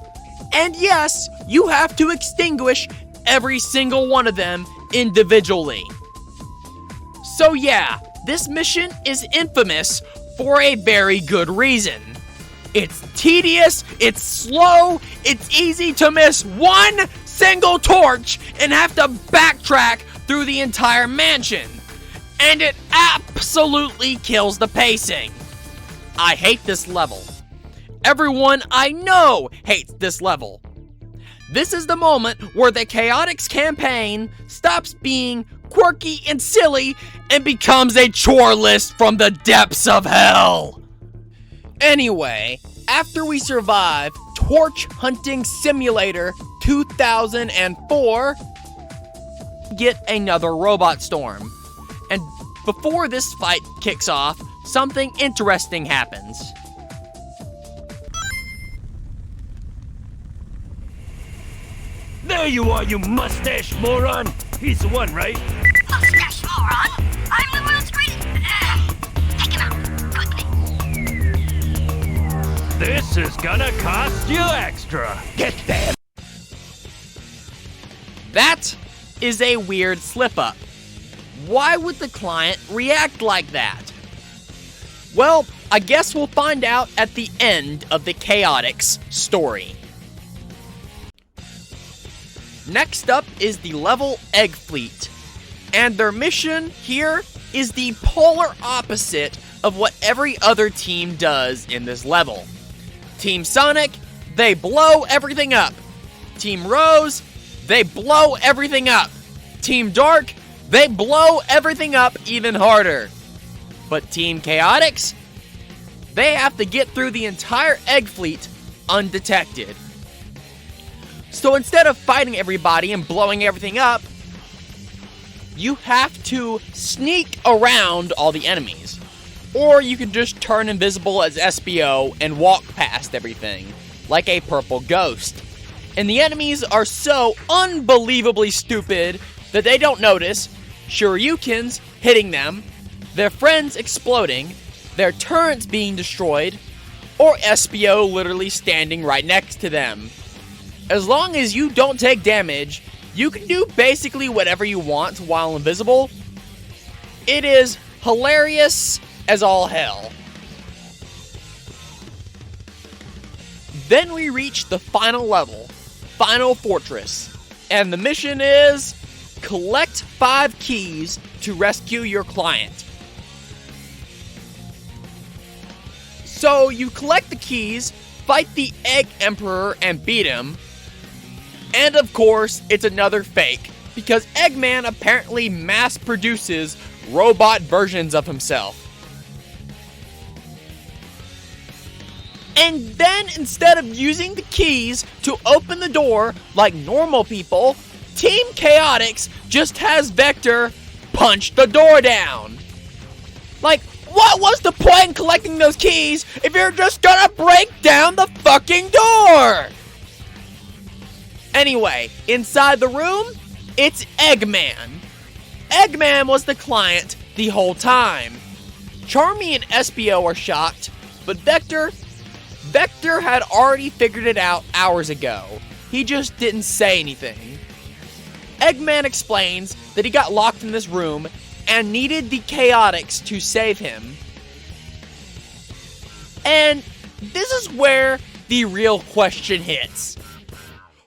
And yes, you have to extinguish every single one of them individually. So yeah, this mission is infamous for a very good reason. It's tedious, it's slow, it's easy to miss one single torch and have to backtrack through the entire mansion. And it absolutely kills the pacing. I hate this level. Everyone I know hates this level. This is the moment where the Chaotix campaign stops being quirky and silly and becomes a chore list from the depths of hell. Anyway, after we survive Torch Hunting Simulator 2004, get another robot storm. And before this fight kicks off, something interesting happens. There you are, you mustache moron! He's the one, right? Mustache moron? I'm the world's greatest. Take him out, quickly. This is gonna cost you extra. Get there. That is a weird slip-up. Why would the client react like that? Well, I guess we'll find out at the end of the Chaotix story. Next up is the level Egg Fleet, and their mission here is the polar opposite of what every other team does in this level. Team Sonic, they blow everything up. Team Rose, they blow everything up. Team Dark, they blow everything up even harder. But Team Chaotix, they have to get through the entire Egg Fleet undetected. So instead of fighting everybody and blowing everything up, you have to sneak around all the enemies. Or you can just turn invisible as SBO and walk past everything, like a purple ghost. And the enemies are so unbelievably stupid that they don't notice shurikens hitting them, their friends exploding, their turrets being destroyed, or SBO literally standing right next to them. As long as you don't take damage, you can do basically whatever you want while invisible. It is hilarious as all hell. Then we reach the final level, Final Fortress, and the mission is collect 5 keys to rescue your client. So you collect the keys, fight the Egg Emperor and beat him, and of course, it's another fake, because Eggman apparently mass produces robot versions of himself. And then, instead of using the keys to open the door like normal people, Team Chaotix just has Vector punch the door down. Like, what was the point in collecting those keys if you're just gonna break down the fucking door? Anyway, inside the room, it's Eggman. Eggman was the client the whole time. Charmy and SBO are shocked, but Vector had already figured it out hours ago. He just didn't say anything. Eggman explains that he got locked in this room and needed the Chaotix to save him. And this is where the real question hits.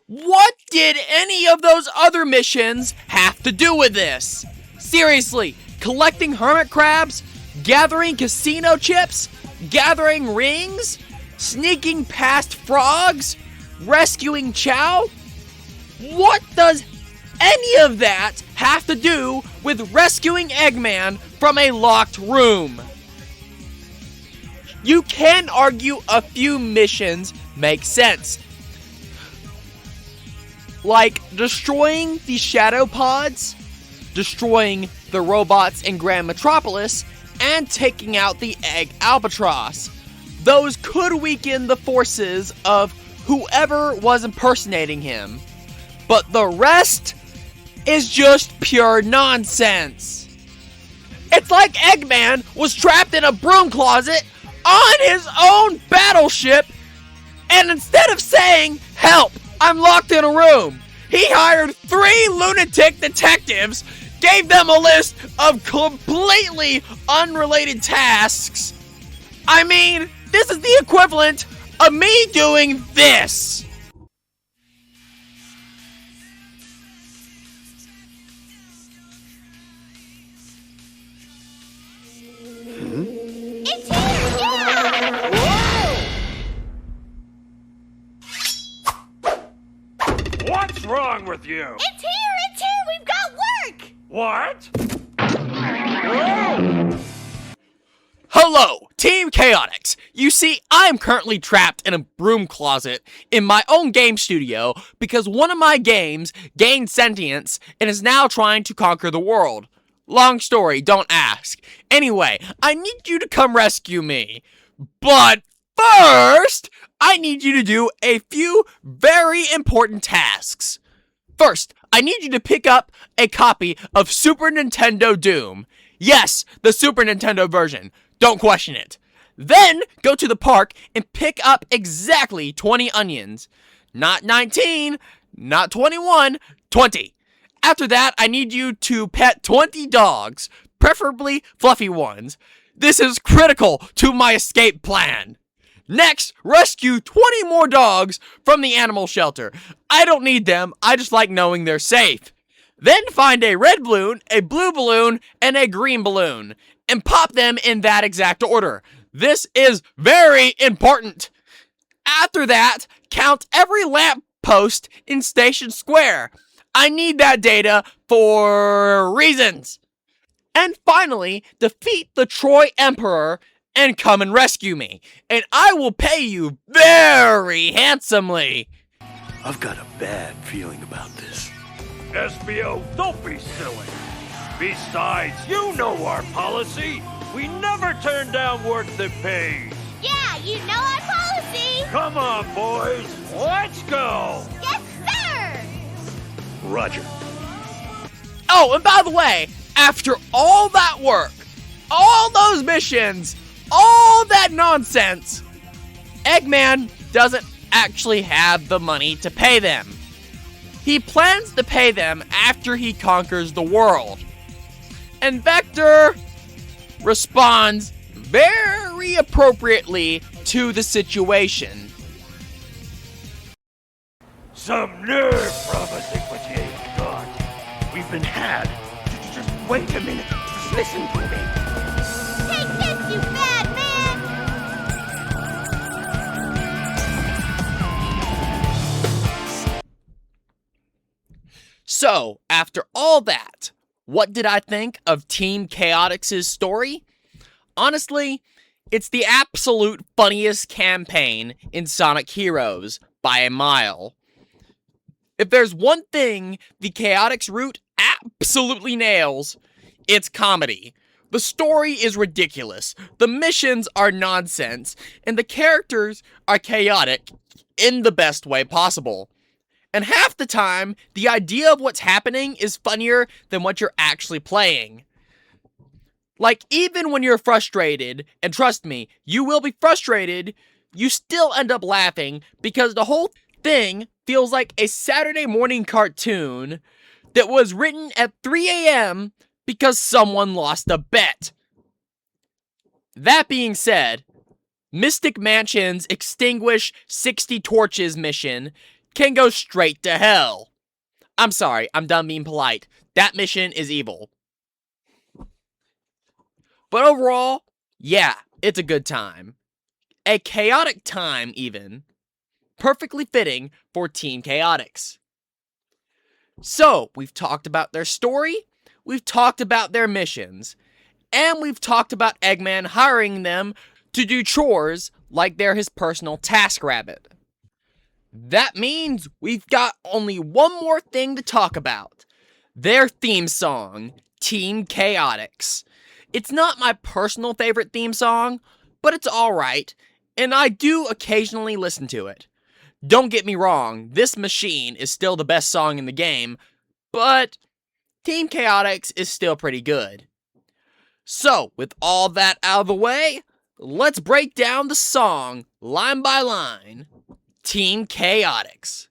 What did any of those other missions have to do with this? Seriously, collecting hermit crabs? Gathering casino chips? Gathering rings? Sneaking past frogs? Rescuing Chow? What does any of that have to do with rescuing Eggman from a locked room? You can argue a few missions make sense. Like destroying the Shadow Pods, destroying the robots in Grand Metropolis, and taking out the Egg Albatross. Those could weaken the forces of whoever was impersonating him. But the rest is just pure nonsense. It's like Eggman was trapped in a broom closet on his own battleship, and instead of saying, "Help, I'm locked in a room," he hired 3 lunatic detectives, gave them a list of completely unrelated tasks. I mean, this is the equivalent of me doing this. It's here! Yeah! What's wrong with you? It's here! It's here! We've got work! What? Hello, Team Chaotix. You see, I am currently trapped in a broom closet in my own game studio because one of my games gained sentience and is now trying to conquer the world. Long story, don't ask. Anyway, I need you to come rescue me. But first, I need you to do a few very important tasks. First, I need you to pick up a copy of Super Nintendo Doom. Yes, the Super Nintendo version. Don't question it. Then, go to the park and pick up exactly 20 onions. Not 19, not 21, 20. After that, I need you to pet 20 dogs, preferably fluffy ones. This is critical to my escape plan. Next, rescue 20 more dogs from the animal shelter. I don't need them, I just like knowing they're safe. Then find a red balloon, a blue balloon, and a green balloon, and pop them in that exact order. This is very important. After that, count every lamp post in Station Square. I need that data for reasons. And finally, defeat the Troy Emperor and come and rescue me, and I will pay you very handsomely. I've got a bad feeling about this. SBO, don't be silly. Besides, you know our policy. We never turn down work that pays. Yeah, you know our policy. Come on, boys. Let's go. Yes, sir. Roger. Oh, and by the way, after all that work, all those missions, all that nonsense, Eggman doesn't actually have the money to pay them. He plans to pay them after he conquers the world. And Vector responds very appropriately to the situation. Some nerve promising what you ain't got. We've been had. Just wait a minute. Just listen to me. Take this, you bad man. So, after all that, what did I think of Team Chaotix's story? Honestly, it's the absolute funniest campaign in Sonic Heroes by a mile. If there's one thing the Chaotix route absolutely nails, it's comedy. The story is ridiculous, the missions are nonsense, and the characters are chaotic in the best way possible. And half the time, the idea of what's happening is funnier than what you're actually playing. Like, even when you're frustrated, and trust me, you will be frustrated, you still end up laughing because the whole thing feels like a Saturday morning cartoon that was written at 3 a.m. because someone lost a bet. That being said, Mystic Mansion's Extinguish 60 Torches mission can go straight to hell. I'm sorry, I'm done being polite. That mission is evil. But overall, yeah, it's a good time. A chaotic time, even. Perfectly fitting for Team Chaotix. So, we've talked about their story, we've talked about their missions, and we've talked about Eggman hiring them to do chores like they're his personal TaskRabbit. That means we've got only one more thing to talk about. Their theme song, Team Chaotix. It's not my personal favorite theme song, but it's alright, and I do occasionally listen to it. Don't get me wrong, This Machine is still the best song in the game, but Team Chaotix is still pretty good. So, with all that out of the way, let's break down the song line by line. Team Chaotix.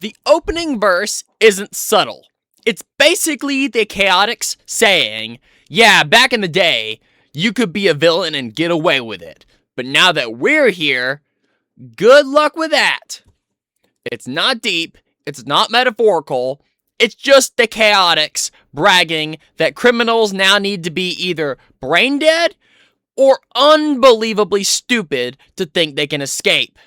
The opening verse isn't subtle. It's basically the Chaotix saying, yeah, back in the day, you could be a villain and get away with it. But now that we're here, good luck with that. It's not deep, it's not metaphorical, it's just the Chaotix bragging that criminals now need to be either brain dead or unbelievably stupid to think they can escape.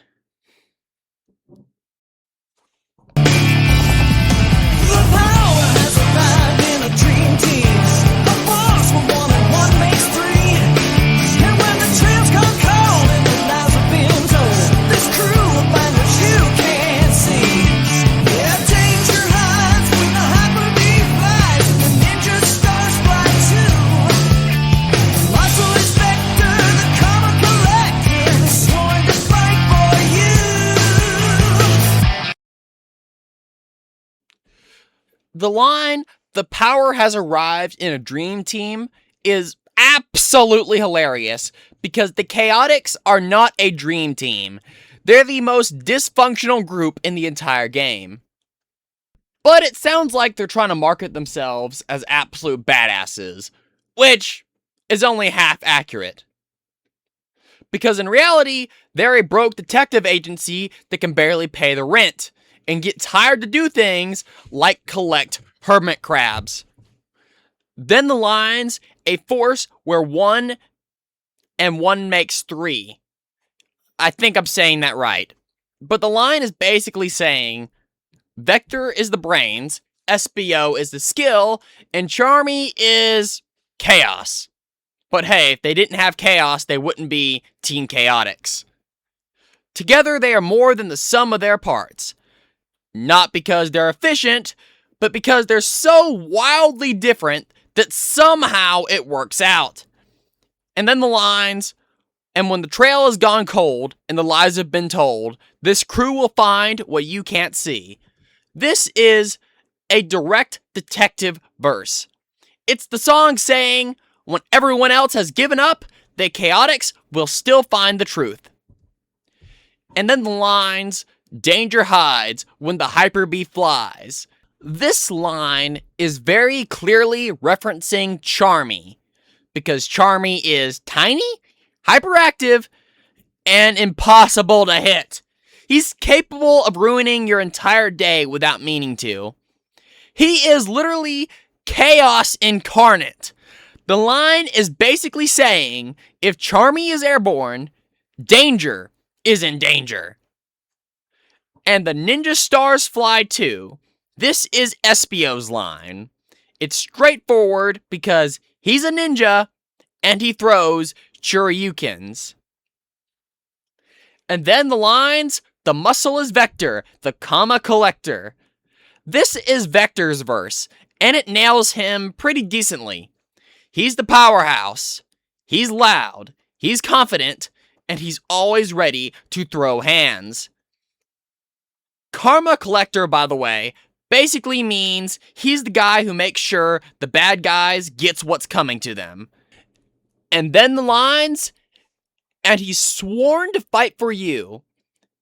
The line, "The power has arrived in a dream team," is absolutely hilarious because the Chaotix are not a dream team. They're the most dysfunctional group in the entire game. But it sounds like they're trying to market themselves as absolute badasses, which is only half accurate. Because in reality, they're a broke detective agency that can barely pay the rent and gets hired to do things like collect hermit crabs. Then the lines, "A force where 1 and 1 makes 3. I think I'm saying that right. But the line is basically saying, Vector is the brains, SBO is the skill, and Charmy is chaos. But hey, if they didn't have chaos, they wouldn't be Team Chaotix. Together, they are more than the sum of their parts. Not because they're efficient, but because they're so wildly different that somehow it works out. And then the lines, "And when the trail has gone cold and the lies have been told, this crew will find what you can't see." This is a direct detective verse. It's the song saying, when everyone else has given up, the Chaotix will still find the truth. And then the lines, "Danger hides when the Hyper Bee flies." This line is very clearly referencing Charmy, because Charmy is tiny, hyperactive, and impossible to hit. He's capable of ruining your entire day without meaning to. He is literally chaos incarnate. The line is basically saying, if Charmy is airborne, Danger is in danger. And the ninja stars fly too. This is Espio's line. It's straightforward because he's a ninja and he throws Churyukens. And then the lines, "The muscle is Vector, the comma collector." This is Vector's verse, and it nails him pretty decently. He's the powerhouse, he's loud, he's confident, and he's always ready to throw hands. Karma Collector, by the way, basically means he's the guy who makes sure the bad guys gets what's coming to them. And then the lines, "And he's sworn to fight for you."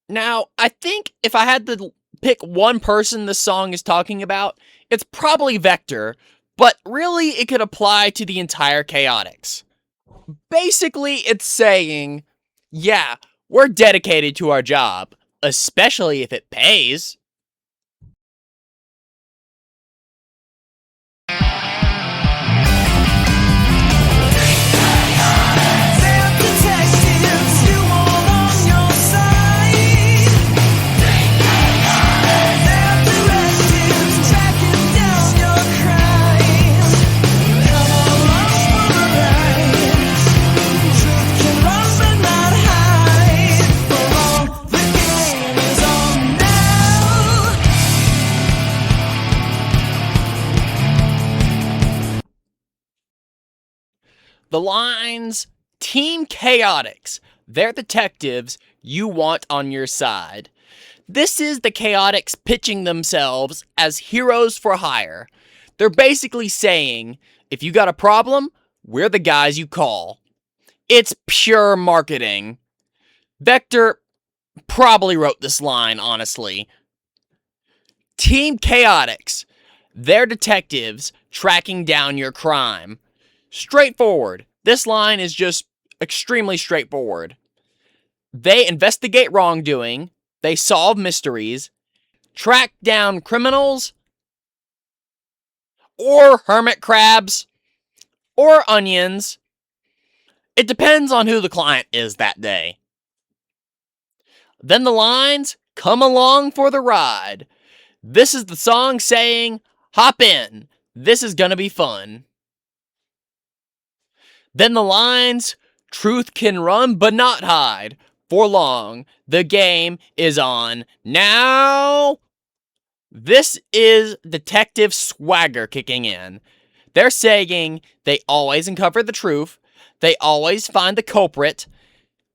Now, I think if I had to pick one person this song is talking about, it's probably Vector, but really it could apply to the entire Chaotix. Basically, it's saying, yeah, we're dedicated to our job, especially if it pays. The lines, "Team Chaotix, they're detectives you want on your side." This is the Chaotix pitching themselves as heroes for hire. They're basically saying, if you got a problem, we're the guys you call. It's pure marketing. Vector probably wrote this line, honestly. Team Chaotix, they're detectives tracking down your crime. Straightforward. This line is just extremely straightforward. They investigate wrongdoing, they solve mysteries, track down criminals, or hermit crabs, or onions. It depends on who the client is that day. Then the lines, "Come along for the ride." This is the song saying, hop in, this is gonna be fun. Then the lines, "Truth can run but not hide for long. The game is on now." This is detective swagger kicking in. They're saying they always uncover the truth, they always find the culprit,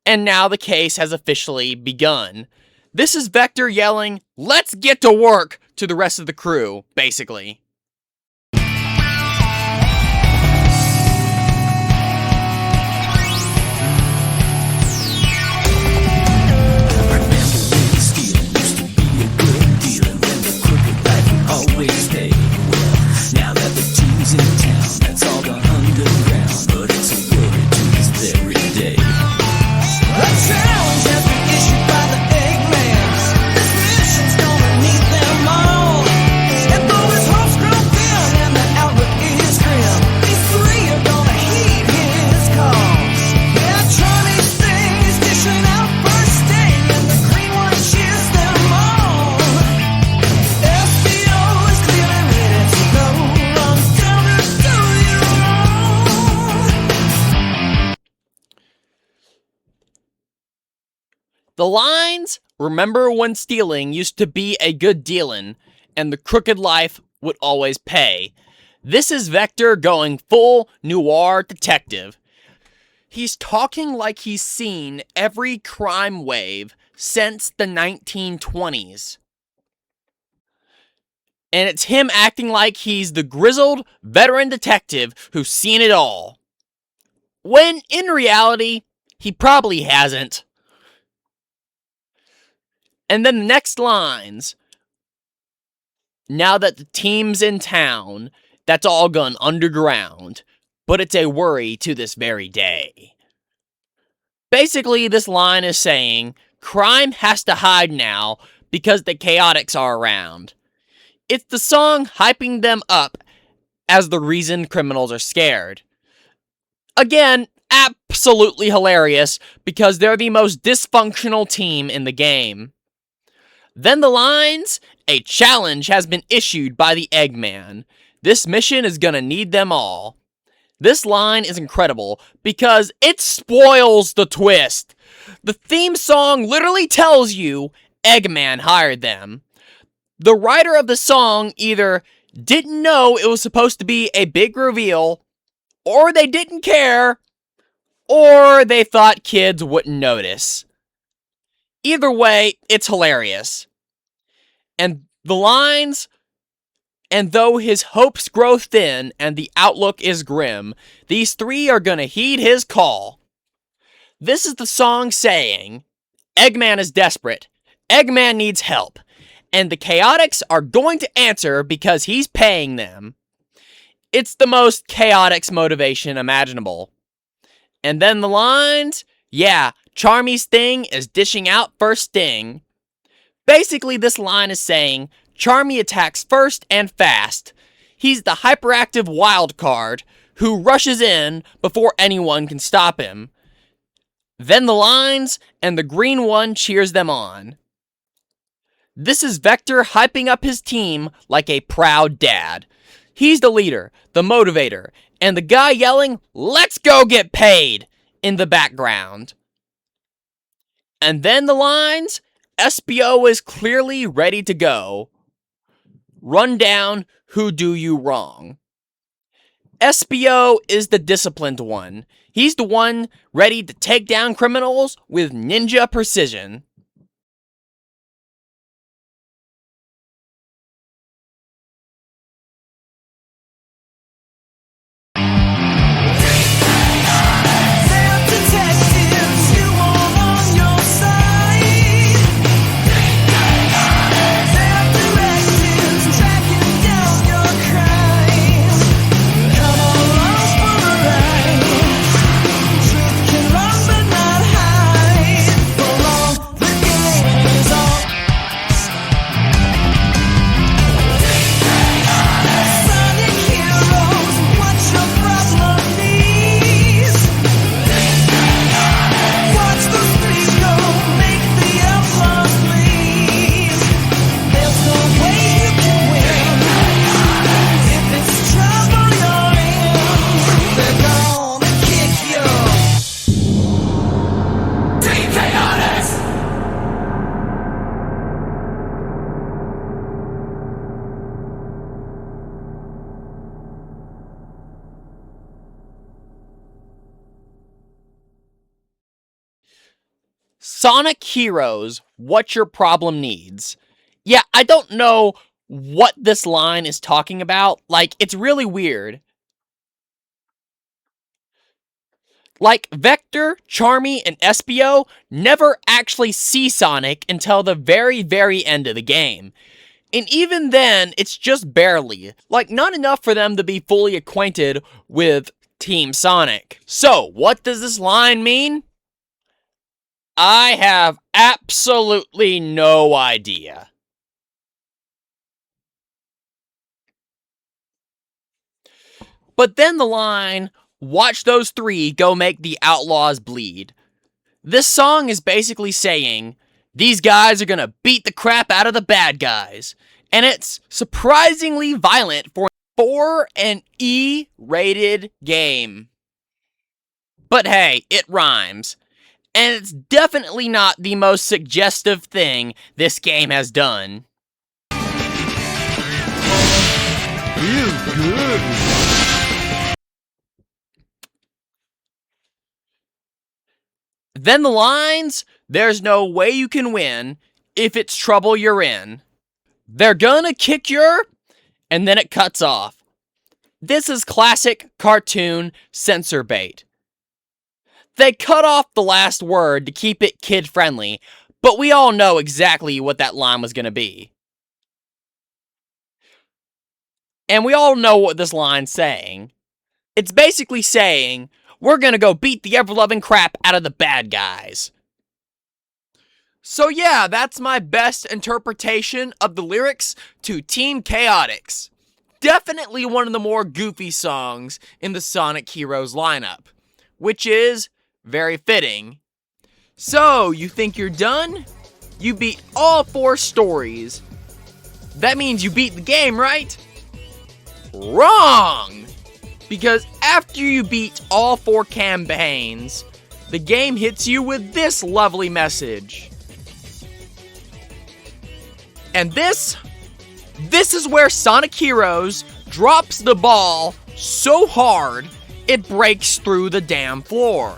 and now the case has officially begun. This is Vector yelling, "Let's get to work," to the rest of the crew, basically. The lines, remember when stealing used to be a good dealin', and the crooked life would always pay. This is Vector going full noir detective. He's talking like he's seen every crime wave since the 1920s. And it's him acting like he's the grizzled veteran detective who's seen it all. When, in reality, he probably hasn't. And then the next lines. Now that the team's in town, that's all gone underground, but it's a worry to this very day. Basically, this line is saying, crime has to hide now because the chaotics are around. It's the song hyping them up as the reason criminals are scared. Again, absolutely hilarious because they're the most dysfunctional team in the game. Then the lines, a challenge has been issued by the Eggman. This mission is gonna need them all. This line is incredible because it spoils the twist. The theme song literally tells you Eggman hired them. The writer of the song either didn't know it was supposed to be a big reveal, or they didn't care, or they thought kids wouldn't notice. Either way, it's hilarious. And the lines, and though his hopes grow thin and the outlook is grim, these three are gonna heed his call. This is the song saying, Eggman is desperate, Eggman needs help, and the Chaotix are going to answer because he's paying them. It's the most Chaotix motivation imaginable. And then the lines, yeah, Charmy's thing is dishing out first sting. Basically, this line is saying, Charmy attacks first and fast. He's the hyperactive wild card who rushes in before anyone can stop him. Then the lines, and the green one cheers them on. This is Vector hyping up his team like a proud dad. He's the leader, the motivator, and the guy yelling, "Let's go get paid!" in the background. And then the lines, SBO is clearly ready to go. Run down who do you wrong. SBO is the disciplined one. He's the one ready to take down criminals with ninja precision. Sonic Heroes, what your problem needs. Yeah, I don't know what this line is talking about. Like, it's really weird. Like, Vector, Charmy, and SBO never actually see Sonic until the very, very end of the game. And even then, it's just barely. Like, not enough for them to be fully acquainted with Team Sonic. So, what does this line mean? I have absolutely no idea. But then the line, watch those three go make the outlaws bleed. This song is basically saying, these guys are gonna beat the crap out of the bad guys. And it's surprisingly violent for an E-rated game. But hey, it rhymes. And it's definitely not the most suggestive thing this game has done. Feels good. Then the lines, there's no way you can win if it's trouble you're in. They're gonna kick your, and then it cuts off. This is classic cartoon censor bait. They cut off the last word to keep it kid-friendly, but we all know exactly what that line was gonna be. And we all know what this line's saying. It's basically saying, we're gonna go beat the ever-loving crap out of the bad guys. So yeah, that's my best interpretation of the lyrics to Team Chaotix. Definitely one of the more goofy songs in the Sonic Heroes lineup, which is very fitting. So, you think you're done? You beat all 4 stories. That means you beat the game, right? Wrong! Because after you beat all 4 campaigns, the game hits you with this lovely message. And this is where Sonic Heroes drops the ball so hard it breaks through the damn floor.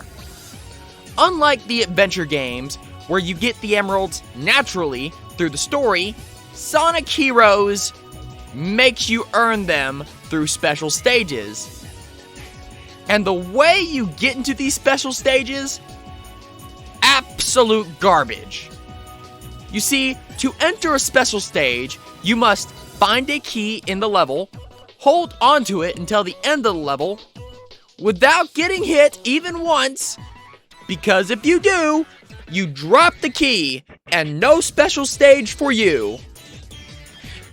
Unlike the adventure games, where you get the emeralds naturally through the story, Sonic Heroes makes you earn them through special stages. And the way you get into these special stages? Absolute garbage. You see, to enter a special stage, you must find a key in the level, hold onto it until the end of the level, without getting hit even once, because if you do, you drop the key, and no special stage for you.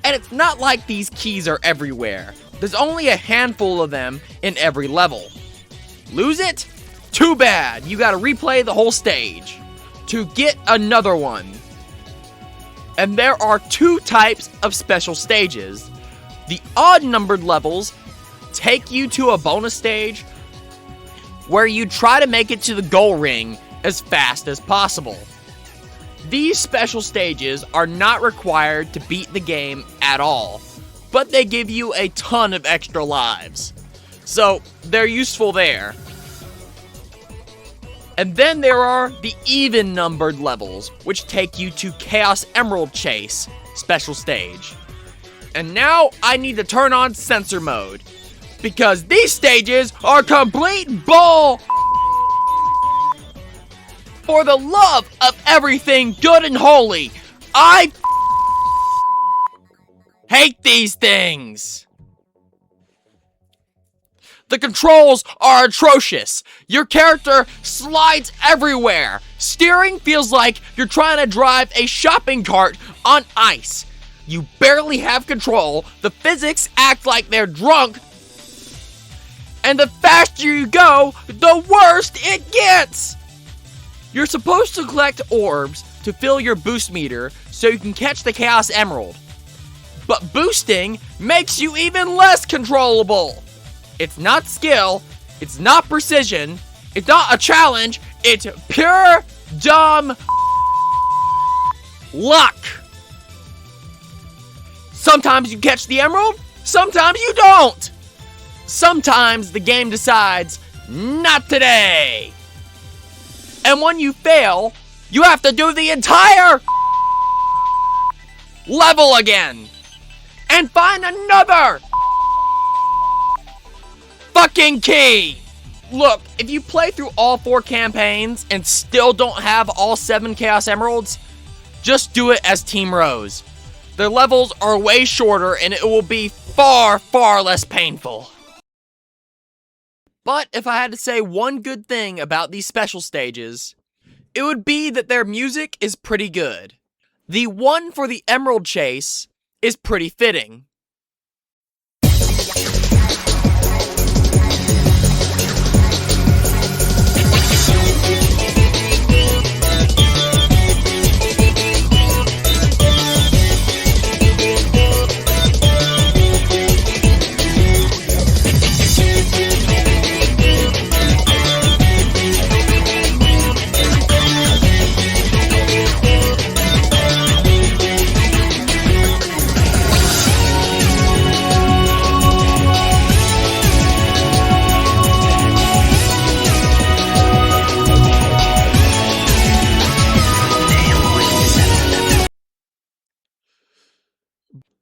And it's not like these keys are everywhere. There's only a handful of them in every level. Lose it? Too bad, you gotta replay the whole stage to get another one. And there are 2 types of special stages. The odd-numbered levels take you to a bonus stage where you try to make it to the goal ring as fast as possible. These special stages are not required to beat the game at all, but they give you a ton of extra lives. So, they're useful there. And then there are the even-numbered levels, which take you to Chaos Emerald Chase special stage. And now I need to turn on censor mode, because these stages are complete bull. For the love of everything good and holy, I hate these things. The controls are atrocious. Your character slides everywhere. Steering feels like you're trying to drive a shopping cart on ice. You barely have control. The physics act like they're drunk. And the faster you go, the worse it gets. You're supposed to collect orbs to fill your boost meter so you can catch the Chaos Emerald. But boosting makes you even less controllable. It's not skill, it's not precision, it's not a challenge, it's pure dumb luck. Sometimes you catch the emerald, sometimes you don't. Sometimes the game decides, not today. And when you fail, you have to do the entire level again. And find another fucking key. Look, if you play through all 4 campaigns and still don't have all 7 Chaos Emeralds, just do it as Team Rose. Their levels are way shorter and it will be far, far less painful. But if I had to say one good thing about these special stages, it would be that their music is pretty good. The one for the Emerald Chase is pretty fitting.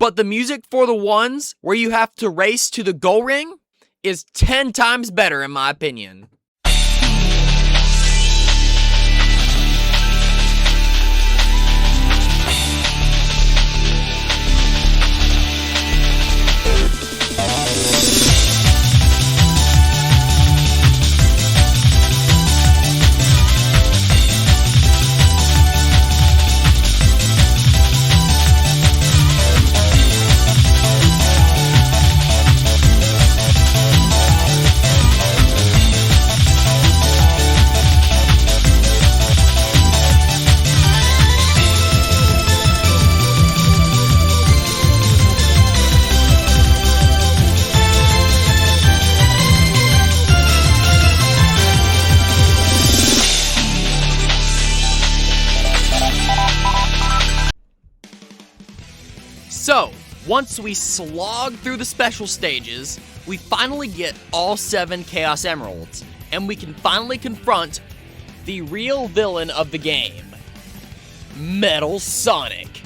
But the music for the ones where you have to race to the goal ring is 10 times better in my opinion. So, once we slog through the special stages, we finally get all 7 Chaos Emeralds, and we can finally confront the real villain of the game, Metal Sonic.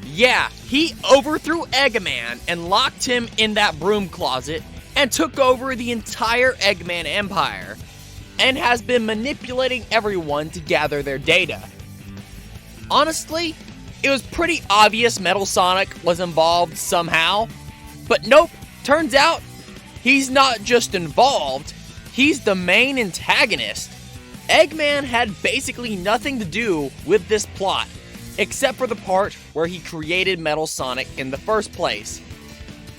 Yeah, he overthrew Eggman and locked him in that broom closet and took over the entire Eggman Empire, and has been manipulating everyone to gather their data. Honestly, it was pretty obvious Metal Sonic was involved somehow, but nope, turns out he's not just involved, he's the main antagonist. Eggman had basically nothing to do with this plot, except for the part where he created Metal Sonic in the first place.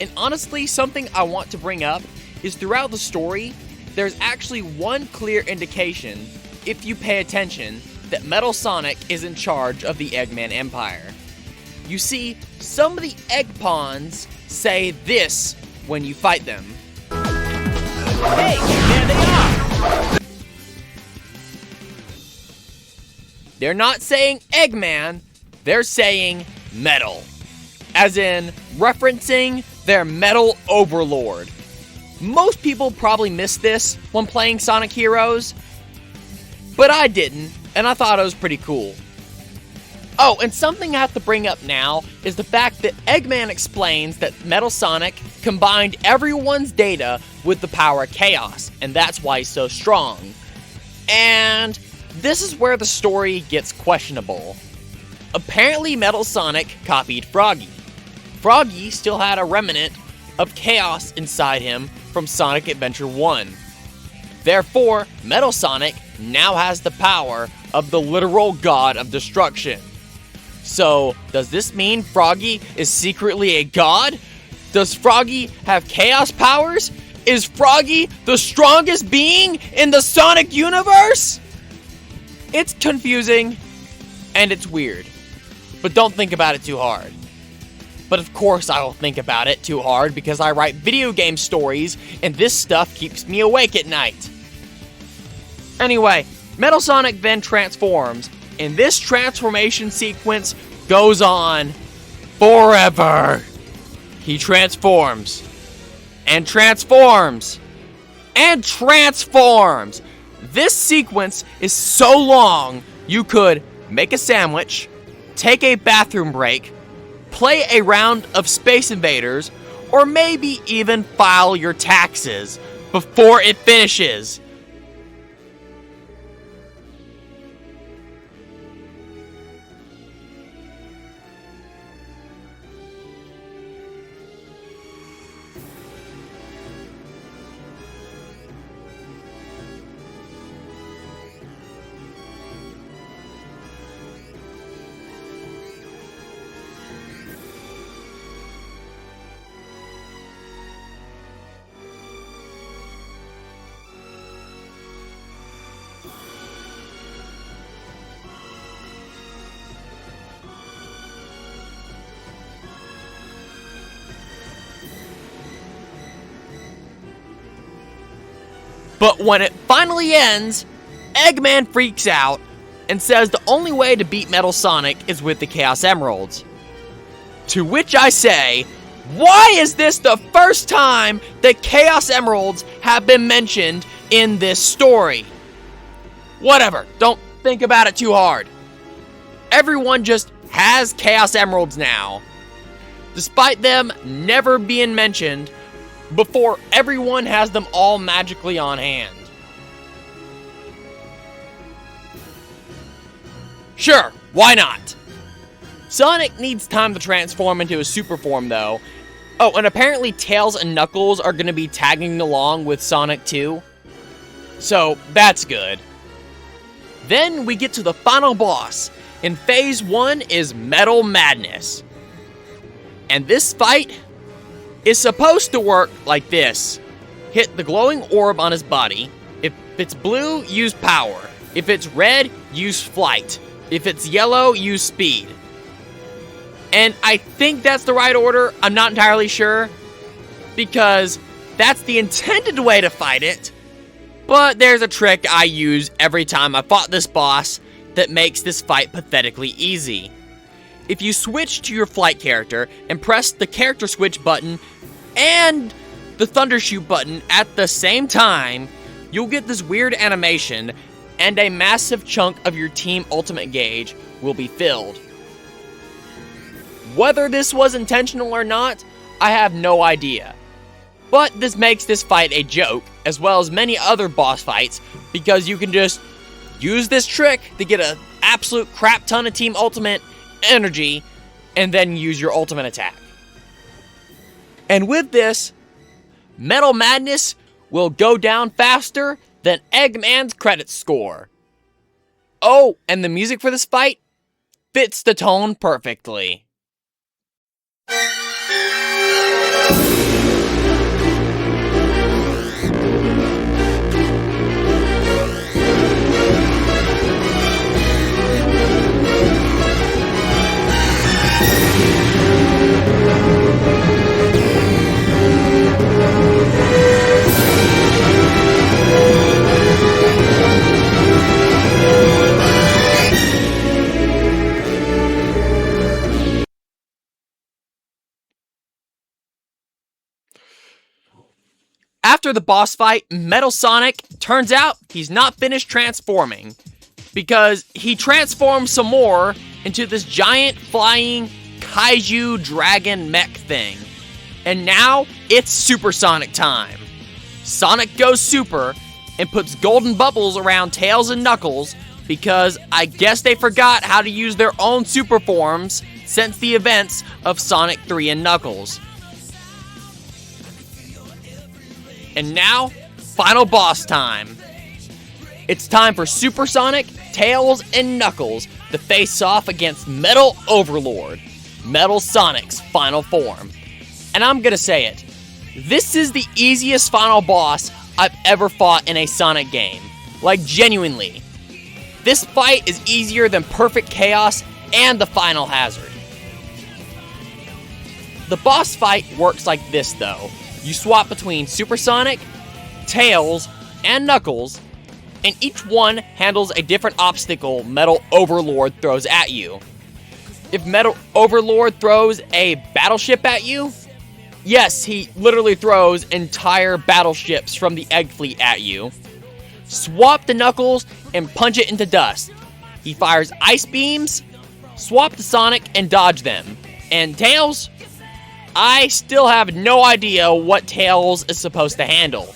And honestly, something I want to bring up is throughout the story, there's actually one clear indication, if you pay attention, that Metal Sonic is in charge of the Eggman Empire. You see, some of the egg pawns say this when you fight them. Hey, there they are! They're not saying Eggman, they're saying Metal. As in, referencing their Metal Overlord. Most people probably missed this when playing Sonic Heroes, but I didn't, and I thought it was pretty cool. Oh, and something I have to bring up now is the fact that Eggman explains that Metal Sonic combined everyone's data with the power of Chaos, and that's why he's so strong. And this is where the story gets questionable. Apparently Metal Sonic copied Froggy. Froggy still had a remnant of Chaos inside him from Sonic Adventure 1. Therefore, Metal Sonic now has the power of the literal god of destruction. So, does this mean Froggy is secretly a god? Does Froggy have chaos powers? Is Froggy the strongest being in the Sonic universe? It's confusing, and it's weird. But don't think about it too hard. But of course I will think about it too hard because I write video game stories, and this stuff keeps me awake at night. Anyway, Metal Sonic then transforms, and this transformation sequence goes on forever. He transforms, and transforms, and transforms. This sequence is so long, you could make a sandwich, take a bathroom break, play a round of Space Invaders, or maybe even file your taxes before it finishes. But when it finally ends, Eggman freaks out and says the only way to beat Metal Sonic is with the Chaos Emeralds. To which I say, why is this the first time that Chaos Emeralds have been mentioned in this story? Whatever, don't think about it too hard. Everyone just has Chaos Emeralds now. despite them never being mentioned before everyone has them all magically on hand. Sure, why not? Sonic needs time to transform into his super form though. Oh, and apparently Tails and Knuckles are going to be tagging along with Sonic 2. So, that's good. Then we get to the final boss, and Phase 1 is Metal Madness. And this fight is supposed to work like this. Hit the glowing orb on his body. If it's blue, use power. If it's red, use flight. If it's yellow, use speed. And I think that's the right order. I'm not entirely sure, because that's the intended way to fight it. But there's a trick I use every time I fought this boss that makes this fight pathetically easy. If you switch to your flight character and press the character switch button and the Thundershoot button at the same time, you'll get this weird animation and a massive chunk of your team ultimate gauge will be filled. Whether this was intentional or not, I have no idea. But this makes this fight a joke, as well as many other boss fights, because you can just use this trick to get an absolute crap ton of team ultimate energy, and then use your ultimate attack. And with this, Metal Madness will go down faster than Eggman's credit score. Oh, and the music for this fight fits the tone perfectly. After the boss fight, Metal Sonic, turns out he's not finished transforming, because he transforms some more into this giant flying kaiju dragon mech thing. And now it's Super Sonic time. Sonic goes super and puts golden bubbles around Tails and Knuckles, because I guess they forgot how to use their own super forms since the events of Sonic 3 and Knuckles. And now, final boss time. It's time for Super Sonic, Tails, and Knuckles to face off against Metal Overlord, Metal Sonic's final form. And I'm gonna say it, this is the easiest final boss I've ever fought in a Sonic game. Like, genuinely. This fight is easier than Perfect Chaos and the Final Hazard. The boss fight works like this though. You swap between Super Sonic, Tails, and Knuckles, and each one handles a different obstacle Metal Overlord throws at you. If Metal Overlord throws a battleship at you, yes, he literally throws entire battleships from the Egg Fleet at you. Swap the Knuckles and punch it into dust. He fires ice beams, swap to Sonic and dodge them. And Tails? I still have no idea what Tails is supposed to handle.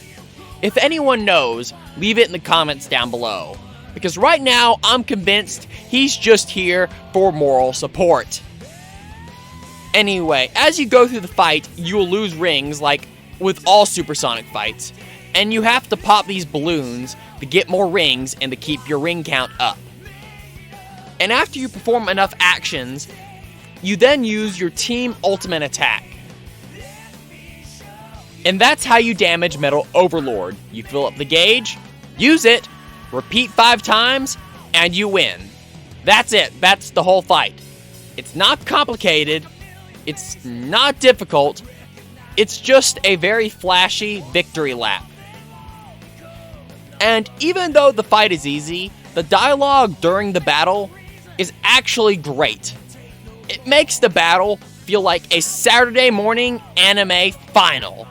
If anyone knows, leave it in the comments down below. Because right now, I'm convinced he's just here for moral support. Anyway, as you go through the fight, you will lose rings like with all Supersonic fights. And you have to pop these balloons to get more rings and to keep your ring count up. And after you perform enough actions, you then use your team ultimate attack. And that's how you damage Metal Overlord. You fill up the gauge, use it, repeat 5 times, and you win. That's it. That's the whole fight. It's not complicated. It's not difficult. It's just a very flashy victory lap. And even though the fight is easy, the dialogue during the battle is actually great. It makes the battle feel like a Saturday morning anime final.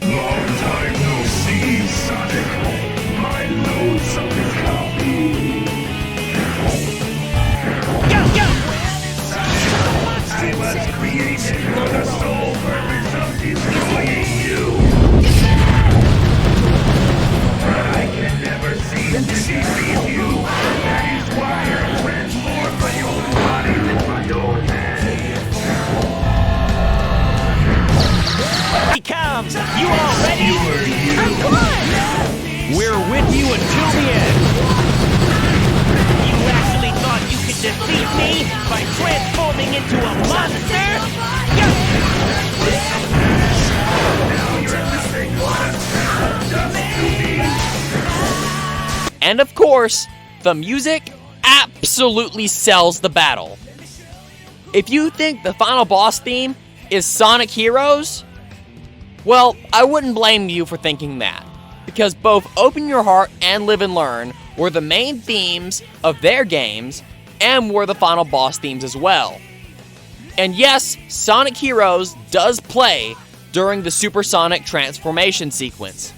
Long time no see, Sonic. My loads of copy. Go, go! He comes! You all ready? Of course! We're with you until the end! You actually thought you could defeat me by transforming into a monster? And of course, the music absolutely sells the battle. If you think the final boss theme is Sonic Heroes, well, I wouldn't blame you for thinking that, because both Open Your Heart and Live and Learn were the main themes of their games and were the final boss themes as well. And yes, Sonic Heroes does play during the Supersonic transformation sequence.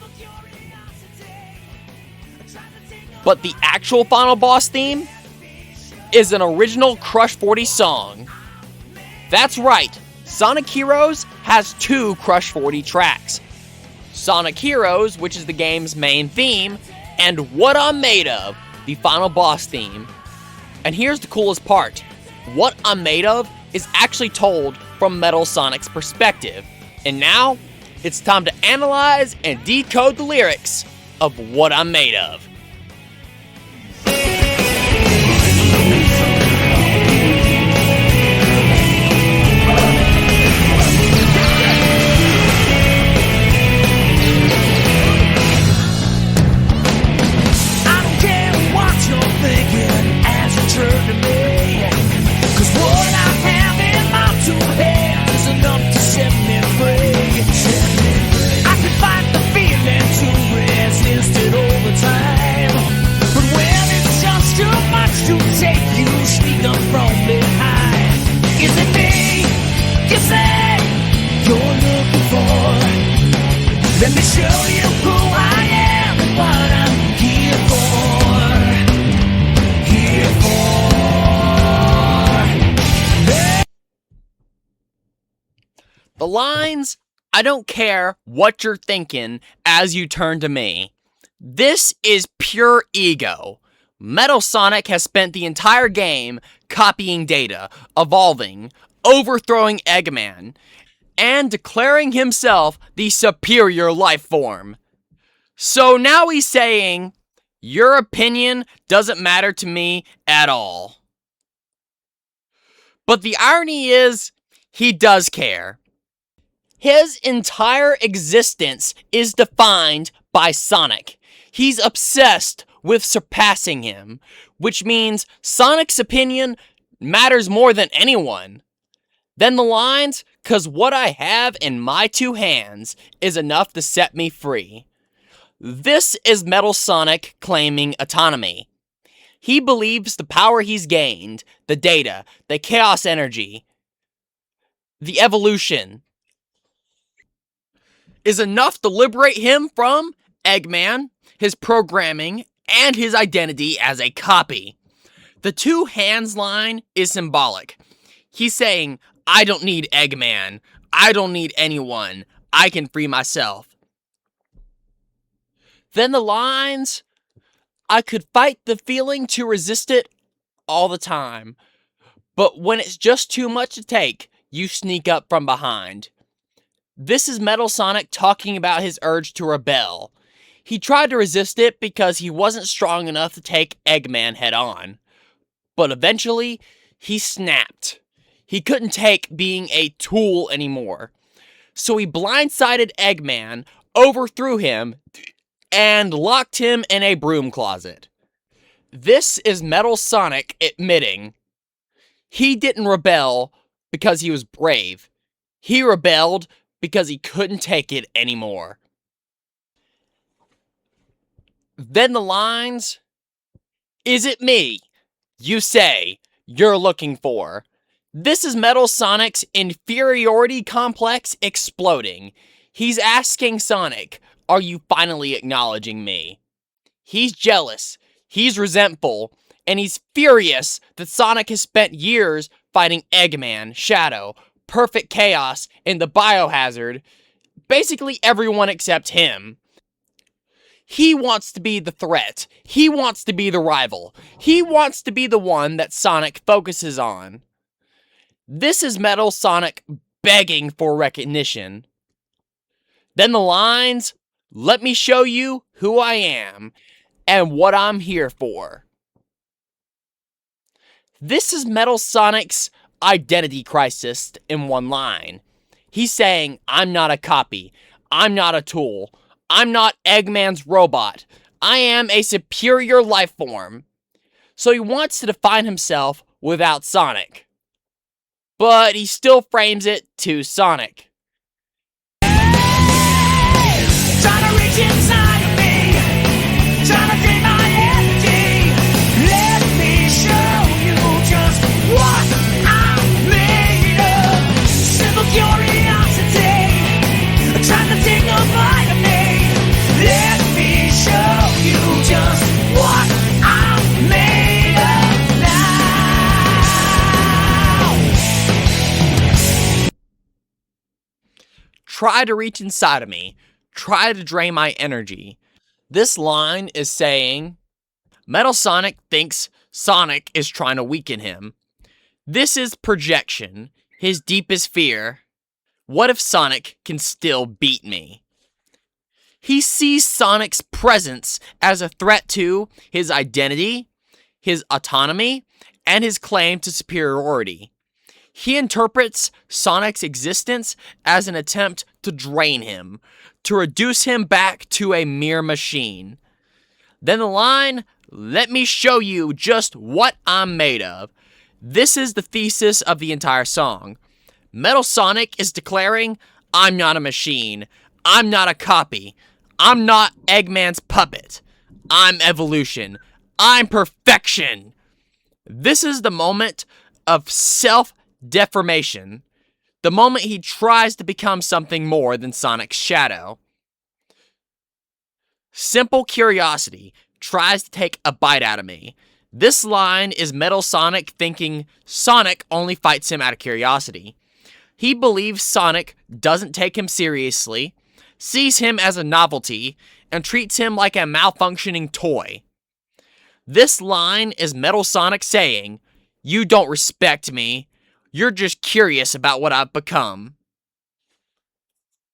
But the actual final boss theme is an original Crush 40 song. That's right, Sonic Heroes has 2 Crush 40 tracks. Sonic Heroes, which is the game's main theme, and What I'm Made Of, the final boss theme. And here's the coolest part. What I'm Made Of is actually told from Metal Sonic's perspective. And now, it's time to analyze and decode the lyrics of What I'm Made Of. Let me show you who I am and what I'm here for. The lines, I don't care what you're thinking as you turn to me. This is pure ego. Metal Sonic has spent the entire game copying data, evolving, overthrowing Eggman, and declaring himself the superior life form. So now he's saying, your opinion doesn't matter to me at all. But the irony is, he does care. His entire existence is defined by Sonic. He's obsessed with surpassing him, which means Sonic's opinion matters more than anyone. Then the lines, "'Cause what I have in my 2 hands is enough to set me free." This is Metal Sonic claiming autonomy. He believes the power he's gained, the data, the chaos energy, the evolution, is enough to liberate him from Eggman, his programming, and his identity as a copy. The 2 hands line is symbolic. He's saying, I don't need Eggman. I don't need anyone. I can free myself. Then the lines, I could fight the feeling to resist it all the time. But when it's just too much to take, you sneak up from behind. This is Metal Sonic talking about his urge to rebel. He tried to resist it because he wasn't strong enough to take Eggman head on. But eventually, he snapped. He couldn't take being a tool anymore. So he blindsided Eggman, overthrew him, and locked him in a broom closet. This is Metal Sonic admitting he didn't rebel because he was brave. He rebelled because he couldn't take it anymore. Then the lines, is it me, you say, you're looking for? This is Metal Sonic's inferiority complex exploding. He's asking Sonic, are you finally acknowledging me? He's jealous, he's resentful, and he's furious that Sonic has spent years fighting Eggman, Shadow, perfect chaos in the biohazard, basically everyone except him. He wants to be the threat. He wants to be the rival. He wants to be the one that Sonic focuses on. This is Metal Sonic begging for recognition. Then the lines, "Let me show you who I am and what I'm here for." This is Metal Sonic's identity crisis in one line. He's saying, I'm not a copy. I'm not a tool. I'm not Eggman's robot. I am a superior life form. So he wants to define himself without Sonic. But he still frames it to Sonic. Trying to reach inside of me, trying to drain my energy. Let me show you just what I'm made of. Simple curiosity, trying to take a bite of me. Let me show you just what I'm made of now. Try to reach inside of me. Try to drain my energy. This line is saying, Metal Sonic thinks Sonic is trying to weaken him. This is projection, his deepest fear. What if Sonic can still beat me? He sees Sonic's presence as a threat to his identity, his autonomy, and his claim to superiority. He interprets Sonic's existence as an attempt to drain him, to reduce him back to a mere machine. Then the line, "Let me show you just what I'm made of." This is the thesis of the entire song. Metal Sonic is declaring, I'm not a machine. I'm not a copy. I'm not Eggman's puppet. I'm evolution. I'm perfection. This is the moment of self-deformation. The moment he tries to become something more than Sonic's shadow. Simple curiosity tries to take a bite out of me. This line is Metal Sonic thinking Sonic only fights him out of curiosity. He believes Sonic doesn't take him seriously, sees him as a novelty, and treats him like a malfunctioning toy. This line is Metal Sonic saying, you don't respect me. You're just curious about what I've become.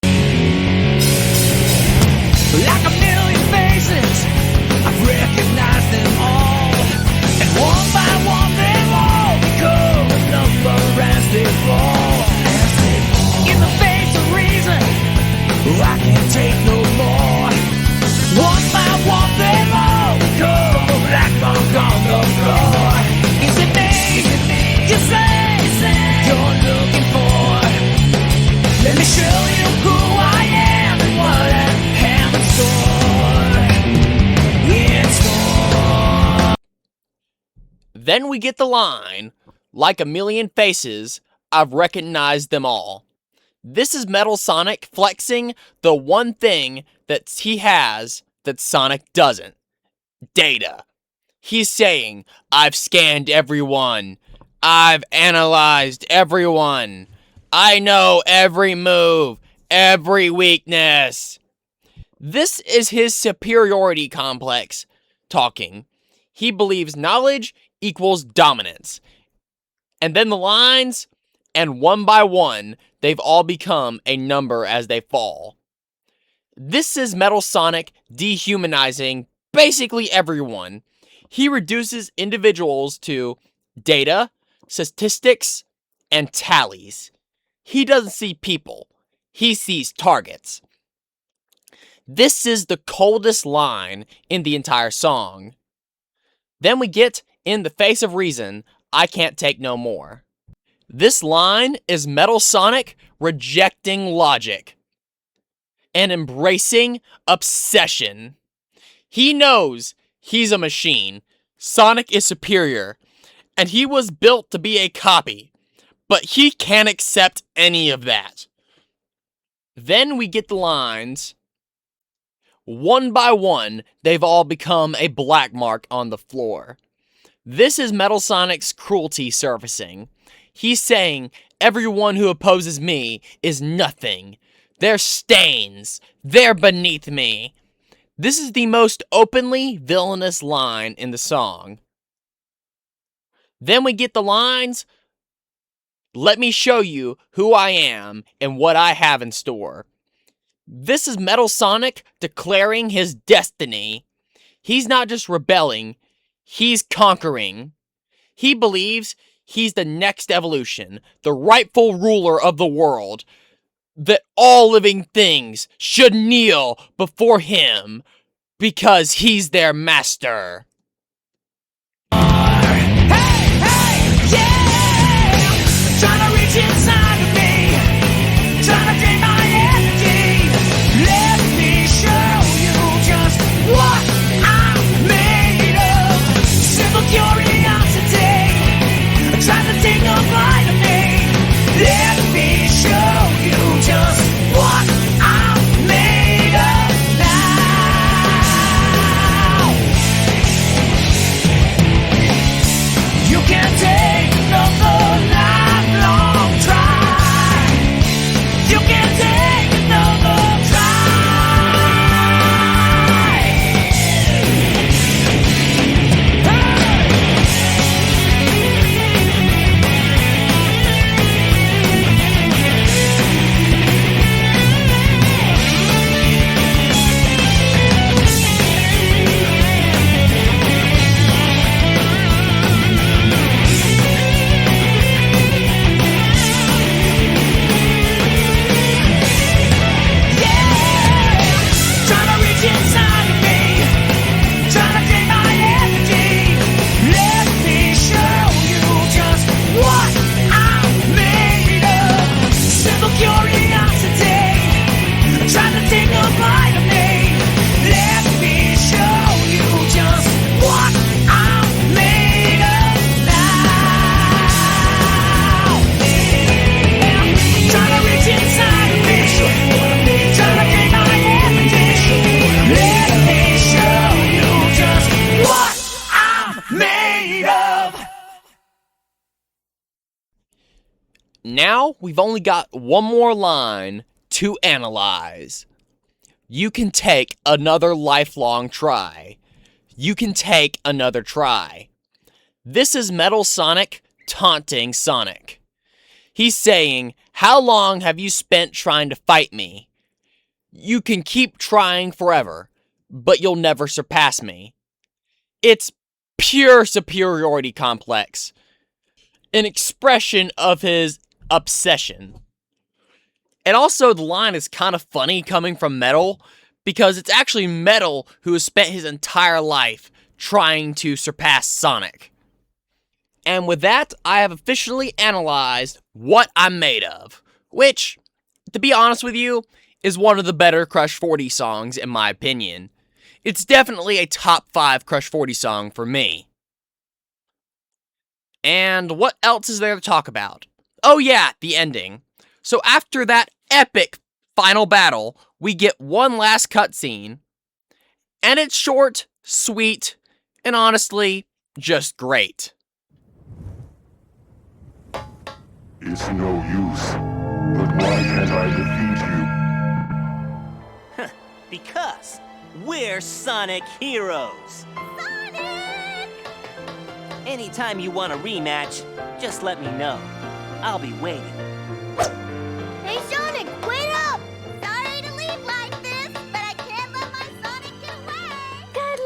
Like a million faces, I've recognized them all. And one by one they've all become a number as they fall. In the face of reason, I can't take no more. One by one they've all become a black mark on the floor. Is it me you say you're looking for? Let me show you who I am and what I have in store. Then we get the line, like a million faces, I've recognized them all. This is Metal Sonic flexing the one thing that he has that Sonic doesn't. Data. He's saying, I've scanned everyone. I've analyzed everyone. I know every move, every weakness. This is his superiority complex talking. He believes knowledge equals dominance. And then the lines, and one by one, they've all become a number as they fall. This is Metal Sonic dehumanizing basically everyone. He reduces individuals to data, statistics, and tallies. He doesn't see people. He sees targets. This is the coldest line in the entire song. Then we get, in the face of reason, I can't take no more. This line is Metal Sonic rejecting logic and embracing obsession. He knows he's a machine. Sonic is superior, and he was built to be a copy, but he can't accept any of that. Then we get the lines, one by one, they've all become a black mark on the floor. This is Metal Sonic's cruelty surfacing. He's saying everyone who opposes me is nothing. They're stains. They're beneath me. This is the most openly villainous line in the song. Then we get the lines, "Let me show you who I am and what I have in store." This is Metal Sonic declaring his destiny. He's not just rebelling, he's conquering. He believes he's the next evolution, the rightful ruler of the world, that all living things should kneel before him because he's their master. Trying to reach inside of me, trying to drain my energy. Let me show you just what I'm made of. Simple curiosity, trying to take a bite of me. Let me show you just what I'm made of now. You can't take another lifelong try. You can't take another try. Now we've only got one more line to analyze. You can take another lifelong try. You can take another try. This is Metal Sonic taunting Sonic. He's saying, how long have you spent trying to fight me? You can keep trying forever, but you'll never surpass me. It's pure superiority complex. An expression of his obsession. And also the line is kind of funny coming from Metal, because it's actually Metal who has spent his entire life trying to surpass Sonic. And with that, I have officially analyzed what I'm made of, which, to be honest with you, is one of the better Crush 40 songs in my opinion. It's definitely a top 5 Crush 40 song for me. And what else is there to talk about? Oh yeah, the ending. So after that epic final battle, we get one last cutscene. And it's short, sweet, and honestly, just great. It's no use. But why can't I defeat you? Because we're Sonic Heroes. Sonic! Anytime you want a rematch, just let me know. I'll be waiting. Hey, Sonic, wait up! Sorry to leave like this, but I can't let my Sonic get away. Good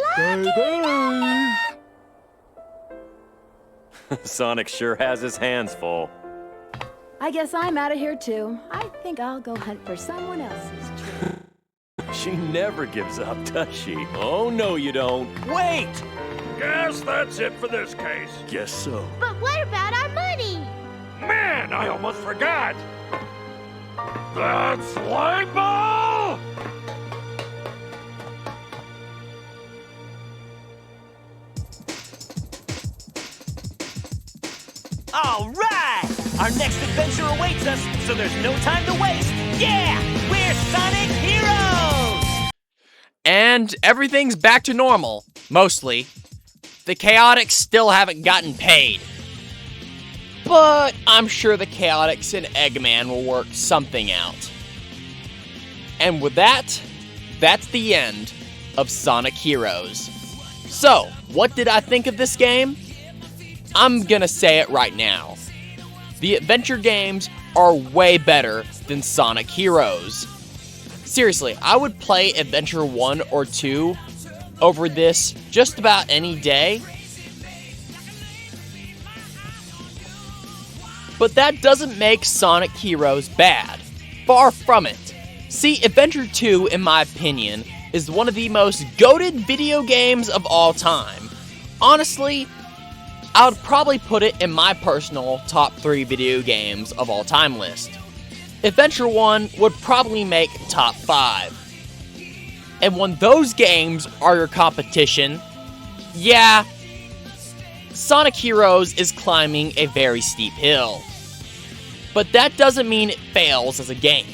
luck, Sonic sure has his hands full. I guess I'm out of here too. I think I'll go hunt for someone else's tree. She never gives up, does she? Oh, no, you don't. Wait! Guess that's it for this case. Guess so. But what about our money? Man, I almost forgot! That slime ball! All right! Our next adventure awaits us, so there's no time to waste. Yeah! We're Sonic Heroes! And everything's back to normal, mostly. The Chaotix still haven't gotten paid. but I'm sure the Chaotix and Eggman will work something out. And with that, that's the end of Sonic Heroes. So, what did I think of this game? I'm gonna say it right now. The adventure games are way better than Sonic Heroes. Seriously, I would play Adventure 1 or 2 over this just about any day. But that doesn't make Sonic Heroes bad. Far from it. See, Adventure 2, in my opinion, is one of the most goated video games of all time. Honestly, I would probably put it in my personal top 3 video games of all time list. Adventure 1 would probably make top 5. And when those games are your competition, yeah, Sonic Heroes is climbing a very steep hill. But that doesn't mean it fails as a game.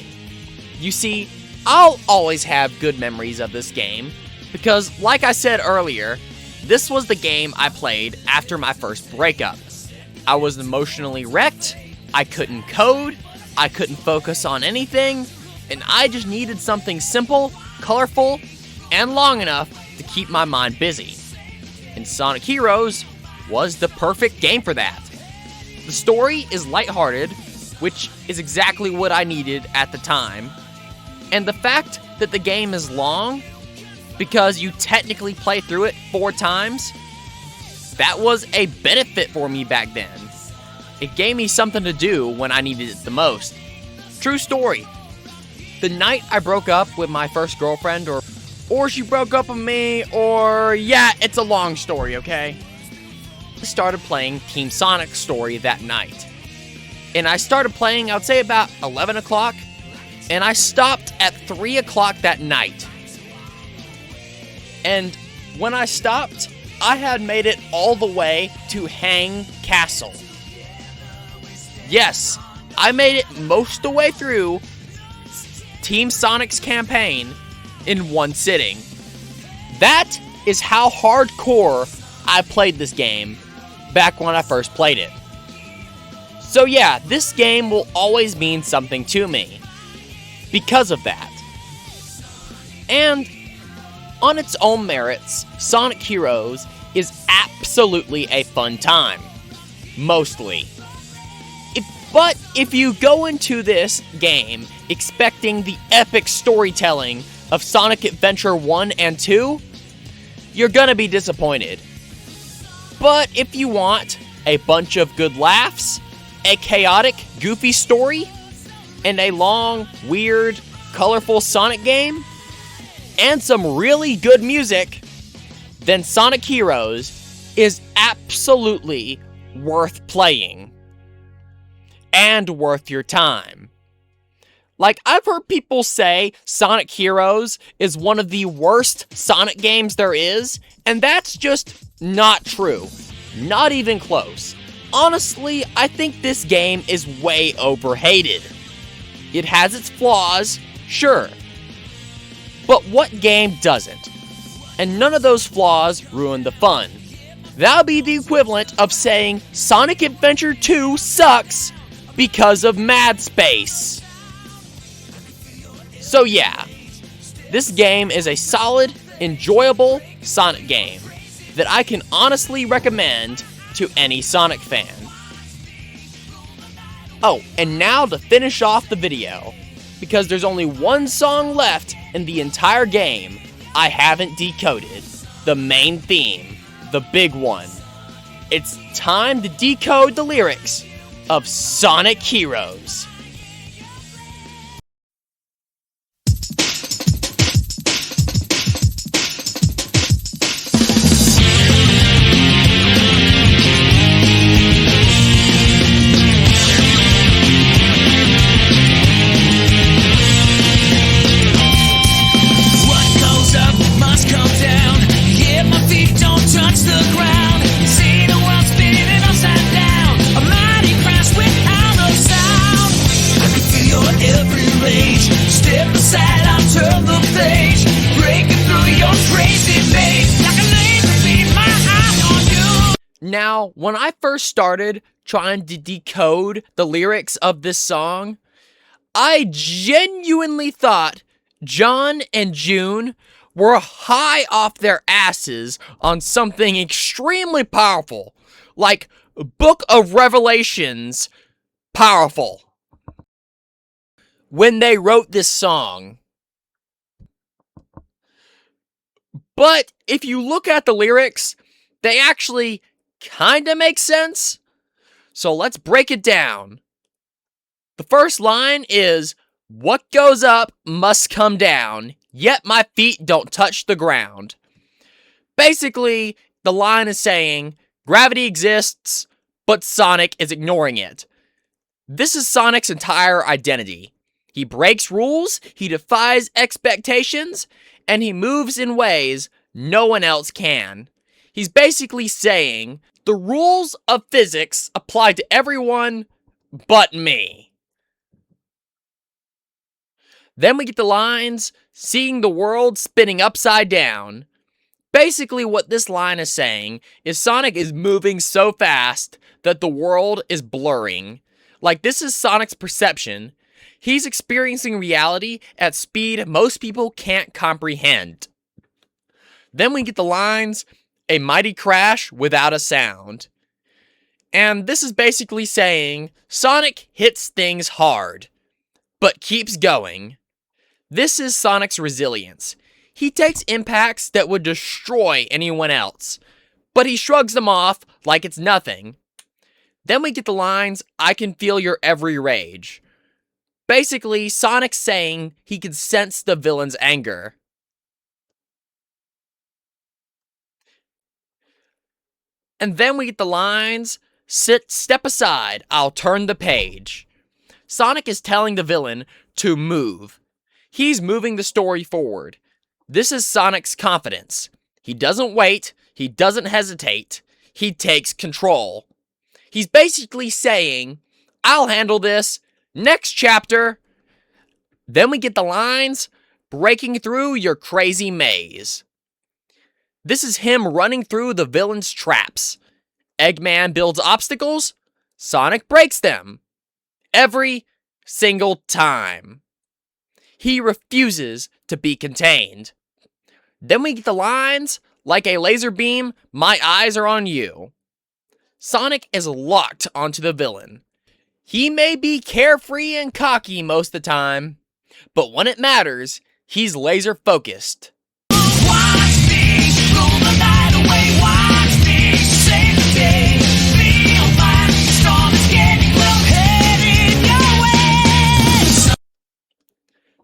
You see, I'll always have good memories of this game, because like I said earlier, this was the game I played after my first breakup. I was emotionally wrecked, I couldn't code, I couldn't focus on anything, and I just needed something simple, colorful, and long enough to keep my mind busy. And Sonic Heroes was the perfect game for that. The story is lighthearted, which is exactly what I needed at the time. And the fact that the game is long, because you technically play through it 4 times, that was a benefit for me back then. It gave me something to do when I needed it the most. True story. The night I broke up with my first girlfriend, or she broke up with me, or yeah, it's a long story, okay? I started playing Team Sonic Story that night. And I started playing, I'd say about 11 o'clock, and I stopped at 3 o'clock that night. And when I stopped, I had made it all the way to Hang Castle. Yes, I made it most of the way through Team Sonic's campaign in one sitting. That is how hardcore I played this game back when I first played it. So yeah, this game will always mean something to me because of that. And on its own merits, Sonic Heroes is absolutely a fun time. Mostly. But if you go into this game expecting the epic storytelling of Sonic Adventure 1 and 2, you're gonna be disappointed. But if you want a bunch of good laughs, a chaotic, goofy story, and a long, weird, colorful Sonic game, and some really good music, then Sonic Heroes is absolutely worth playing. And worth your time. Like, I've heard people say Sonic Heroes is one of the worst Sonic games there is, and that's just not true. Not even close. Honestly, I think this game is way overhated. It has its flaws, sure. But what game doesn't? And none of those flaws ruin the fun. That would be the equivalent of saying Sonic Adventure 2 sucks because of Mad Space. So yeah, this game is a solid, enjoyable Sonic game that I can honestly recommend to any Sonic fan. Oh, and now to finish off the video, because there's only one song left in the entire game I haven't decoded, the main theme, the big one. It's time to decode the lyrics of Sonic Heroes. See the world spinning upside down. A mighty crash without no sound. Now, when I first started trying to decode the lyrics of this song, I genuinely thought John and June were high off their asses on something extremely powerful, like Book of Revelations powerful, when they wrote this song. But if you look at the lyrics, they actually kinda make sense. So let's break it down. The first line is, "What goes up must come down, yet my feet don't touch the ground." Basically, the line is saying, gravity exists, but Sonic is ignoring it. This is Sonic's entire identity. He breaks rules, he defies expectations, and he moves in ways no one else can. He's basically saying, the rules of physics apply to everyone but me. Then we get the lines, "seeing the world spinning upside down." Basically what this line is saying is Sonic is moving so fast that the world is blurring. Like, this is Sonic's perception. He's experiencing reality at speed most people can't comprehend. Then we get the lines, "a mighty crash without a sound." And this is basically saying Sonic hits things hard, but keeps going. This is Sonic's resilience. He takes impacts that would destroy anyone else, but he shrugs them off like it's nothing. Then we get the lines, "I can feel your every rage." Basically, Sonic's saying he can sense the villain's anger. And then we get the lines, step aside, I'll turn the page." Sonic is telling the villain to move. He's moving the story forward. This is Sonic's confidence. He doesn't wait, he doesn't hesitate, he takes control. He's basically saying, "I'll handle this, next chapter." Then we get the lines, "breaking through your crazy maze." This is him running through the villain's traps. Eggman builds obstacles, Sonic breaks them. Every single time. He refuses to be contained. Then we get the lines, "like a laser beam, my eyes are on you." Sonic is locked onto the villain. He may be carefree and cocky most of the time, but when it matters, he's laser focused.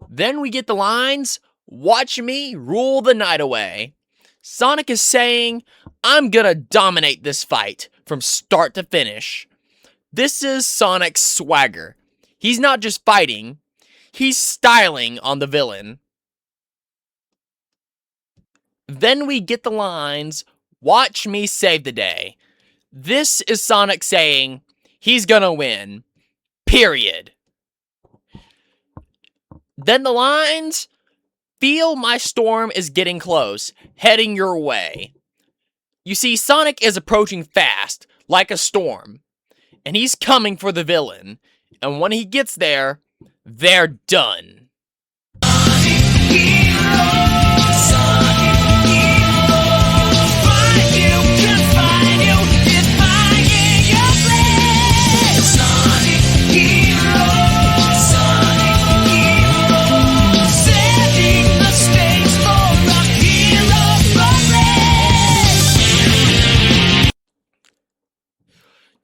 Then we get the lines, "watch me rule the night away." Sonic is saying, "I'm gonna dominate this fight from start to finish." This is Sonic's swagger. He's not just fighting, he's styling on the villain. Then we get the lines, "watch me save the day." This is Sonic saying, he's gonna win. Period. Then the lines, "feel my storm is getting close, heading your way." You see, Sonic is approaching fast, like a storm, and he's coming for the villain. And when he gets there, they're done.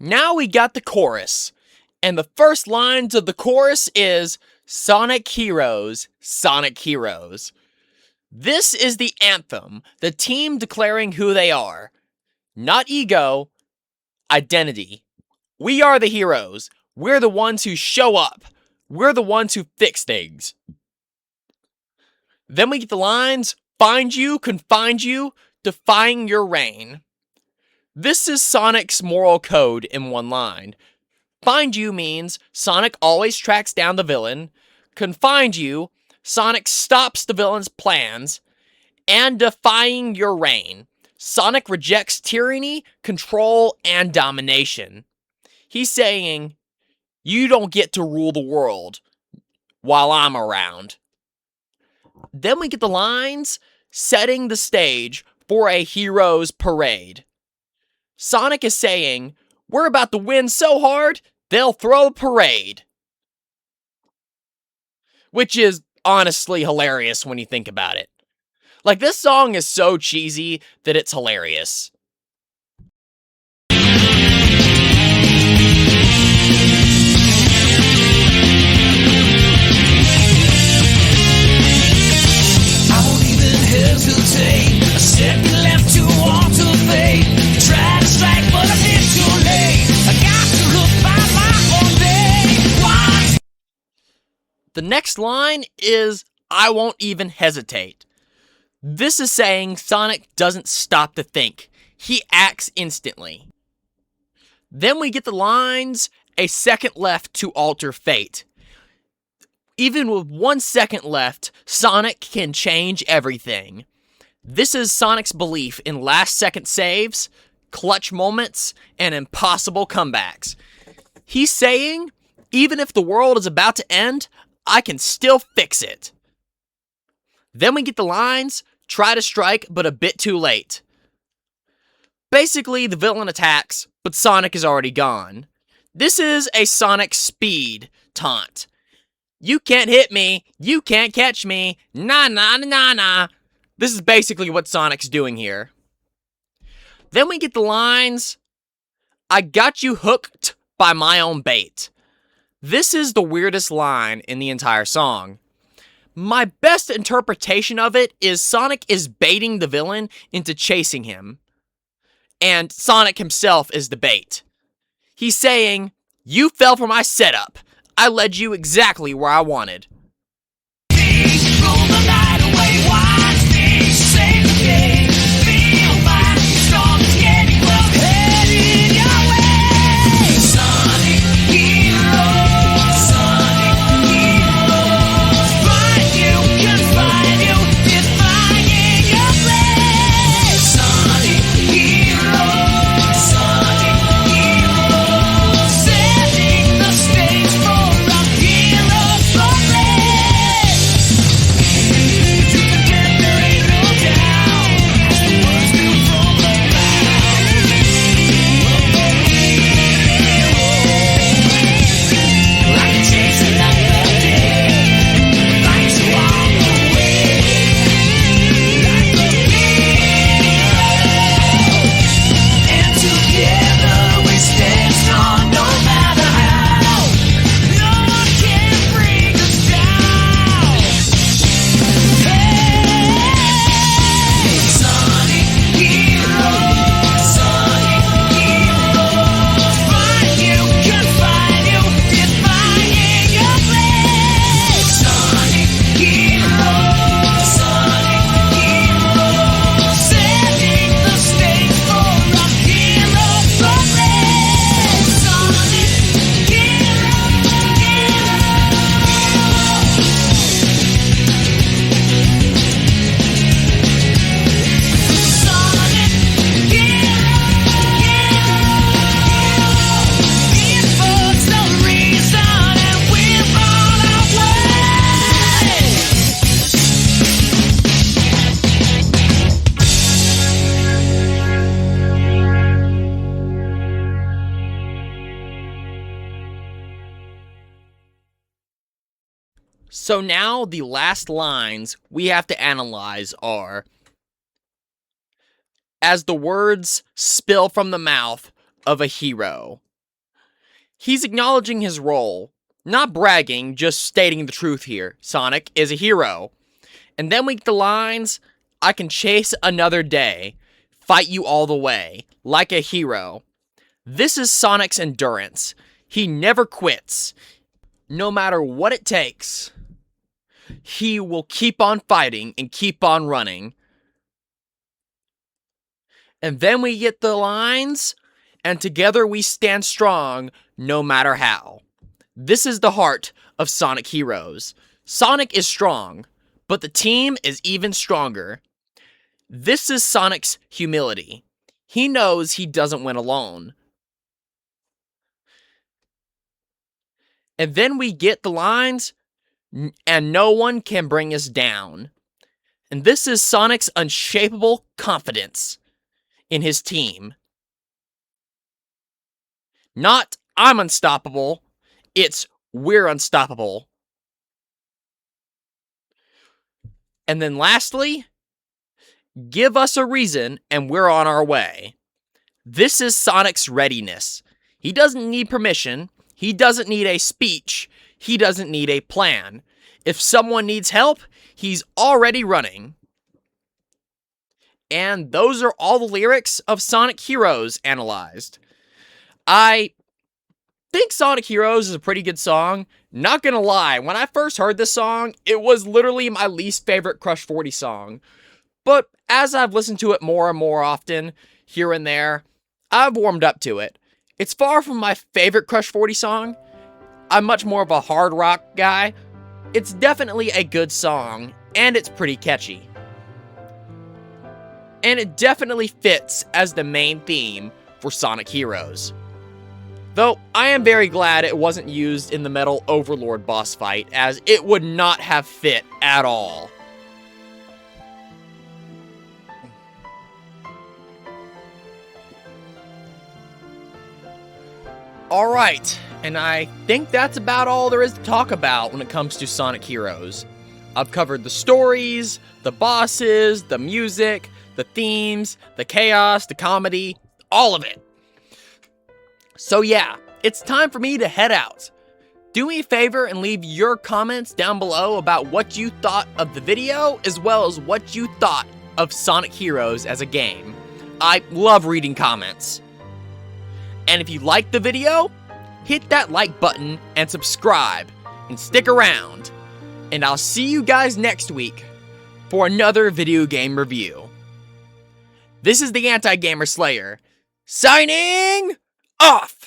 Now we got the chorus, and the first lines of the chorus is, "Sonic Heroes, Sonic Heroes." This is the anthem, the team declaring who they are. Not ego, identity. We are the heroes. We're the ones who show up. We're the ones who fix things. Then we get the lines, "find you, confine you, defying your reign." This is Sonic's moral code in one line. Find you means Sonic always tracks down the villain. Confine you, Sonic stops the villain's plans. And defying your reign. Sonic rejects tyranny, control, and domination. He's saying, you don't get to rule the world while I'm around. Then we get the lines setting the stage for a hero's parade. Sonic is saying, we're about to win so hard, they'll throw a parade. Which is honestly hilarious when you think about it. Like, this song is so cheesy that it's hilarious. Hesitate, a second left to walk to fate. Try to strike, but I hit too late. I got to look by my own day. Why? The next line is, I won't even hesitate. This is saying Sonic doesn't stop to think. He acts instantly. Then we get the lines, a second left to alter fate. Even with 1 second left, Sonic can change everything. This is Sonic's belief in last-second saves, clutch moments, and impossible comebacks. He's saying, even if the world is about to end, I can still fix it. Then we get the lines, try to strike, but a bit too late. Basically, the villain attacks, but Sonic is already gone. This is a Sonic speed taunt. You can't hit me, you can't catch me, nah nah nah nah nah. This is basically what Sonic's doing here. Then we get the lines, I got you hooked by my own bait. This is the weirdest line in the entire song. My best interpretation of it is Sonic is baiting the villain into chasing him. And Sonic himself is the bait. He's saying, you fell for my setup. I led you exactly where I wanted. So now the last lines we have to analyze are, as the words spill from the mouth of a hero. He's acknowledging his role, not bragging, just stating the truth here. Sonic is a hero. And then we get the lines, I can chase another day, fight you all the way, like a hero. This is Sonic's endurance. He never quits. No matter what it takes, he will keep on fighting and keep on running. And then we get the lines, and together we stand strong no matter how. This is the heart of Sonic Heroes. Sonic is strong, but the team is even stronger. This is Sonic's humility. He knows he doesn't win alone. And then we get the lines, and no one can bring us down. And this is Sonic's unshakable confidence in his team. Not, I'm unstoppable. It's, we're unstoppable. And then lastly, give us a reason and we're on our way. This is Sonic's readiness. He doesn't need permission. He doesn't need a speech. He doesn't need a plan. If someone needs help, he's already running. And those are all the lyrics of Sonic Heroes analyzed. I think Sonic Heroes is a pretty good song. Not gonna lie, when I first heard this song, it was literally my least favorite Crush 40 song. But as I've listened to it more and more often, here and there, I've warmed up to it. It's far from my favorite Crush 40 song. I'm much more of a hard rock guy. It's definitely a good song, and it's pretty catchy. And it definitely fits as the main theme for Sonic Heroes. Though, I am very glad it wasn't used in the Metal Overlord boss fight, as it would not have fit at all. Alright, and I think that's about all there is to talk about when it comes to Sonic Heroes. I've covered the stories, the bosses, the music, the themes, the chaos, the comedy, all of it. So yeah, it's time for me to head out. Do me a favor and leave your comments down below about what you thought of the video, as well as what you thought of Sonic Heroes as a game. I love reading comments. And if you liked the video, hit that like button and subscribe, and stick around. And I'll see you guys next week for another video game review. This is the Anti-Gamer Slayer, signing off!